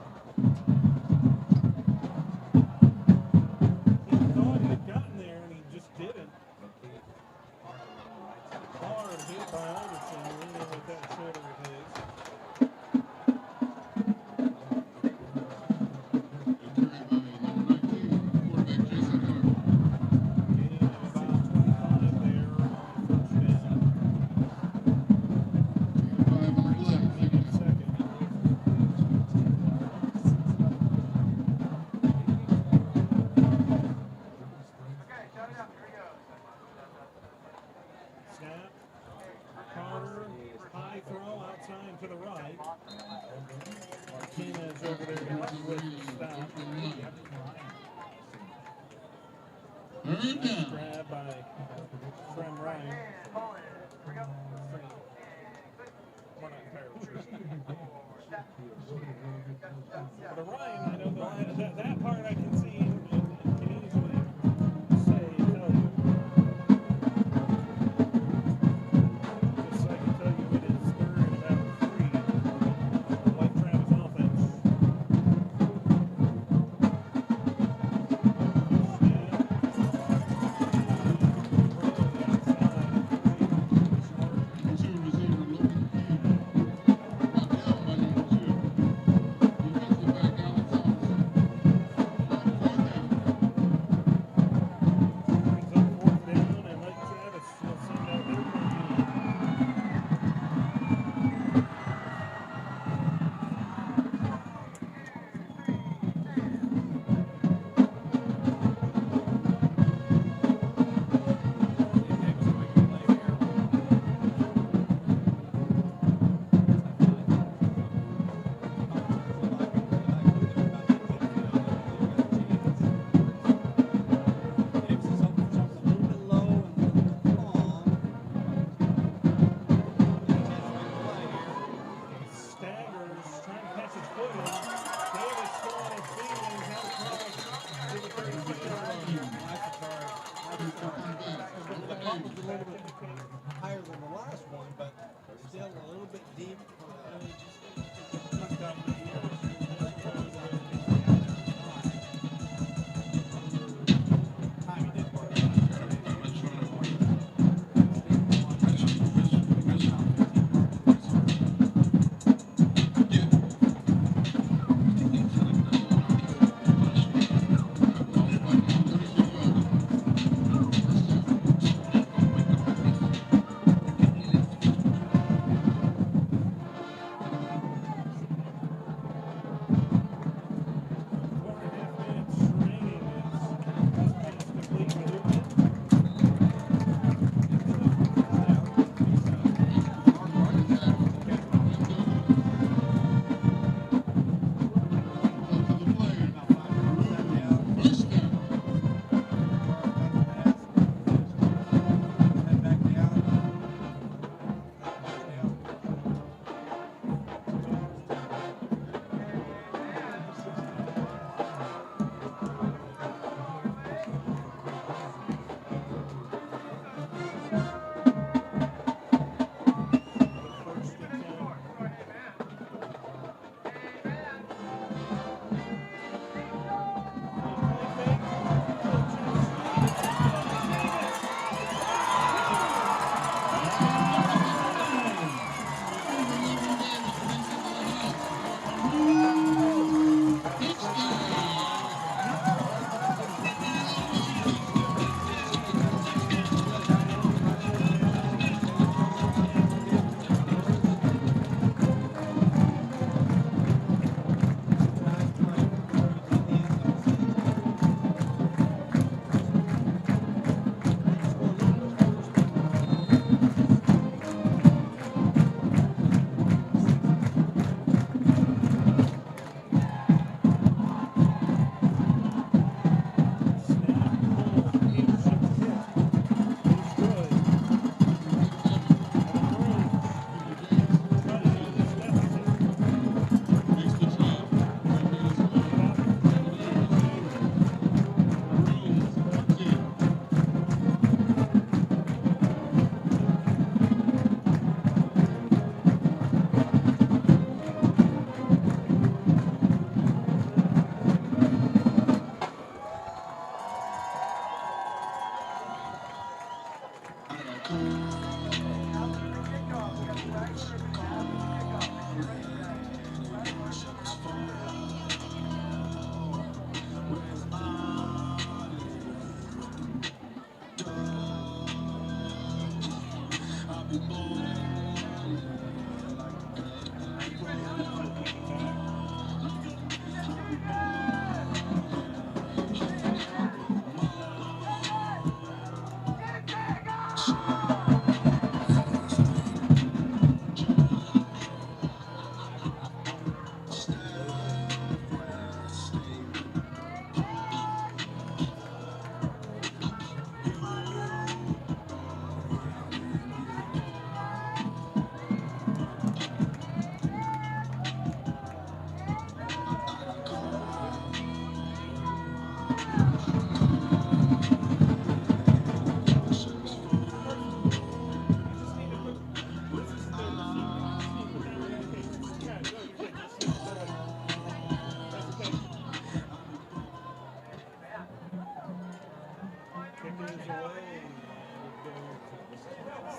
Third down. Grab by Frem Ryan. We're not entirely sure. But Orion, I know that part I can see and can easily tell you. Just so I can tell you it is 3rd and about 3. Like Travis offense. Two receiver looking in. Brought down by number 2. Defensive back Allen Thomas. 4th down. Brings up 4th down, and Mike Travis will send out their rookie. Staggers, trying to catch his footing. Davis still on his feet, and he's out across to the 36-yard line. Higher than the last one, but still a little bit deep.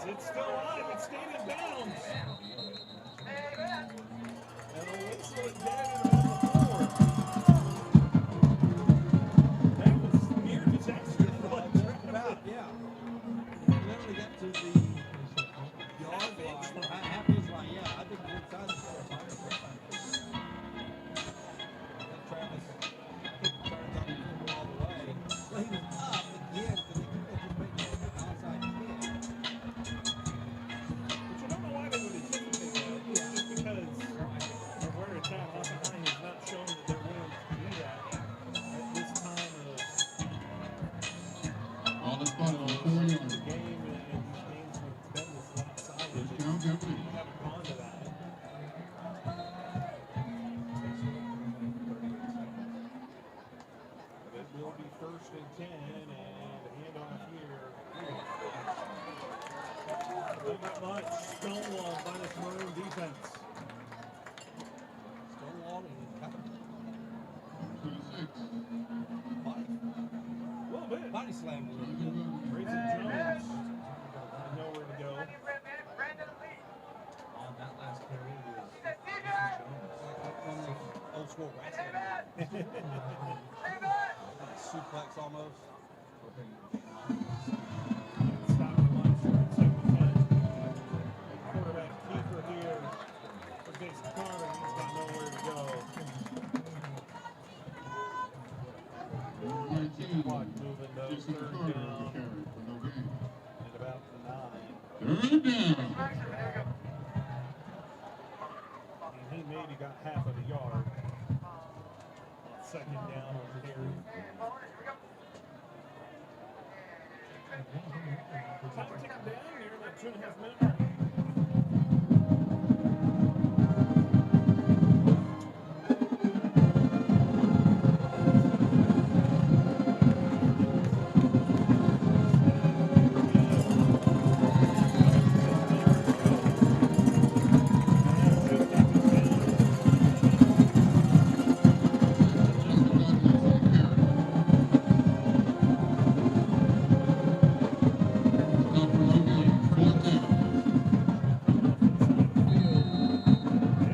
It's still alive. It stayed in bounds. And a whistle again in about the 4. That was near disaster for what About, yeah. Literally got to the yard line, half-inch line, yeah. I think it's inside the 4. Travis turns on the field all the way. Well, he was up again because he couldn't just make that onside kick. Which I don't know why they would anticipate that. It's just because of where it's at. Hockenheim has not shown that they're willing to do that at this time of On the spot on the 4 the yards. game and these games when it's been this lopsided. First down, Beverly. They haven't gone to that. But it will be 1st and 10 and a handoff here. Not much. Stonewall by this Maroon defense. Stonewall and kind of 26. A little bit. body slammed a little bit. Grayson Jones. Nowhere to go. On that last carry was one of those old school wrestling. Suplex almost. Stop the line, 2nd and 10. Quarterback keeper here for Jason Carter. He's got nowhere to go. 19. Clock moving though. Jason 3rd Carter down to carry for no gain. and about the 9. 3rd down. And he maybe got half of the yard. 2nd down on the carry. Time ticking down near that 2.5 minute mark.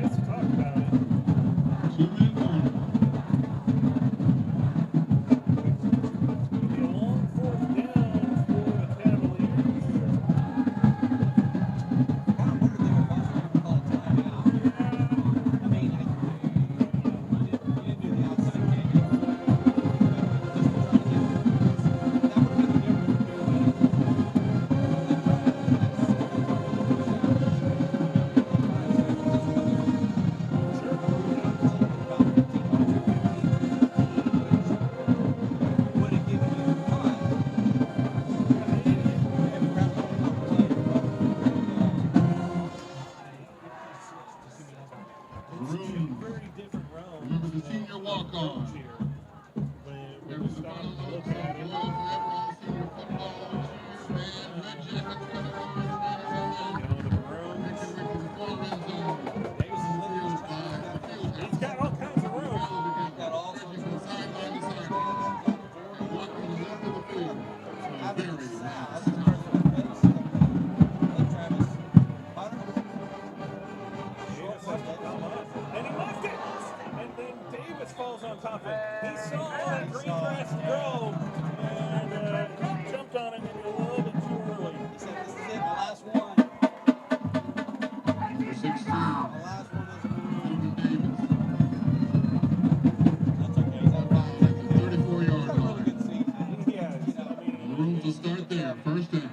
Let's talk about it. 2-minute warning. Be a long 4th down for the Cavaliers. I wonder if they were watching him call a timeout. I mean, you didn't do the outside kick. Just to try to get that would have been the difference would have given you time. Maroon. Very different realms. Remember the senior of walk-on. approach here. When Never we the stop final and look logo at it. forever on senior football. Cheers, man. Red Jackets gonna go in, You know, the Maroons. making way for the far end zone. Davis is literally Field trying by to the field He's got all kinds of room. He's got all sorts From of sideline to sideline. Walk from the left of the field. Out Very of the nice. south. That's the first one face. Let Travis Hunter. Davis has to come up. And he left it. And then Davis falls on top of it. He saw all that green grass grow. And he jumped on it maybe a little bit too early. He said, "This is it, my last one. Number 16. My last one is Logan Davis. That's okay. He's had 5 At the 34-yard He's had a really line. good season. Yes. You know, I mean, Maroons will start there. 1st down.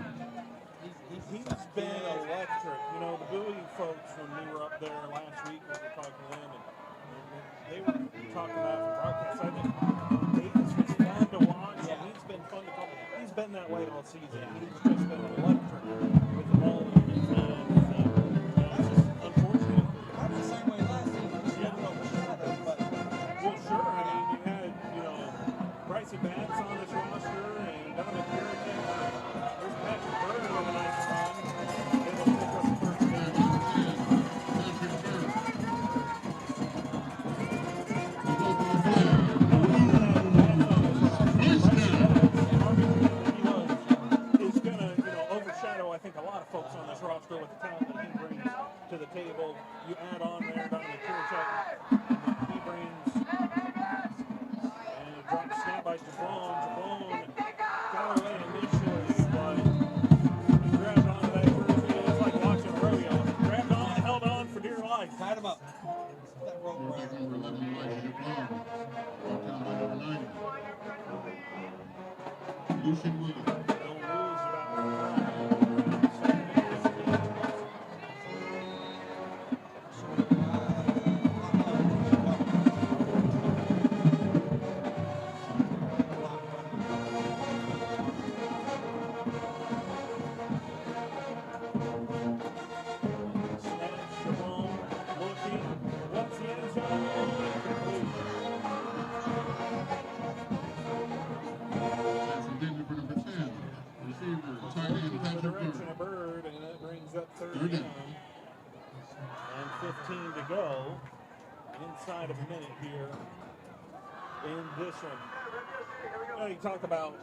he's been electric. You know, the Bowie folks, when we were up there last week, we were talking to them, and they were talking about the broadcast. I think Davis was fun to watch, and he's been fun to call. He's been that way all season. He's just been electric with the ball in his hands. Unfortunately, kind of the same way last season. Just a little overshadowed, but well, sure. I mean, you had, Bryson Batts on this roster, and Dominic Harrington. There's Patrick Bird with a nice run. They will pick up the 1st down. Patrick Bird. We'll go for the flag. First down. Is gonna, overshadow, I think, a lot of folks on this roster with the talent that he brings to the table. You add on there Donovan Kirchhoff, and then he brings and drops snap by Jablon. Jablon got away initially, but he grabbed onto that jersey. It's like watching a rodeo. Grabbed on, held on for dear life. Tied him up. That rope Quarterback right. number 11, Elijah Jablon. Brought down by number 90. Lucian Wood. Don't lose about 15 to go. Inside of a minute here in this one. You know, you talk about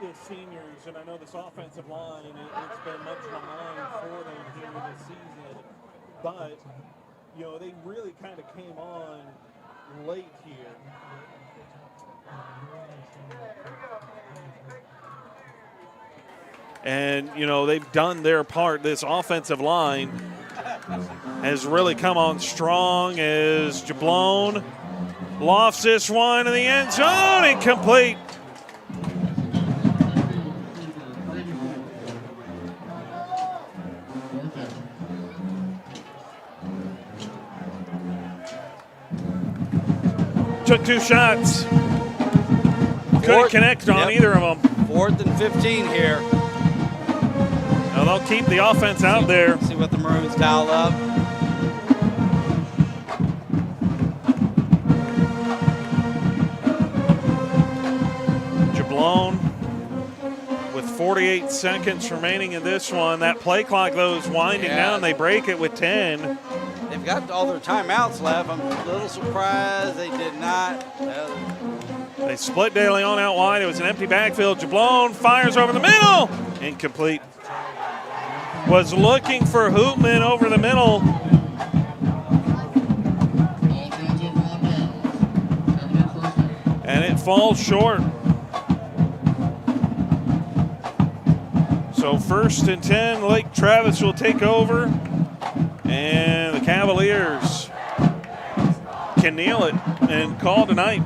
the seniors, and I know this offensive line, it's been much maligned for them here this season, but, you know, they really kind of came on late here. And, you know, they've done their part. This offensive line has really come on strong as Jablon lofts this one in the end zone, incomplete. Took two shots. Couldn't connect on either of them. 4th and 15 here. Now they'll keep the offense out there. See what the Maroons dialed up. Jablon with 48 seconds remaining in this one. That play clock, though, is winding down. They break it with 10. They've got all their timeouts left. I'm a little surprised they did not. They split De Leon out wide. It was an empty backfield. Jablon fires over the middle. Incomplete. Was looking for Hoopman over the middle. And it falls short. So 1st and 10, Lake Travis will take over. And the Cavaliers can kneel it and call tonight.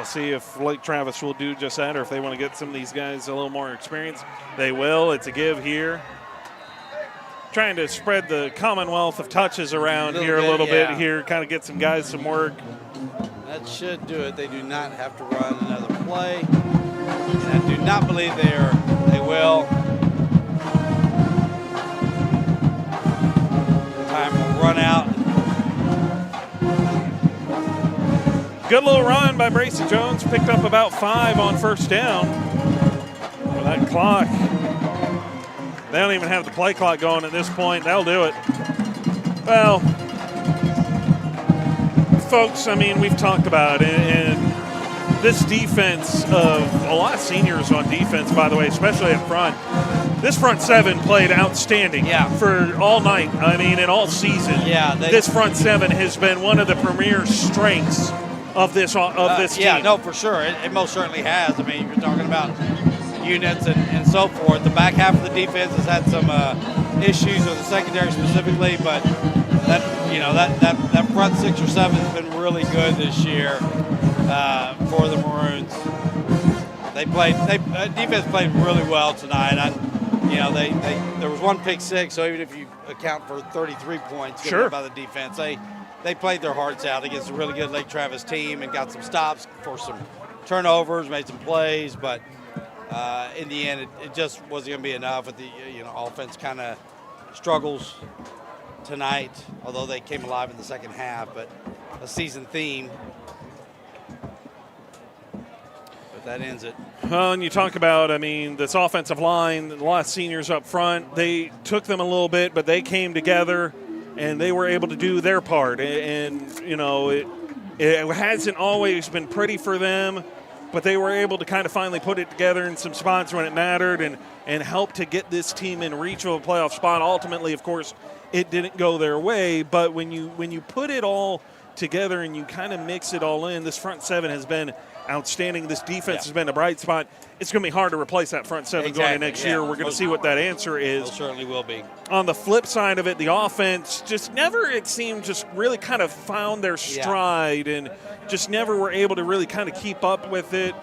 See if Lake Travis will do just that, or if they want to get some of these guys a little more experience. They will. It's a give here. Trying to spread the Commonwealth of touches around here a little bit here, kind of get some guys some work. That should do it. They do not have to run another play. And I do not believe they will. Time will run out. Good little run by Bracey Jones. Picked up about 5 on 1st down. With that clock. They don't even have the play clock going at this point. They'll do it. Well, folks, I mean, we've talked about it. And this defense of a lot of seniors on defense, by the way, especially up front. This front 7 played outstanding for all night. I mean, and all season. Yeah, this front 7 has been one of the premier strengths of this team. Yeah, no, for sure. It most certainly has. I mean, you're talking about units and so forth. The back half of the defense has had some issues with the secondary specifically, but that front 6 or 7 has been really good this year for the Maroons. Defense played really well tonight. There was one pick 6, so even if you account for 33 points given up by the defense, they played their hearts out against a really good Lake Travis team and got some stops for some turnovers, made some plays, but in the end, it just wasn't going to be enough. With the offense kind of struggles tonight, although they came alive in the second half. But a season theme. that ends it. Well, and you talk about, I mean, this offensive line, a lot of seniors up front, they took them a little bit, but they came together and they were able to do their part. And you know, it hasn't always been pretty for them, but they were able to kind of finally put it together in some spots when it mattered and help to get this team in reach of a playoff spot. Ultimately, of course, it didn't go their way, but when you put it all together and you kind of mix it all in, this front seven has been outstanding. This defense has been a bright spot. It's going to be hard to replace that front seven going into next year. We're going to see what that answer is. It certainly will be. On the flip side of it, the offense just never, it seemed, just really kind of found their stride and just never were able to really kind of keep up with it.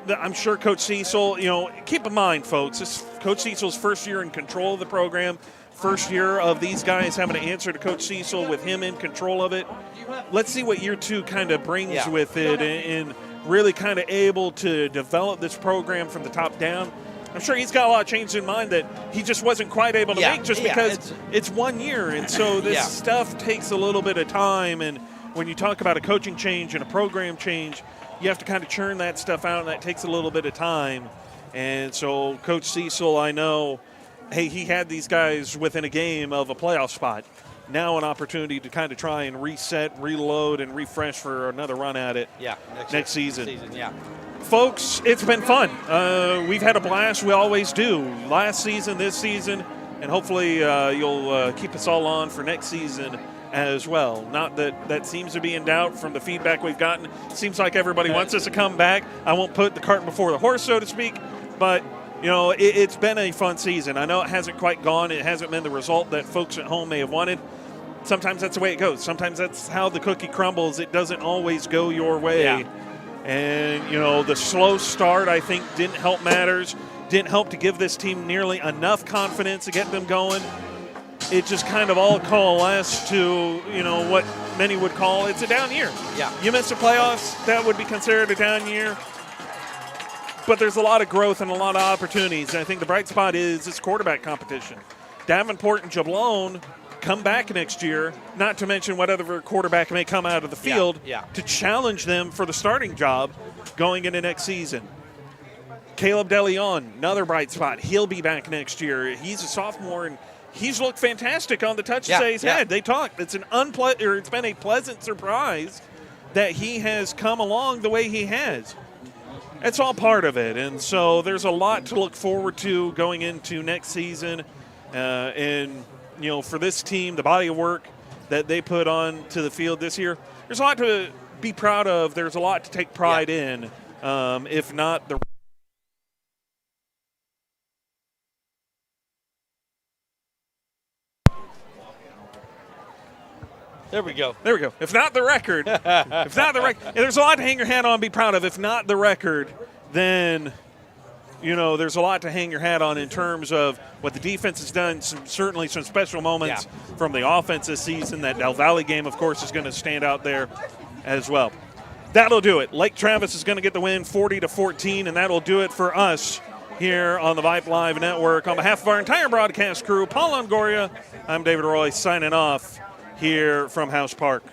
I'm sure Coach Cecil, you know, keep in mind, folks, this is Coach Cecil's first year in control of the program, first year of these guys having to answer to Coach Cecil with him in control of it. Let's see what year two kind of brings with it and really kind of able to develop this program from the top down. I'm sure he's got a lot of changes in mind that he just wasn't quite able to make just because it's 1 year. And so this stuff takes a little bit of time. And when you talk about a coaching change and a program change, you have to kind of churn that stuff out, and that takes a little bit of time. And so Coach Cecil, I know, hey, he had these guys within a game of a playoff spot. Now an opportunity to kind of try and reset, reload, and refresh for another run at it next season. Folks, it's been fun. We've had a blast. We always do. Last season, this season, and hopefully you'll keep us all on for next season as well. Not that seems to be in doubt from the feedback we've gotten. Seems like everybody wants us to come back. I won't put the cart before the horse, so to speak, but you know, it's been a fun season. I know it hasn't quite gone. It hasn't been the result that folks at home may have wanted. Sometimes that's the way it goes. Sometimes that's how the cookie crumbles. It doesn't always go your way. Yeah. And, you know, the slow start, I think, didn't help matters. Didn't help to give this team nearly enough confidence to get them going. It just kind of all coalesced to, you know, what many would call it's a down year. Yeah. You miss the playoffs, that would be considered a down year. But there's a lot of growth and a lot of opportunities. And I think the bright spot is this quarterback competition. Davenport and Jablone come back next year, not to mention whatever quarterback may come out of the field to challenge them for the starting job going into next season. Caleb DeLeon, another bright spot. He'll be back next year. He's a sophomore, and he's looked fantastic on the touches that he's had. They talked. It's been a pleasant surprise that he has come along the way he has. It's all part of it, and so there's a lot to look forward to going into next season. And, you know, for this team, the body of work that they put on to the field this year, there's a lot to be proud of. There's a lot to take pride in, if not the There we go. If not the record, there's a lot to hang your hat on, be proud of. If not the record, then, you know, there's a lot to hang your hat on in terms of what the defense has done. Certainly some special moments from the offense this season. That Del Valle game, of course, is going to stand out there as well. That'll do it. Lake Travis is going to get the win 40-14, and that'll do it for us here on the Vibe Live Network. On behalf of our entire broadcast crew, Paul Longoria, I'm David Roy signing off here from House Park.